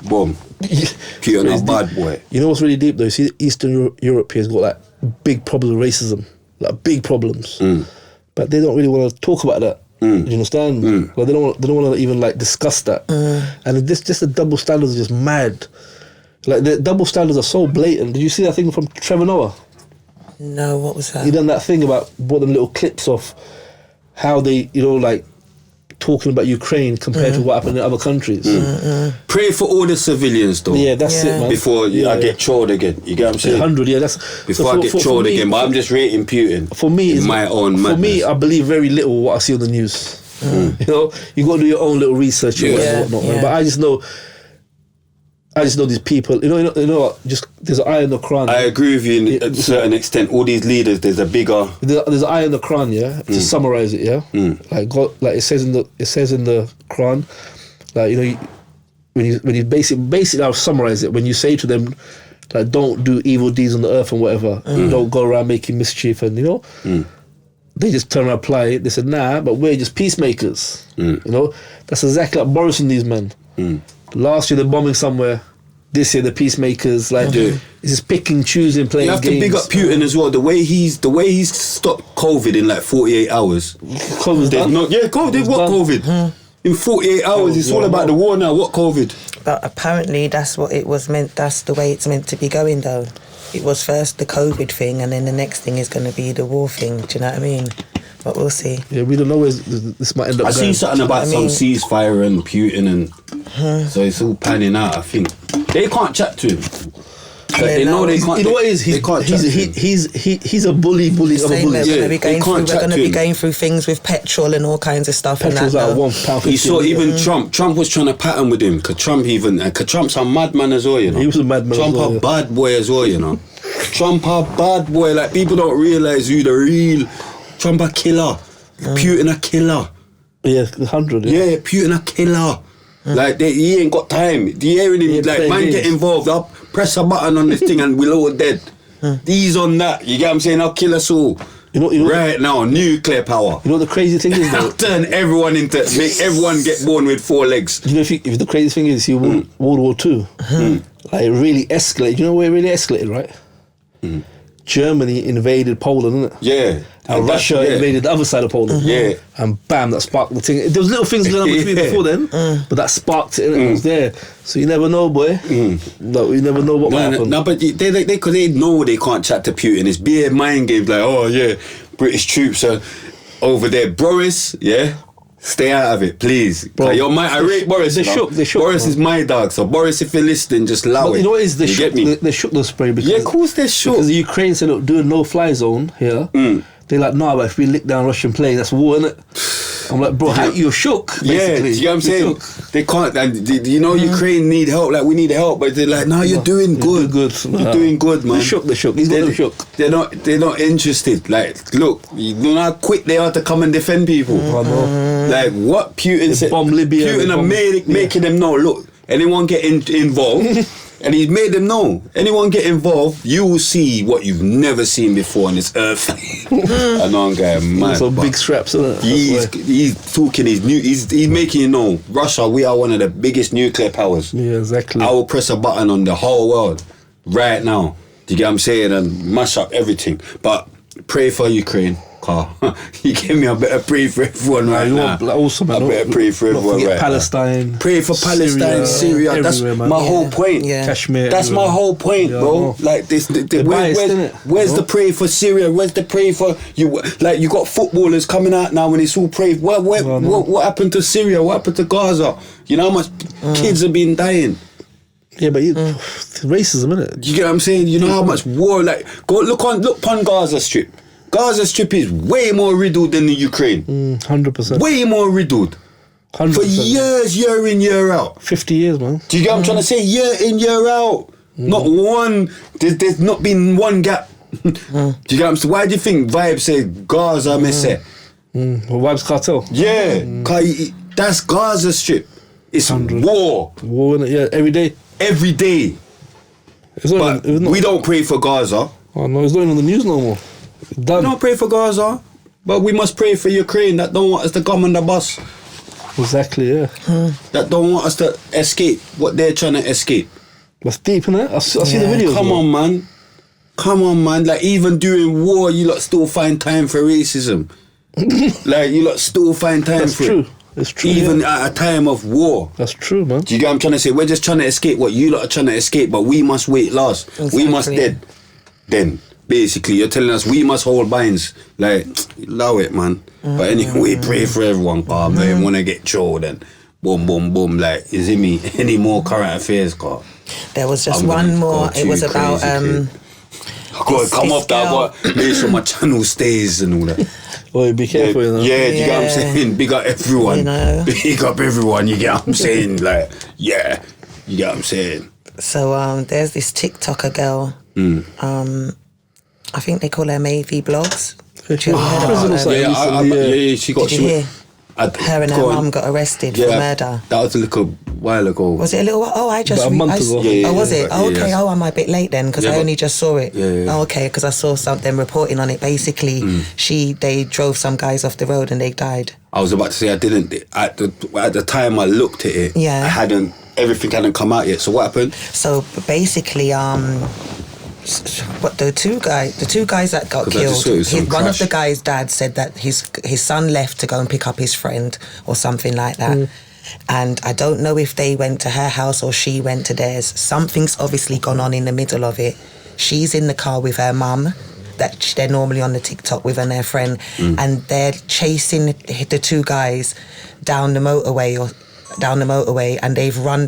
boom. Putin a bad boy. You know what's really deep though? You see, Eastern Europeans got like big problems with racism, like big problems, but they don't really want to talk about that. Do you understand? Like they don't want to even like discuss that. And this just the double standards are just mad. Like the double standards are so blatant. Did you see that thing from Trevor Noah? No, what was that? He done that thing about brought them little clips of how they, you know, like talking about Ukraine compared to what happened in other countries. Pray for all the civilians though. Yeah, that's it, man. Before I get trolled again. You get what I'm saying? 100, yeah. That's before I get trolled again. But I'm just rating Putin. For me, in my own madness. For me, I believe very little what I see on the news. You know, you got to do your own little research and whatnot. But I just know these people. You know what? Just there's an eye in the Quran. I agree with you to a certain extent. All these leaders, there's an eye in the Quran. Yeah, to summarize it. Yeah, like God, like it says in the Quran, like you know, when you basically I'll summarize it. When you say to them, like don't do evil deeds on the earth and whatever, don't go around making mischief and you know. They just turn around and apply it. They said, nah, but we're just peacemakers. You know, that's exactly like Boris and these men. Last year they're bombing somewhere. This year the peacemakers, like, it's just picking, choosing, playing games. You have to big up Putin as well. The way he's stopped COVID in like 48 hours. COVID's done? COVID. They've got COVID. in 48 hours. It's all about the war now. What COVID? But apparently that's what it was meant. That's the way it's meant to be going, though. It was first the COVID thing, and then the next thing is going to be the war thing. Do you know what I mean? But we'll see. Yeah, we don't know where this might end up. I see something about some ceasefire and Putin, and so it's all panning out. I think they can't chat to him. But they know they can't. You know what it is? He's a bully other bullies. We're going to be going through things with petrol and all kinds of stuff. Petrol's and that, like £1. You saw even Trump. Trump was trying to pattern with him. Cause Trump's a madman as well, you know. He was a madman. Trump a bad boy as well, you know. Trump a bad boy. Like people don't realise who the real Trump a killer. Putin a killer. Yeah, 100. Yeah, Putin a killer. Like he ain't got time. Do you hearing him? Like man, get involved. I'll press a button on this thing and we're all dead. He's on that. You get what I'm saying? I'll kill us all. You know, right now, nuclear power. You know the crazy thing is, I'll turn everyone into make everyone get born with 4 legs. You know, if the crazy thing is, World War II, like it really escalated. You know where it really escalated, right? Germany invaded Poland, isn't it? Yeah. And Russia invaded the other side of Poland. Yeah. And bam, that sparked the thing. There was little things going on between before then, but that sparked it and it was there. So you never know, boy. No, you never know what might happen. No, but they know they can't chat to Putin. It's bare mind games like, oh yeah, British troops are over there. Boris, stay out of it, please. Bro, I rate Boris. They shook. Boris is my dog. So Boris, if you're listening, just allow it. You know what it is? They shook the spray because of course they shook. Because the Ukraine said, look, do a no-fly zone here. They're like, no, but if we lick down Russian plane, that's war, innit? I'm like, bro, you're shook, basically. Yeah, you know what I'm saying? They can't, and you know, Ukraine need help, like we need help, but they're like, no, you're doing good. You're doing good, man. They're shook. He's got them shook. They're not interested. Like, look, you know how quick they are to come and defend people. I know. Like, what Putin said, bomb Libya. Putin are making them know, look, anyone get involved, and he's made them know, anyone get involved, you will see what you've never seen before on this earth. I know I'm going mad. Some big straps, isn't it? He's talking, he's making you know, Russia, we are one of the biggest nuclear powers. Yeah, exactly. I will press a button on the whole world right now. Do you get what I'm saying? And mash up everything. But pray for Ukraine. You give me, I better pray for everyone right now. Also, man, I better pray for everyone right Palestine. Now. Pray for Palestine, Syria. That's my whole point. Kashmir. That's my whole point, bro. Like this, where's the pray for Syria? Where's the pray for you? Like you got footballers coming out now and it's all pray. What happened to Syria? What happened to Gaza? You know how much kids have been dying. Yeah, but racism, innit? You get what I'm saying? You know how much war? Like go look on Gaza Strip. Gaza Strip is way more riddled than the Ukraine. 100%. Way more riddled. 100%. For years, year in, year out. 50 years, man. Do you get what I'm trying to say? Year in, year out. Not one. There's not been one gap. Do you get what I'm saying? Why do you think Vibe said Gaza Messe? Well, Vibe's cartel. Yeah. That's Gaza Strip. It's 100. War. War, innit? Yeah, every day. Every day. But we don't pray for Gaza. Oh, no, it's not even on the news no more. Done. We don't pray for Gaza, but we must pray for Ukraine that don't want us to come on the bus. Exactly, yeah. That don't want us to escape what they're trying to escape. That's deep, innit? I see the videos. Come on, man. Like, even during war, you lot still find time for racism. Like, you lot still find time for it. It's true. Even at a time of war. That's true, man. Do you get what I'm trying to say? We're just trying to escape what you lot are trying to escape, but we must wait last. Exactly. We must dead. Then. Basically, you're telling us we must hold binds. Like, allow it, man. But anyway, pray for everyone. They want to get chilled and boom, boom, boom. Like, is it me? Any more current affairs, car? There was just one more. It was about. I gotta come off that. But make sure my channel stays and all that. Oh, be careful, you know. Yeah, you get what I'm saying? Big up everyone. You know. Big up everyone. You get what I'm saying? Like, yeah, you get what I'm saying. So there's this TikToker girl. I think they call her Mavie Blogs. She got. Did you hear? Her and her mum got arrested for murder. That was a little while ago. Was it a little while? Oh, I just... About a month ago. Was it? Oh, okay. Oh, I'm a bit late then because I only just saw it. Oh, okay, because I saw them reporting on it. Basically, they drove some guys off the road and they died. I was about to say I didn't... At the time I looked at it, everything hadn't come out yet. So what happened? So basically, But the two guys that got 'Cause I just saw it was killed, some one of crash. the guys' dad said that his son left to go and pick up his friend or something like that. And I don't know if they went to her house or she went to theirs. Something's obviously gone on in the middle of it. She's in the car with her mum, that they're normally on the TikTok with, and their friend, and they're chasing the two guys down the motorway, and they've run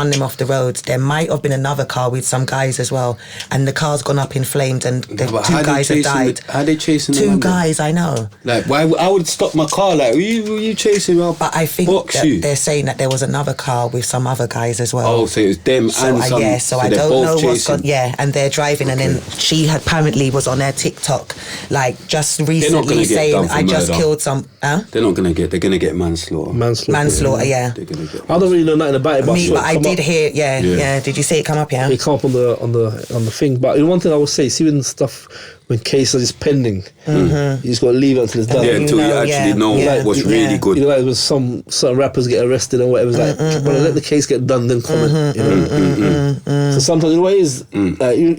them off the roads. There might have been another car with some guys as well, and the car's gone up in flames, and the two guys have died. How they chasing them? Two guys, I know. Like, why? I would stop my car. Like, were you chasing me? But I think that they're saying that there was another car with some other guys as well. Oh, so it was them and some. So I don't know what's gone. Yeah, and they're driving, and then she had apparently was on her TikTok, like just recently saying, "I just killed some." They're not gonna get. They're gonna get manslaughter. Manslaughter, yeah. They're gonna get. I don't really know nothing about it, but, I did hear. Yeah. Did you see it come up? Yeah. It come up on the thing. But one thing I would say, see when cases is pending, you just got to leave it until it's done. Yeah, until you actually know what's really good. You know, like when some certain rappers get arrested or whatever, it's like, but let the case get done, then comment. So sometimes, you know what it is? You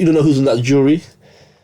don't know who's in that jury.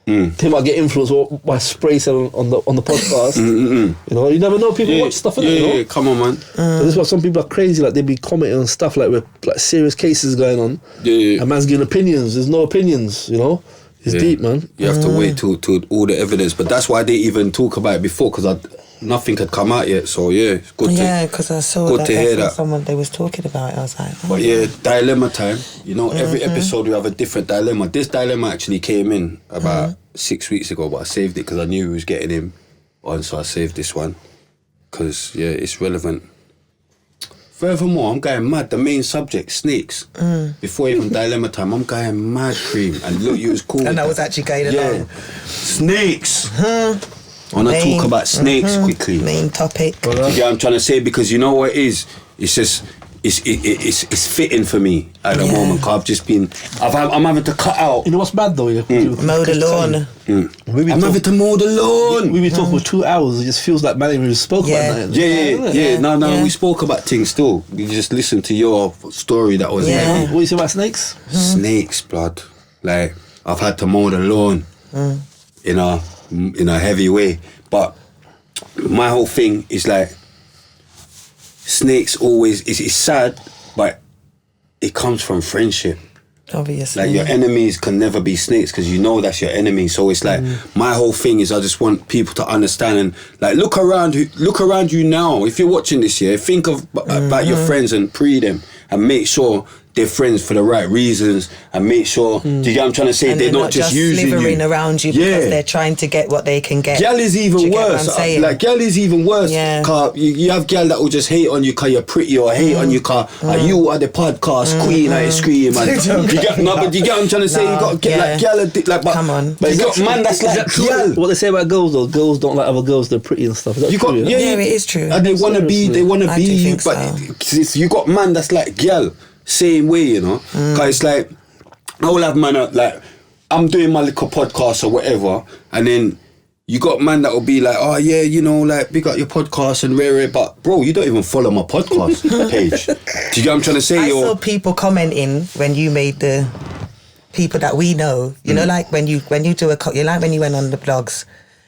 They might get influenced by spray on the podcast. You know, you never know. People watch stuff. Yeah, come on, man. This is why some people are crazy. Like they be commenting on stuff like with like serious cases going on. Yeah. And man's giving opinions. There's no opinions. You know, it's deep, man. You have to wait till all the evidence. But that's why they even talk about it before, because nothing had come out yet. So yeah, it's good. Because I saw good that. to hear that. Someone they was talking about it. I was like, But yeah, dilemma time. You know, every episode we have a different dilemma. This dilemma actually came in about 6 weeks ago, but I saved it because I knew we was getting him on, so I saved this one because it's relevant. Furthermore, I'm going mad. The main subject, snakes. Before even dilemma time, I'm going mad, Cream. And look, you was cool. And I was actually going along. Snakes. I want to talk about snakes quickly. Main topic. Do you get what I'm trying to say? Because you know what it is? It's just it's fitting for me at the moment. Cause I've just been I'm having to cut out. You know what's bad though? Mow the lawn. I'm having to mow the lawn. We be talking for 2 hours. It just feels like man, we spoke about that. Yeah. No, we spoke about things still. You just listen to your story that was heavy. What you say about snakes? Snakes, blood. Like I've had to mow the lawn in a heavy way. But my whole thing is like snakes always it's sad, but it comes from friendship. Obviously. Like your enemies can never be snakes because you know that's your enemy. So it's like my whole thing is I just want people to understand and like look around you now. If you're watching this here, think about your friends and pre them and make sure they're friends for the right reasons and make sure do you get what I'm trying to say? And they're not just using you. slithering around you because they're trying to get what they can get. Gal is even worse. Like gal is even worse. Yeah. Car, you have gal that will just hate on you cause you're pretty or hate on you cause you are the podcast queen ice cream man. But you get what I'm trying to say? You got to get like gal like but, come on. But you got man that's like gal. What they say about girls though, girls don't like other girls, they're pretty and stuff. You got it is true. And they wanna be I do you, think but you got man that's like gal. Same way, you know, because it's like I will have man like I'm doing my little podcast or whatever, and then you got man that will be like, oh yeah, you know, like big up your podcast and rare, but bro, you don't even follow my podcast page. Do you get what I'm trying to say? I saw people commenting when you made the people that we know, you know, like when you do you like when you went on the blogs.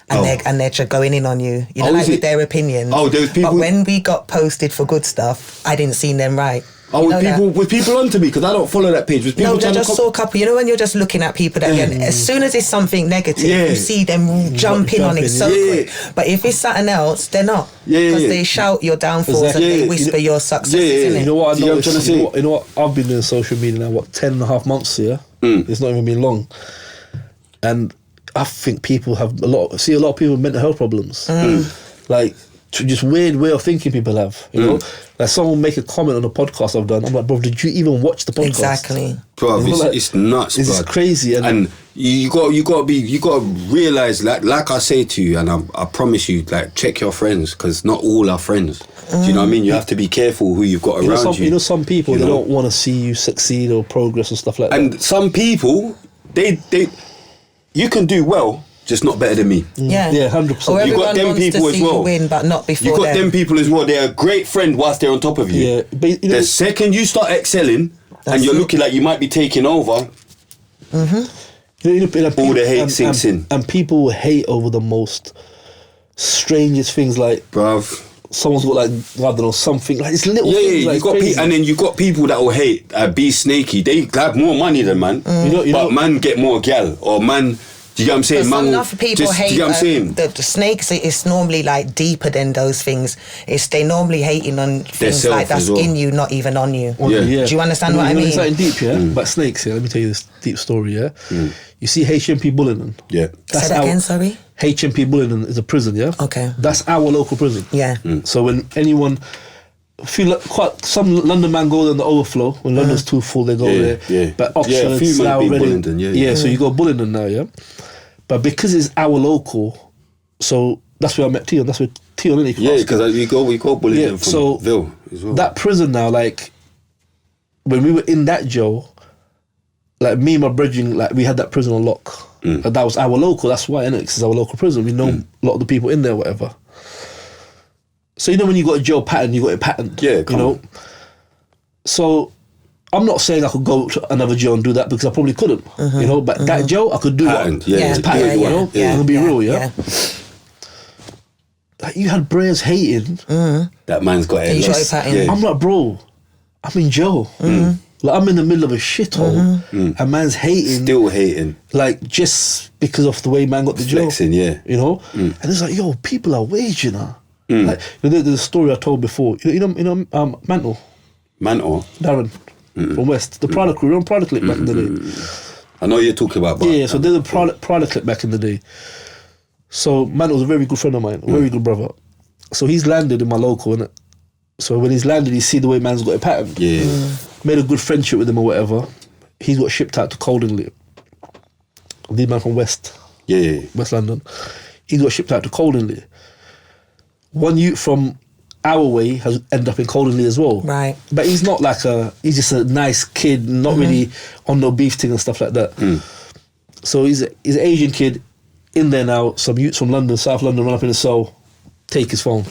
And they're just going in on you, you know, like with their opinions. Oh, there was people. But when we got posted for good stuff, I didn't see them right. Oh, with people onto me because I don't follow that page. No, I just saw a couple. You know when you're just looking at people that as soon as it's something negative, you see them jumping on it so quick. But if it's something else, they're not. Because they shout your downfalls and they whisper your successes. You know what I know? You know what? I've been doing social media now. 10.5 months here. It's not even been long, and I think people have a lot of people with mental health problems. Like just weird way of thinking people have, you know. Like someone make a comment on the podcast I've done. I'm like, bro, did you even watch the podcast? Exactly, bro. It's nuts. It's crazy, and you got to realize, like I say to you, and I promise you, like check your friends because not all are friends. Do you know what I mean? You have to be careful who you've got around you. You know, some people they don't want to see you succeed or progress and stuff like that. And some people, they you can do well, just not better than me. Yeah, 100%. You got them people as well. Win, but not before you got them people as well. They're a great friend whilst they're on top of you. Yeah, but you know, the second you start excelling and you're looking like you might be taking over, All the hate sinks in. And people hate over the most strangest things, like, bruv, someone's got, like, I don't know, something, like, it's little things, like, you got and then you got people that will hate, be snaky. They have more money than man, but man get more gal, or man. Do you get what I'm saying? Man, enough people hate. Do you get what I'm saying? The snakes. It's normally like deeper than those things. They normally hating on things like that's in you, not even on you. Yeah. Do you understand what I mean? It's something deep, But snakes, let me tell you this deep story, You see HMP Bulletin? Yeah. Say that again, sorry? HMP Bulletin is a prison, Okay. That's our local prison. Yeah. So when anyone... feel like quite some London man go there in the overflow when London's too full, they go there. Yeah. But Oxford, Slough, Reading, so you go Bullingdon now, But because it's our local, so that's where I met Tion. That's where Tion is. Yeah, because we go Bullingdon from Ville as well. That prison now, like when we were in that jail, like me and my brethren, like we had that prison on lock. And that was our local. That's why, innit? Because it's our local prison. We know a lot of the people in there, whatever. So you know when you got a jail pattern, you got it patterned. Yeah, you know. So I'm not saying I could go to another jail and do that because I probably couldn't. You know, but that jail I could do patterned. it. It's patterned. You know, I'm gonna be real. Like you had Brayers hating. That man's got it. I'm like, bro, I'm in jail. Like I'm in the middle of a shithole, and man's hating. Still hating. Like just because of the way man got the jail. Flexing, You know, and it's like, yo, people are waging her. Like there's a story I told before. You know, Mantle, Darren from West, the Prada crew. Remember Prada Clip back in the day? I know you're talking about. So there's a Prada Clip back in the day. So Mantle's a very good friend of mine, a very good brother. So he's landed in my local, innit? So when he's landed, he see the way man's got a pattern. Made a good friendship with him or whatever. He's got shipped out to Coldingley. This man from West. West London. He got shipped out to Coldingley. One youth from our way has ended up in Coldingley as well. Right. But he's not like he's just a nice kid, not really on no beef thing and stuff like that. So he's an Asian kid in there now. Some youths from London, South London, run up in the cell, take his phone.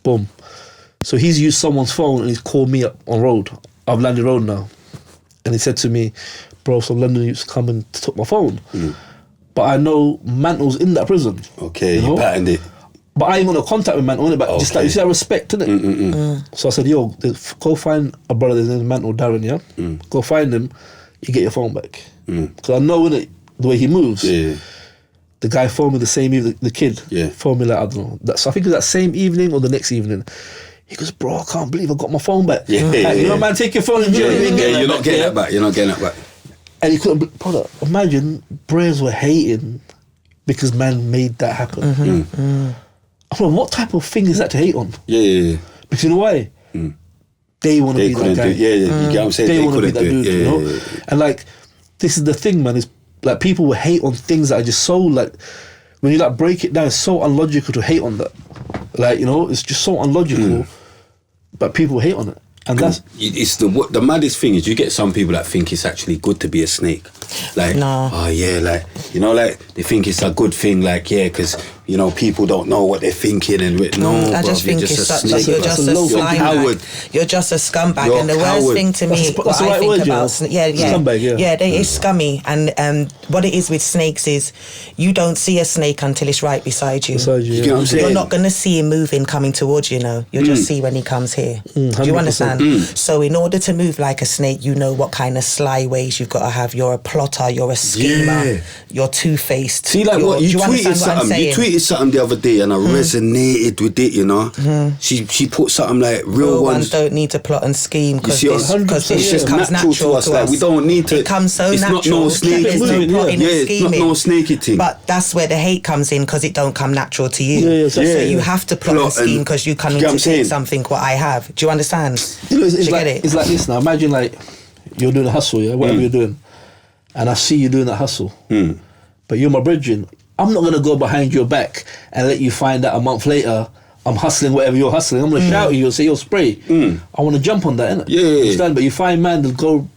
Boom. So he's used someone's phone and he's called me up on road. I've landed road now. And he said to me, bro, some London youths come and took my phone. But I know Mantle's in that prison. Okay, you patterned it. But I ain't got no contact with Mantle, but just like, you see, I respect, innit? So I said, yo, go find a brother, his name's Mantle, Darren, Go find him, you get your phone back. Because I know, innit, the way he moves. The guy phoned me the same evening, the kid phoned me like, I don't know. So I think it was that same evening or the next evening. He goes, bro, I can't believe I got my phone back. You know, man, take your phone in jail. You're not getting that back. You're not getting that back. And he couldn't, brother, imagine Brayers were hating because man made that happen. I mean, what type of thing is that to hate on? Because you know why? They want to be that guy. You get what I'm saying? They want to be that dude, you know? And like, this is the thing, man, is like people will hate on things that are just so like, when you like break it down, it's so unlogical to hate on that. Like, you know, it's just so unlogical, but people hate on it. And that's it's the maddest thing is you get some people that think it's actually good to be a snake. Like, oh yeah, like, you know, like they think it's a good thing, like, yeah, because, you know, people don't know what they're thinking and I just think it's such you're just a scumbag. You're just a scumbag, and the worst thing to me, what I think about, scumbag, it's scummy. And what it is with snakes is you don't see a snake until it's right beside you. You know what I'm saying? You're not going to see him moving coming towards you. Know you'll just see when he comes here. Do you understand? So in order to move like a snake, you know what kind of sly ways you've got to have. You're a plotter, you're a schemer, you're two-faced. See, like what you tweeted something. You tweeted something the other day, and I resonated with it. You know, she put something like real ones don't need to plot and scheme because this just comes natural to us. Like, we don't need to. It comes so it's natural. It's not no snaky plotting and scheming. It's not no snaky thing. But that's where the hate comes in because it don't come natural to you. So you have to plot and scheme because you come in to take something what I have. Do you understand? You know, it's like this now. Imagine like you're doing a hustle, whatever you're doing, and I see you doing that hustle, but you're my brethren. I'm not gonna go behind your back and let you find out a month later I'm hustling whatever you're hustling. I'm gonna shout at you and say, yo, spray. I want to jump on that, innit? Understand? But you find man that go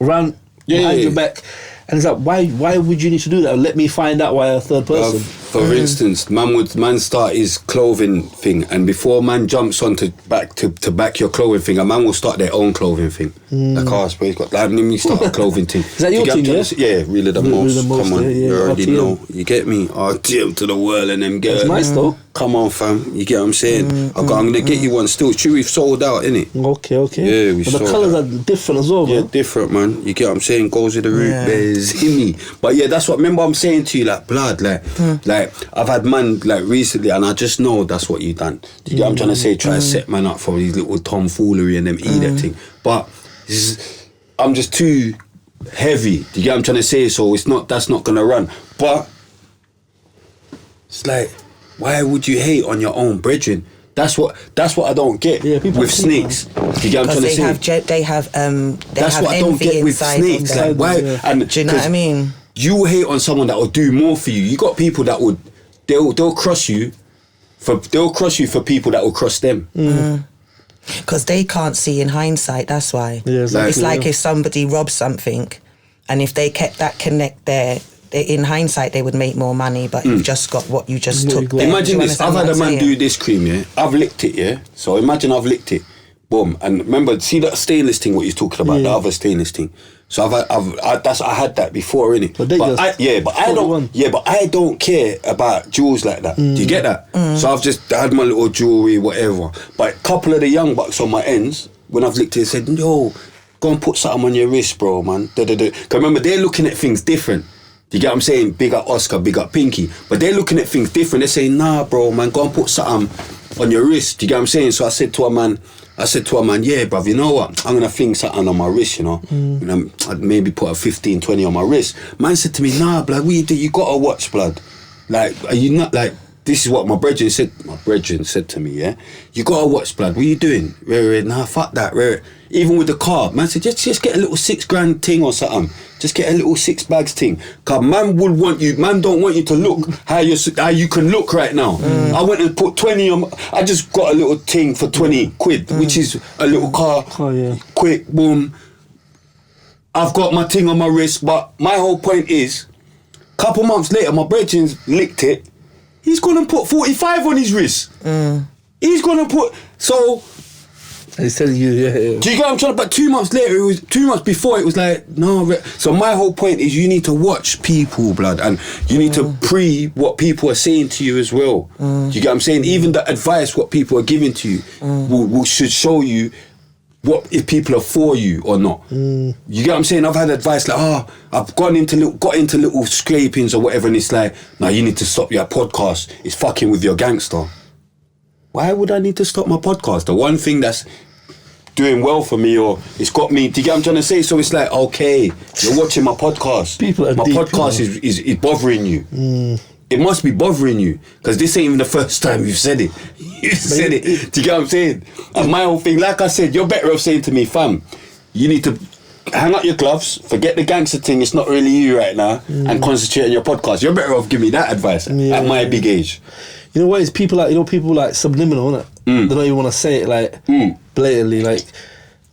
around behind your back, and it's like, why would you need to do that? Let me find out why a third person. For instance, man start his clothing thing, and before man jumps on to back your clothing thing, a man will start their own clothing thing. Like, he's got that. Let me start a clothing thing. Is that your thing? Yeah, really the most. Come on, yeah, you already RTM. know. You get me? RTM to the world and them girls. It's nice though. Come on, fam. You get what I'm saying? I'm gonna get you one still. True, we've sold out, innit? Okay. Yeah, we But the sold colours out. are different as well, Yeah, man. different, man. You get what I'm saying? Goes with the root bears in me. But yeah, that's what. Remember, I'm saying to you, like, blood, like I've had man like recently, and I just know that's what you done. Do you get what I'm trying to say? Try to set man up for these little tomfoolery and them idiot thing. But I'm just too heavy. Do you get what I'm trying to say? So that's not gonna run. But it's like, why would you hate on your own brethren? That's what I don't get with snakes. Do you get what I'm trying to say? They have That's what I don't get with snakes. Like, why? And do you know what I mean? You hate on someone that will do more for you. You got people that would they'll cross you for people that will cross them. Because they can't see in hindsight. That's why. Yeah, exactly, It's like if somebody robs something, and if they kept that connect there. In hindsight, they would make more money, but you've just got what you just took. There. Imagine this. I've had a man do this cream, yeah. I've licked it, yeah. So imagine I've licked it, boom. And remember, see that stainless thing? What you're talking about, the other stainless thing. So I had that before, innit? But I don't care about jewels like that. Do you get that? So I've just had my little jewelry, whatever. But a couple of the young bucks on my ends, when I've licked it, said, "Yo, go and put something on your wrist, bro, man." Because remember, they're looking at things different. You get what I'm saying? Big up Oscar, big up Pinky. But they're looking at things different. They're saying, "Nah, bro, man, go and put something on your wrist." You get what I'm saying? So I said to a man, "Yeah, bruv, you know what? I'm going to fling something on my wrist, you know? And I'd maybe put a 15, 20 on my wrist." Man said to me, "Nah, blood, what you do? You got to watch, blood. Like, are you not, like, this is what my brethren said to me, yeah? You got to watch, blood. What are you doing? Nah, fuck that. Even with the car, man said, just get a little $6,000 thing or something. Just get a little 6 bags thing. Cause man don't want you to look how you can look right now. I went and put 20 on. I just got a little thing for 20 quid, which is a little car. Oh, yeah. Quick, boom. I've got my thing on my wrist, but my whole point is, couple months later, my brethren's licked it. He's gonna put 45 on his wrist. He's gonna put He's telling you, yeah. Do you get what I'm trying to? But 2 months later, 2 months before, it was like, no. So my whole point is, you need to watch people, blood, and you need to what people are saying to you as well. Do you get what I'm saying? Even the advice, what people are giving to you, should show you what if people are for you or not. You get what I'm saying? I've had advice like, I've got into little scrapings or whatever, and it's like, no, you need to stop your podcast. It's fucking with your gangster. Why would I need to stop my podcast? The one thing that's doing well for me, or it's got me. Do you get what I'm trying to say? So it's like, okay, you're watching my podcast. My podcast is bothering you. It must be bothering you, because this ain't even the first time you've said it. You said it. Do you get what I'm saying? And my whole thing, like I said, you're better off saying to me, fam, you need to hang up your gloves, forget the gangster thing, it's not really you right now, and concentrate on your podcast. You're better off giving me that advice at my big age. You know what? It's people like subliminal, innit? They don't even want to say it like blatantly. Like,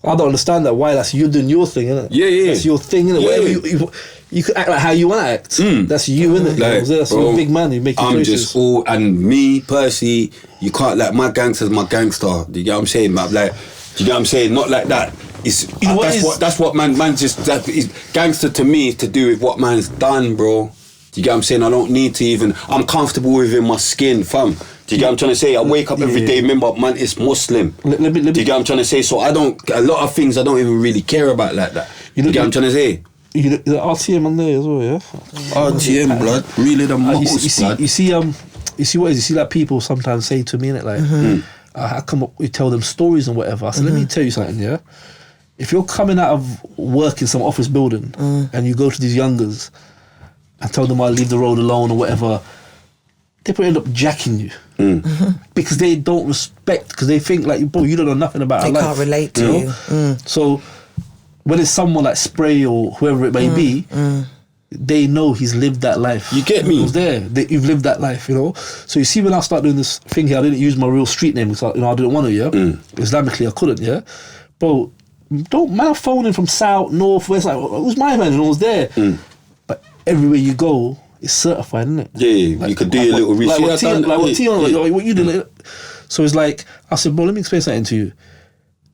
I don't understand that. Why? That's you doing your thing, innit? Yeah. That's your thing, innit? Yeah. Whatever you can act like how you want to act. That's you, innit? Like, That's your big man. You make your choices. And me personally, you can't, like, my gangster's my gangster. Do you get what I'm saying? But like, do you get what I'm saying? Not like that. It's that's what man just, that is gangster to me, is to do with what man's done, bro. Do you get what I'm saying? I don't need to even. I'm comfortable within my skin, fam. Do you get what I'm trying to say? I wake up every day, remember, man, it's Muslim. Do you get what I'm trying to say? So a lot of things I don't even really care about like that. Do you get what I'm trying to say? The RTM on there as well, yeah? RTM, blood. Really the most, blood. You see what is? You see like people sometimes say to me, innit, like, I come up, we tell them stories and whatever. I said, let me tell you something, yeah? If you're coming out of work in some office building and you go to these youngers and tell them I'll leave the road alone or whatever, they probably end up jacking you. Because they don't respect, because they think like, bro, you don't know nothing about our life. They can't relate to you. So when it's someone like Spray or whoever it may be, they know he's lived that life. You get me? He was there. You've lived that life, you know? So you see, when I start doing this thing here, I didn't use my real street name because I didn't want to, yeah? Islamically, I couldn't, yeah? Bro, man phoning from south, north, west, like, who's my man? And I was there. But everywhere you go, it's certified, isn't it? Yeah, you could do your little research. Like what you do. Like, so it's like, I said, bro, let me explain something to you.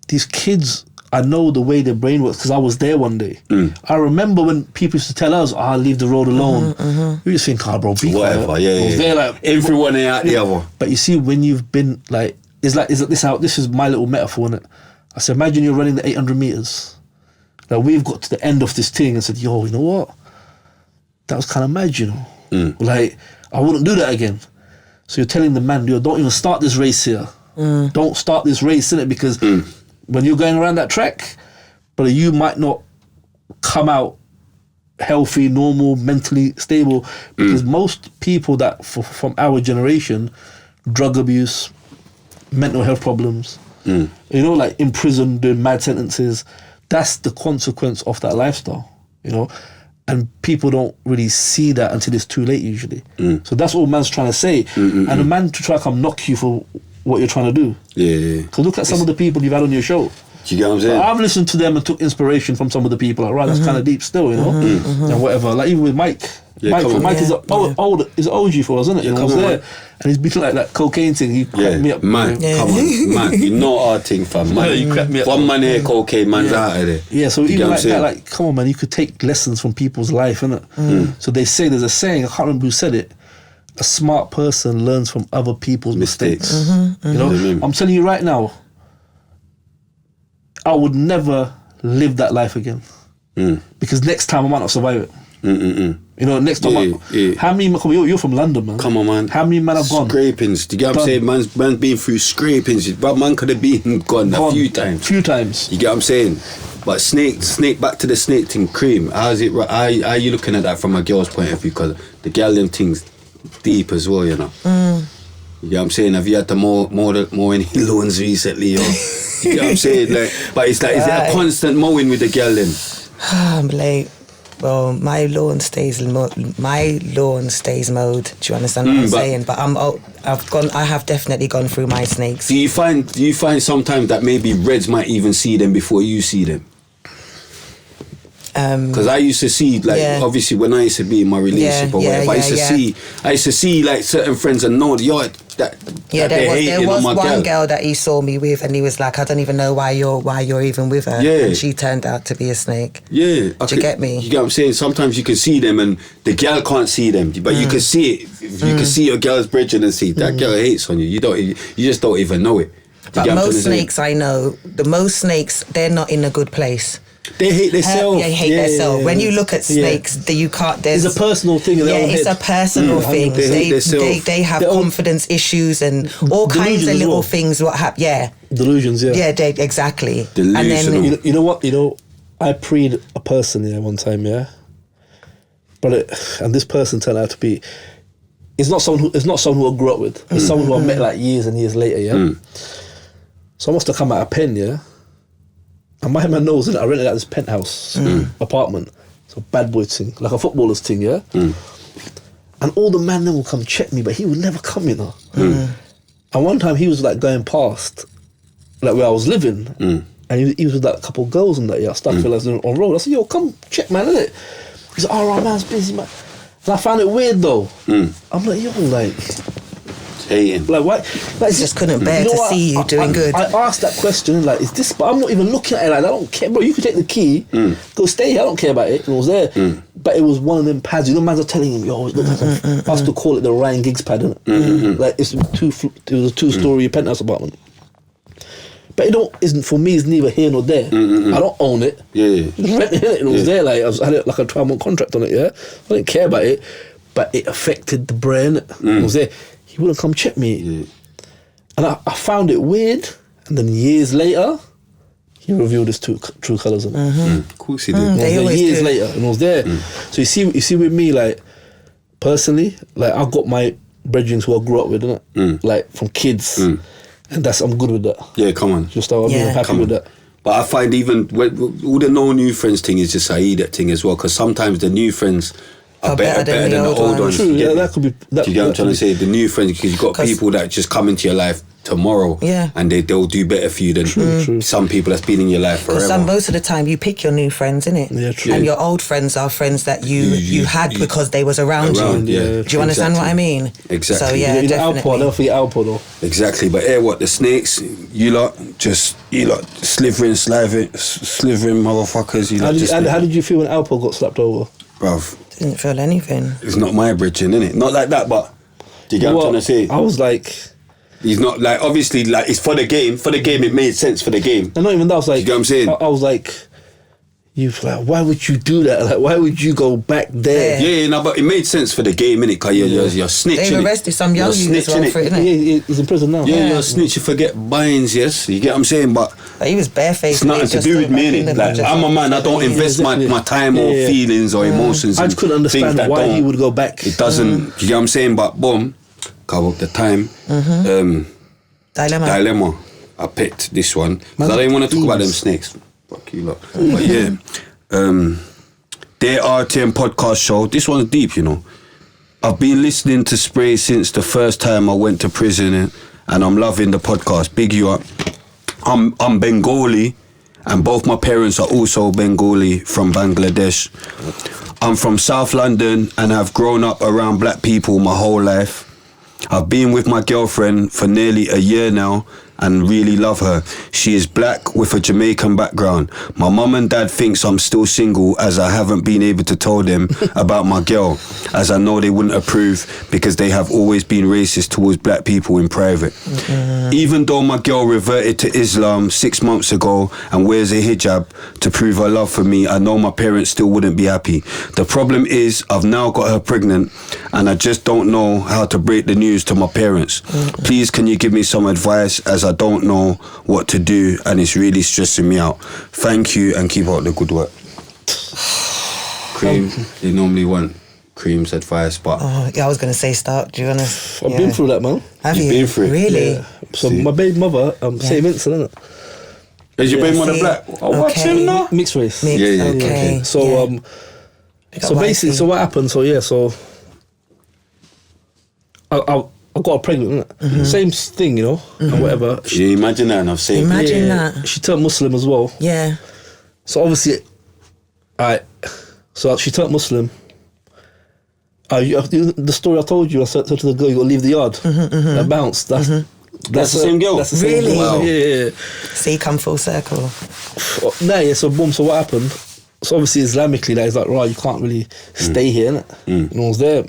These kids, I know the way their brain works because I was there one day. I remember when people used to tell us, leave the road alone. We just think, bro, be whatever, quiet. yeah. I was there like... Everyone ain't out the other. But you see, when you've been like... This is my little metaphor, innit? I said, imagine you're running the 800 meters. Like, we've got to the end of this thing and said, yo, you know what? That was kind of mad, you know? Like, I wouldn't do that again. So you're telling the man, yo, don't even start this race here. Don't start this race, innit? Because when you're going around that track, but you might not come out healthy, normal, mentally stable. Because most people that, from our generation, drug abuse, mental health problems, you know, like in prison doing mad sentences, that's the consequence of that lifestyle, you know? And people don't really see that until it's too late usually. So that's all man's trying to say. And a man to try to come knock you for what you're trying to do. Yeah. Because look at some of the people you've had on your show. Do you get what I'm saying? I've listened to them and took inspiration from some of the people. Like, right, that's kind of deep still, you know? And whatever. Like even with Mike. Mike is is OG for us, isn't it? Yeah, you know, was there. And he's been like that cocaine thing. He cracked me up. Man, come on, man. You know our thing, fam. Man, you cracked me up. One man here, cocaine, man's out of there. Yeah, so even like that, like, come on, man, you could take lessons from people's life, innit? So they say, there's a saying, I can't remember who said it, a smart person learns from other people's mistakes. You know, I'm telling you right now, I would never live that life again. Because next time I might not survive it. You know, next time how many, you're from London, man. Come on, man. How many men have gone? Scrapings. Do you get what I'm saying? Man's been through scrapings, but man could have been gone a few times. You get what I'm saying? But snake, back to the snake thing, cream. How's it? How you looking at that from a girl's point of view? Because the girl them things deep as well, you know. You get what I'm saying? Have you had the more any loans recently? Or, you get what I'm saying? Like, but it's like, is it a constant mowing with the girl then? I'm like, well, my lawn stays mowed. Do you understand what I'm saying? But I have definitely gone through my snakes. Do you find sometimes that maybe Reds might even see them before you see them? Because I used to see, like, obviously when I used to be in my relationship or whatever, I used to see like certain friends and know there was one girl that he saw me with, and he was like, I don't even know why you're even with her. And she turned out to be a snake. Do you get me? You get what I'm saying? Sometimes you can see them and the girl can't see them, but you can see it. You can see your girl's bridging and see that girl hates on you. You just don't even know it. But most snakes I know, most snakes, they're not in a good place. They hate themselves. They hate themselves. When you look at snakes, you can't. It's a personal thing. It's a personal thing. They have confidence issues and all kinds of little things. What happen? Yeah. Delusions. Yeah. Yeah. Exactly. Delusional. And then, you know what? I preyed a person one time. Yeah. And this person turned out to be. It's not someone who I grew up with. It's someone who I met like years and years later. Yeah. So I must have come out of pen. Yeah. And my man knows that I rented out this penthouse apartment. It's a bad boy thing, like a footballer's thing, yeah? And all the man then will come check me, but he would never come, you know? And one time he was like going past, like where I was living, and he was with like a couple of girls and that, yeah, stuff on road. I said, yo, come check, man, innit? He's like, all right, man's busy, man. And I found it weird though. I'm like, yo, like... hating. Like, why? Like, just couldn't bear to see you doing good. I asked that question, like, is this... But I'm not even looking at it like that. I don't care. Bro, you can take the key, go stay here. I don't care about it. And it was there. But it was one of them pads. You know, man's are telling him, yo, it looks like I used to call it the Ryan Giggs pad, innit? Like, it was a two-story penthouse apartment. But for me, it's neither here nor there. I don't own it. Just renting it. And it was there. Like, I had it like a 12-month contract on it, yeah? I didn't care about it. But it affected the brain. It was there. He wouldn't come check me. And I found it weird. And then years later, he revealed his true colours. Of course he did. Years later, and I was there. So you see with me, like, personally, like, I've got my brethren who I grew up with, innit? Like, from kids. And I'm good with that. Yeah, come on. Just I'm happy with that. But I find even all the no new friends thing is just that thing as well, because sometimes the new friends are better than the old ones. True, that could be... Do you get what I'm trying to say? The new friends, because you've got people that just come into your life tomorrow. Yeah. And they'll do better for you than some people that's been in your life forever. Most of the time you pick your new friends, innit? Yeah, true. And your old friends are friends that you had because they was around you. Yeah. Do you understand what I mean? Exactly. So yeah, You definitely. Alpo, I don't forget Alpo though. Exactly. But what, the snakes, you lot slithering motherfuckers. How did you feel when Alpo got slapped over? Bruv, Didn't feel anything. it's not my bridging, innit? Not like that, but do you get what I'm trying to say? I was like, He's not like, obviously, like, it's for the game. For the game, it made sense for the game. and not even that. I was like, You get what I'm saying? I was like, why would you do that? Like, why would you go back there? Yeah, no, but it made sense for the game, innit? Because you're snitching. They've arrested some young you're youth as well snitching for it, Yeah, innit? he's in prison now. Yeah, you're a snitch, you forget binds, yes. You get what I'm saying? But Like, he was barefaced. it's nothing to do with me, innit? Like, I'm a man, I don't invest my time or Yeah. feelings or emotions. I in just couldn't things understand that why he don't- would go back. It doesn't, you get what I'm saying? But boom, cover up the time. Dilemma. I picked this one because I didn't want to talk about them snakes. Fuck you lot. But yeah, their RTM podcast show. This one's deep, you know. I've been listening to Spray since the first time I went to prison, and I'm loving the podcast. Big you up. I'm Bengali, and both my parents are also Bengali from Bangladesh. I'm from South London and have grown up around black people my whole life. I've been with my girlfriend for nearly a year now and really love her. She is black with a Jamaican background. My mum and dad thinks I'm still single as I haven't been able to tell them about my girl, as I know they wouldn't approve because they have always been racist towards black people in private. Even though my girl reverted to Islam 6 months ago and wears a hijab to prove her love for me, I know my parents still wouldn't be happy. The problem is I've now got her pregnant and I just don't know how to break the news to my parents. Please, can you give me some advice, as I don't know what to do and it's really stressing me out. Thank you and keep up the good work. Cream, they normally want Cream's advice, but Yeah, I was going to say start. Do you want to? I've been through that, man. Have You've you? been through it? Really? Yeah. So my baby mother, St. Vincent, isn't it? is your baby mother See, black? Oh, what's okay. him now? Mixed race. Mixed, Yeah, yeah, okay. So yeah. so basically, so what happened? So I got her pregnant, innit? Same thing, you know, and whatever. Can you imagine that? And I've seen Imagine that. She turned Muslim as well. Yeah. So obviously, so she turned Muslim. The story I told you, I said to the girl, you got to leave the yard. That bounced. That's the same girl? That's the same Really? girl. Wow. Yeah. See, come full circle. No, yeah. So boom. So what happened? So obviously, Islamically, that is like, right, you can't really stay here, innit? No one's there,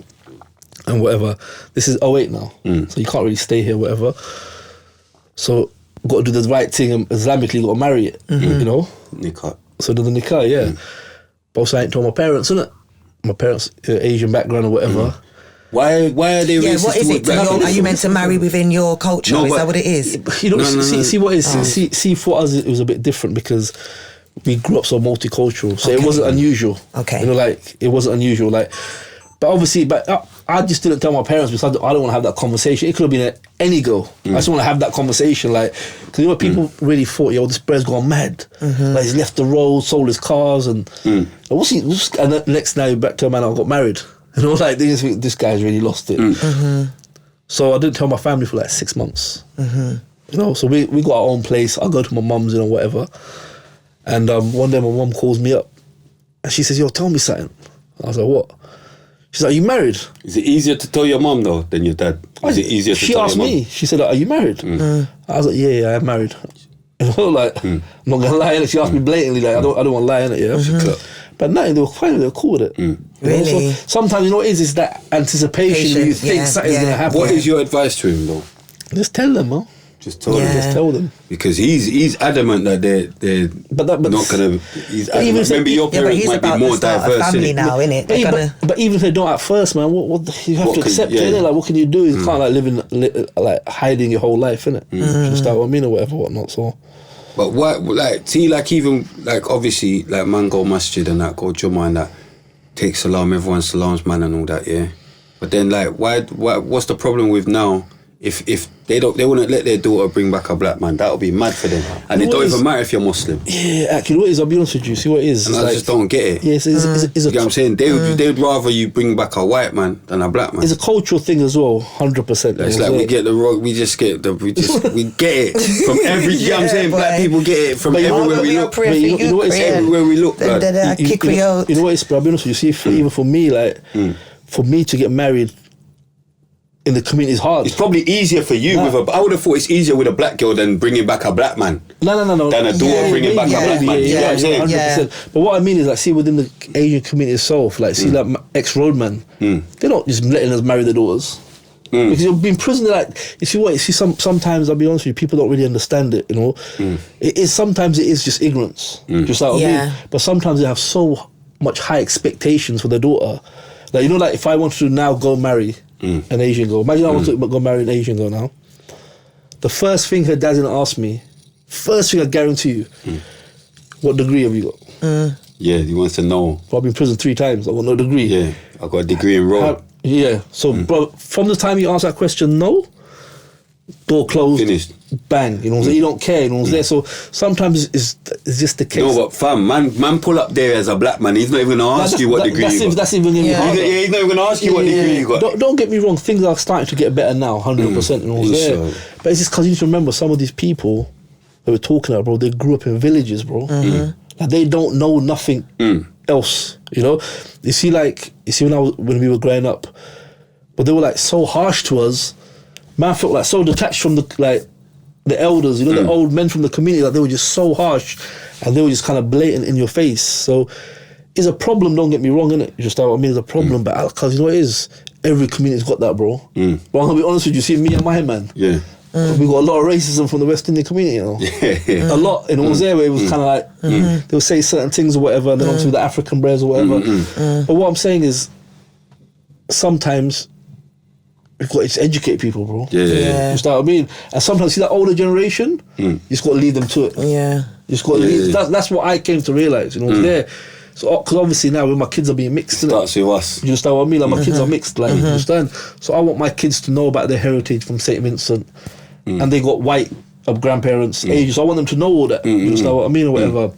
and whatever. This is 08 now, so you can't really stay here, whatever. So got to do the right thing, and Islamically got to marry it, you know. Nikah. So did the nikah, yeah. But also I ain't told my parents, innit? My parents, Asian background or whatever. Why are they Yeah, racist what is towards it? black people? Are you meant to marry within your culture? No, is but- that what it is? You know, No. see what it is. See, for us, it was a bit different because we grew up so multicultural, so it Okay. wasn't unusual. Okay. You know, like it wasn't unusual. Like, but obviously, I just didn't tell my parents because I don't want to have that conversation. It could have been any girl. I just want to have that conversation, like, because you know people really thought, yo, this brother's gone mad. Like he's left the road, sold his cars, and and the next now back to a man I got married. You know, like this guy's really lost it. So I didn't tell my family for like 6 months. You know, so we got our own place. I go to my mum's, you know, whatever. And one day my mum calls me up and she says, yo, tell me something. I was like, what? She's like, are you married? Is it easier to tell your mum though than your dad? Is it easier to She tell asked your mum? me. She said, are you married? I was like, yeah, I'm married. You know, like, I'm not gonna lie, innit? She asked me blatantly, like, I don't want to lie, innit? Yeah. But no, they were fine, they were cool with it. You know, Really? so sometimes, you know what it is? It's that anticipation. You think something's gonna happen. What is your advice to him though? Just tell them, man. Just tell Yeah. him. Just tell them. Because he's adamant that they're But not gonna. He's adamant. even if- Maybe your Yeah, but parents he's might be about more to start diverse. a family innit? now, innit? But, They're yeah, gonna. but even if they don't at first, man, you have What to can- accept yeah. it, innit? Like, what can you do? You can't like live in like hiding your whole life, innit? Just like what I mean or whatever, whatnot. So But what, like, see, like, even, like, obviously, like, man go masjid and that, go Jummah and that, take salam, everyone salams, man, and all that, yeah? But then, like, what's the problem with now, if they wouldn't let their daughter bring back a black man, that would be mad for them. And it don't even matter if you're Muslim. Yeah, actually, what it is, I'll be honest with you, see what it is. And I just don't get it. Yeah, it's you know what I'm saying? They'd rather you bring back a white man than a black man. It's a cultural thing as well, 100%. It's like we get we get it from every, you know what I'm saying? Black people get it from everywhere we look. You know what it's everywhere we look. You know what it's, but I'll be honest with you, see, even for me, like, for me to get married in the community is hard. It's probably easier for you I would have thought it's easier with a black girl than bringing back a black man. No. Than a daughter bringing back a black man. You know what I'm saying? 100%. But what I mean is, like, see, within the Asian community itself, like, see, like, ex-roadman, they're not just letting us marry their daughters. Because you'll be in prison, like, you see what, sometimes, I'll be honest with you, people don't really understand it, you know. Sometimes it is just ignorance. Just like what I mean. But sometimes they have so much high expectations for their daughter. Like, you know, like, if I wanted to now go marry an Asian girl, imagine I want to go marry an Asian girl now. The first thing her dad's gonna ask me, first thing I guarantee you, what degree have you got? Yeah, he wants to know. I've been in prison 3 times, I got no degree. Yeah, I got a degree in law. So, bro, from the time you ask that question, no, door closed, finished, bang, you know what I'm saying? You don't care, you know what I'm saying? So sometimes it's just the case. No, but fam, man pull up there as a black man, he's not even going to ask you what degree you got. That's even he's not even going to ask you what degree you got. Don't get me wrong, things are starting to get better now, 100%, you know what I'm saying? But it's just because you need to remember, some of these people that we're talking about, bro, they grew up in villages, bro. Like, they don't know nothing else, you know? You see, when we were growing up, but they were, like, so harsh to us. Man felt like so detached from the elders, you know, the old men from the community, that they were just so harsh and they were just kind of blatant in your face. So it's a problem, don't get me wrong, innit? You just know what I mean? It's a problem, but because you know what it is? Every community's got that, bro. But I'm going to be honest with you, see, me and my man, we got a lot of racism from the West Indian community, you know? A lot, you know, it was there where it was kind of like, they would say certain things or whatever, and then obviously the African breads or whatever. But what I'm saying is, sometimes you've got to just educate people, bro. Yeah. You know what I mean? And sometimes, see that older generation, you just got to lead them to it. You just got to lead. That's what I came to realise, you know, there. So, because obviously now when my kids are being mixed, starts with us. You understand what I mean? Like, my kids are mixed, like, you understand? So I want my kids to know about their heritage from St. Vincent, and they got white grandparents, Asian, so I want them to know all that, you understand what I mean, or whatever.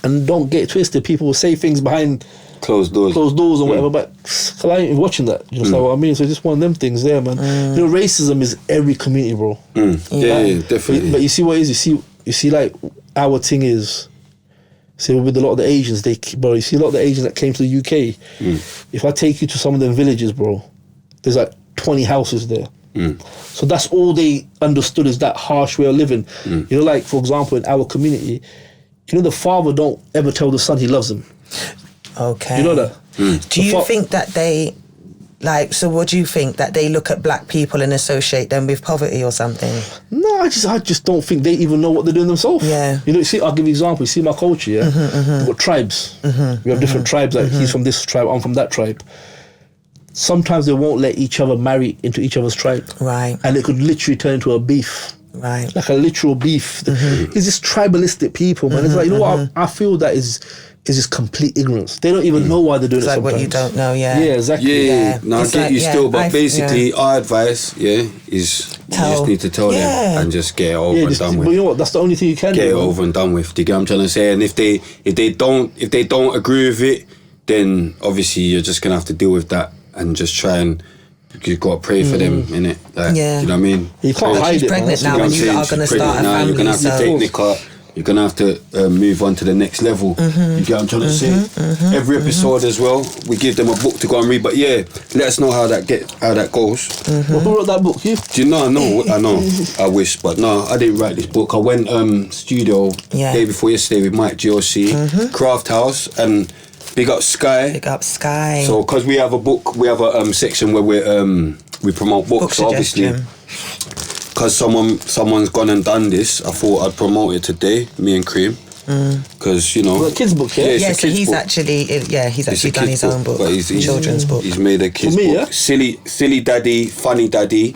And don't get twisted, people will say things behind closed doors or whatever, but I ain't even watching that, you know what I mean? So it's just one of them things there, man. You know, racism is every community, bro. Yeah, definitely. But you see what it is, you see like, our thing is, see, with a lot of the Asians, you see a lot of the Asians that came to the UK, if I take you to some of them villages, bro, there's like 20 houses there. So that's all they understood, is that harsh way of living. You know, like, for example, in our community, you know, the father don't ever tell the son he loves him. Okay. You know that? Do you think that they, like, so what do you think, that they look at black people and associate them with poverty or something? No, I just don't think they even know what they're doing themselves. Yeah. You know, see, I'll give you an example. You see my culture, yeah? We've got tribes. We have different tribes, like he's from this tribe, I'm from that tribe. Sometimes they won't let each other marry into each other's tribe. Right. And it could literally turn into a beef. Right. Like a literal beef. It's just tribalistic people, man. It's like, you know what, I feel that is just complete ignorance. They don't even know why they're doing it sometimes. Like what you don't know, Yeah, exactly. No, I get you still, but basically our advice, is you just need to tell them and just get it over and done with. But you know what, that's the only thing you can do. Get it over and done with. Do you get what I'm trying to say? And if they don't agree with it, then obviously you're just gonna have to deal with that and just try and, you've got to pray for them, innit? Like, you know what I mean? You can't hide it. Pregnant now, and you are going to start a family. You're going to have to take the car. You're going to have to move on to the next level. You get what I'm trying to say? Every episode as well, we give them a book to go and read. But yeah, let us know how that goes. Well, who wrote that book? You? Do you know? I know. I wish, but no, I didn't write this book. I went studio day before yesterday with Mike GOC, Craft House, and big up Sky. Big up Sky. So, because we have a book, we have a section where we promote books. So obviously, because someone's gone and done this, I thought I'd promote it today, me and Cream. Because, you know... Well, a kid's book, yeah, so he's actually done his own book, children's book. He's made a kid's book. Yeah? Silly Daddy, Funny Daddy,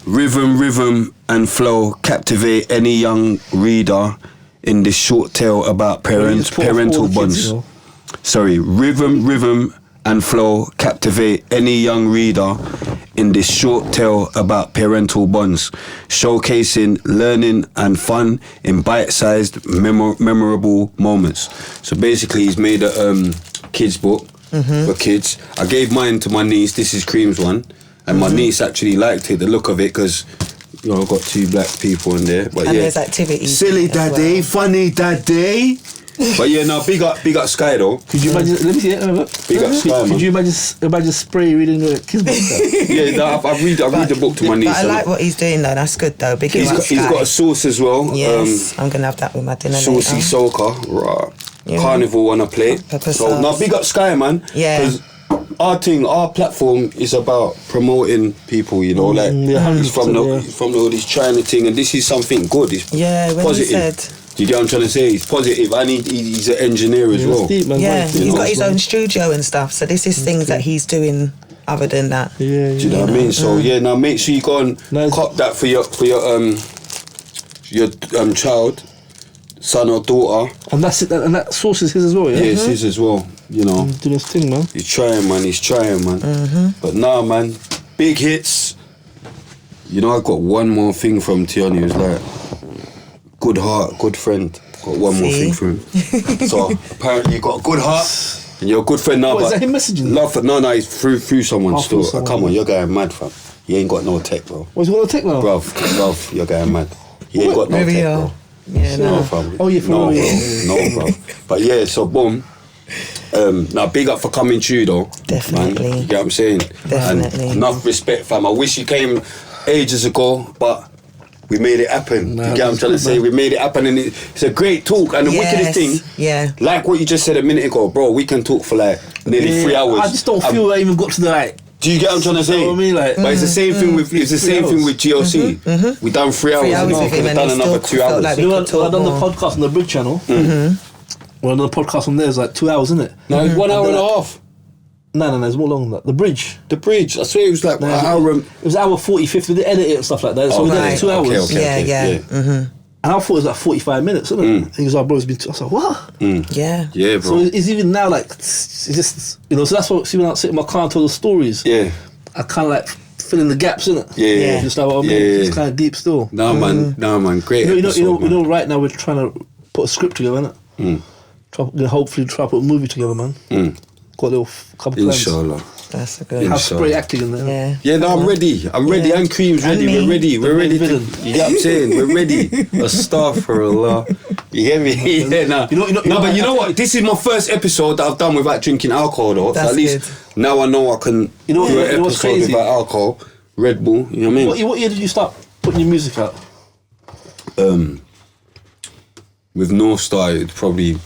rhythm and flow captivate any young reader in this short tale about parental bonds. Kids, you know? Sorry, rhythm and flow captivate any young reader in this short tale about parental bonds, showcasing learning and fun in bite-sized, memorable moments. So basically, he's made a kids book for kids. I gave mine to my niece. This is Cream's one, and my niece actually liked it, the look of it, because you know I've got 2 black people in there. But and yeah, there's activities. silly daddy, funny daddy. But yeah, no, big up Sky though. Could you imagine? Let me see it. Big up Sky, man. Could you imagine Spray reading the kids' book? Yeah, no, I read the book to my niece. But I like what he's doing though. That's good though. He's got a sauce as well. Yes, I'm gonna have that with my dinner Saucy later. Soca, right. Yeah. Carnival on a plate. Pepper So sauce. now big up Sky, man. Yeah. Because our platform is about promoting people, you know, like yeah, he's from 100%, he's from all this China thing, and this is something good. It's Yeah, when positive. he said. Do you get what I'm trying to say? He's positive, and he's an engineer as well. Deep, man. Yeah, Right, he's know, got his man. own studio and stuff. So this is things that he's doing other than that. Yeah, Do you know what I mean? So yeah, now make sure you go and Nice. cop that for your child, son or daughter. And that's it. And that sauce is his as well. Yeah. Yeah, it's his as well. You know. Doing his thing, man. He's trying, man. But nah, man, big hits. You know, I got one more thing from Tiani. He was like, good heart, good friend. Got one more See? thing from him. So apparently you got a good heart and you're a good friend now. What, is but that him messaging? love for, no, it's through someone Oh, still. through someone, Come on, yeah. you're going mad, fam. You ain't got no tech, bro. What's he gonna take now? Bruv, you're going mad. You ain't got no Maybe tech, you're. bro. Yeah, No, no. fam. Oh, yeah, for no, real, bro. yeah. No, bro. But yeah, so boom. Now big up for coming true though. Definitely. Man. You get what I'm saying? Definitely. And enough respect, fam. I wish you came ages ago, but we made it happen. Nah, you get what I'm trying to say? We made it happen, and it's a great talk. And the wickedest thing, Yeah. like what you just said a minute ago, bro, we can talk for like nearly 3 hours. I just don't feel I even got to the like. Do you get what I'm trying to say? You know what I mean? Like, but it's the same thing with 3 GLC. We done 3 hours. 3 hours now, with could him have and done it another still 2 felt hours. like you know, could talk when I done the more. podcast on the Big Channel. When I done the podcast on there, it's like 2 hours, isn't it? No, it's 1 hour and a half. No, it's more longer than that. The Bridge. The bridge. I swear it was like No, an hour. It was hour 40, 50. We did edit it and stuff like that. So Oh, we did right. it 2 hours. Okay. Yeah. And I thought it was like 45 minutes, isn't it? And he was like, bro, it's been. I was like, what? Yeah. Yeah, So bro. it's even now like it's just so that's what. See, when I sit in my car and tell the stories, Yeah. I kind of like fill in the gaps, innit? Yeah. Just like what I mean. Yeah. It's kind of deep still. No, man. Great You episode, man. know. Right now we're trying to put a script together, innit? Hopefully try to put a movie together, man. Got a little couple plans. Inshallah. That's a good. Have Spray acting in there. Yeah. Yeah, no, I'm ready. Yeah. And Cream's And ready. me. We're ready. We're ready. villain. You get what I'm saying? We're ready. Astaghfirullah. You get me? Yeah, nah. But you know what? This is my first episode that I've done without drinking alcohol, though. That's so at least now I know I can You know what- do you an know what's episode crazy? without alcohol. Red Bull, you know what I mean? What year did you start putting your music out? With North Star, it'd probably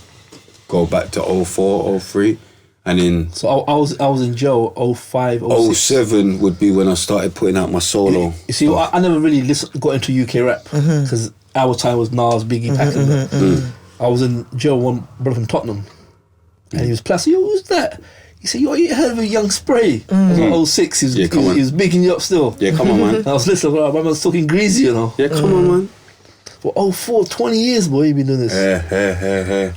go back to 04, 03. And then So I was in jail 05, 06. 07 would be when I started putting out my solo. You see, I never really got into UK rap because our time was Nas, Biggie, Pac. and that. I was in jail with one brother from Tottenham, and he was plastic. Yo, who's that? He said, "Yo, you heard of a Young Spray?" I was like 06. Yeah, come on. He was bigging you up still. Yeah, come on, man. And I was listening. My man's talking greasy, you know. Yeah, come on, man. For 04, 20 years, boy, you been doing this. Hey.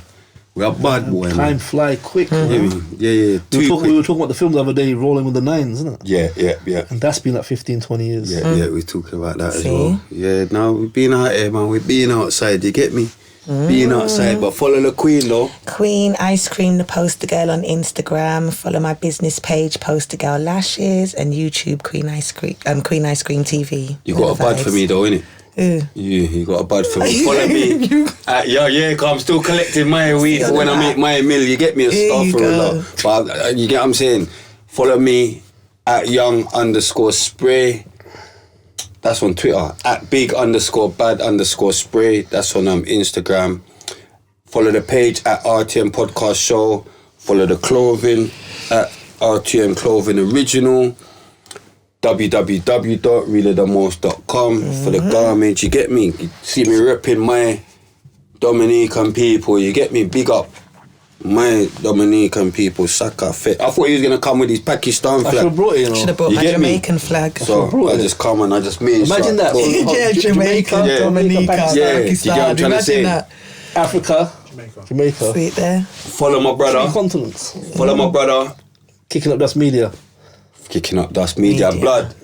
We are bad boy, Time man. fly quick. Yeah, man. yeah. We were talking about the film the other day, Rolling with the Nines, isn't it? Yeah. And that's been like 15, 20 years. Yeah, we're talking about that as See? well. Yeah, now we're being out here, man. We're being outside, you get me? Being outside, but follow the Queen, though. Queen Ice Cream, the Poster Girl on Instagram. Follow my business page, Poster Girl Lashes, and YouTube Queen Ice Cream TV. You got a bad for me, though, innit? Yeah, you got a bad for me. Follow me. Cause I'm still collecting my weed for when I make my meal. You get me a There star you for a go. lot. But you get what I'm saying? Follow me at young_spray. That's on Twitter. At big_bad_spray. That's on Instagram. Follow the page at RTM Podcast Show. Follow the clothing at RTM Clothing Original. www.reallythemost.com for the garments. You get me? You see me repping my Dominican people. You get me? Big up my Dominican people. Saka fit. I thought he was gonna come with his Pakistan I should flag. have brought it, you know. Should have brought You my get me? Jamaican flag. So I just come and I just made Imagine that. Yeah, Jamaica, Yeah. Dominica, Pakistan. Yeah, you get Pakistan. what I'm trying to say? Imagine that. Africa, Jamaica. Sweet there. Follow my Three brother. continents. Follow my brother. Kicking up Dust Media. Kicking up Dust Media. Media. Blood.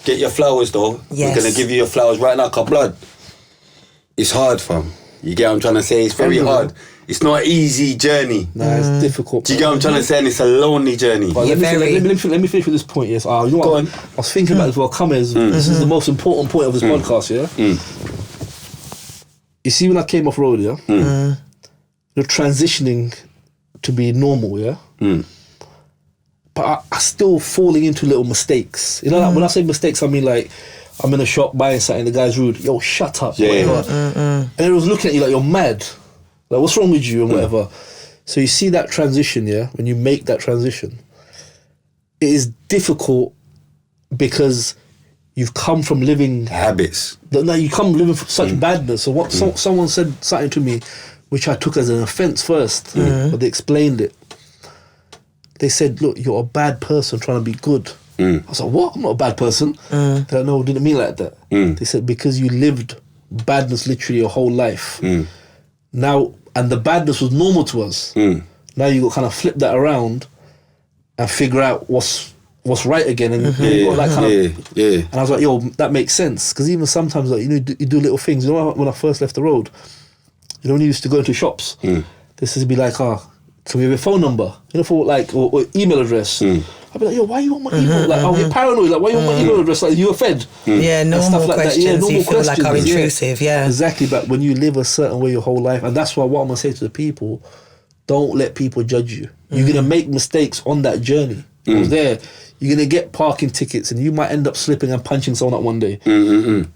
Get your flowers though. Yes. We're gonna give you your flowers right now, cause blood. It's hard, fam. You get what I'm trying to say? It's very hard. It's not an easy journey. Nah, it's difficult. Do you get what I'm trying to say? And it's a lonely journey. But let me finish with this point, yes. You know what? I was thinking about this while coming. This is the most important point of this podcast, yeah? You see, when I came off road, yeah? You're transitioning to be normal, yeah? But I still falling into little mistakes. You know, like when I say mistakes, I mean like, I'm in a shop buying something, the guy's rude. Yo, shut up. Yeah. And it was looking at you like you're mad. Like, what's wrong with you and whatever. So you see that transition, yeah? When you make that transition, it is difficult because you've come from living... Habits. No, you come living from such badness. So what someone said something to me, which I took as an offence first, but they explained it. They said, look, you're a bad person trying to be good. I was like, what? I'm not a bad person. They're like, no, didn't mean like that. They said, because you lived badness literally your whole life. Now, and the badness was normal to us. Now you got kind of flip that around and figure out what's right again. And you got that kind of, and I was like, yo, that makes sense. Because even sometimes, like, you know, you do little things. You know, when I first left the road, you know, when you used to go into shops, this is be like, can we have a phone number? You know, for like, or email address. I'd be like, yo, why you want my email? Like, I'll get paranoid. Like, why you want my email address? Like, you offend. Yeah, normal like questions. that. Yeah, normal you feel questions. like are intrusive. Yeah, exactly. But when you live a certain way your whole life, and that's why what I'm gonna say to the people: don't let people judge you. You're gonna make mistakes on that journey. Because there, you're gonna get parking tickets, and you might end up slipping and punching someone up one day.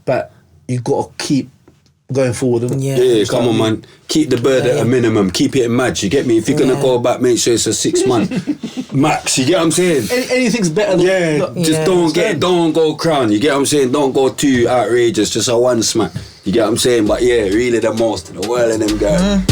But you gotta keep going forward. Yeah, come on, man. Keep the bird at a minimum. Keep it in match. You get me? If you're gonna go back, make sure it's a 6 month max. You get what I'm saying? Anything's better than don't go crown. You get what I'm saying? Don't go too outrageous. Just a one smack. You get what I'm saying? But yeah, really the most in the world of them guys.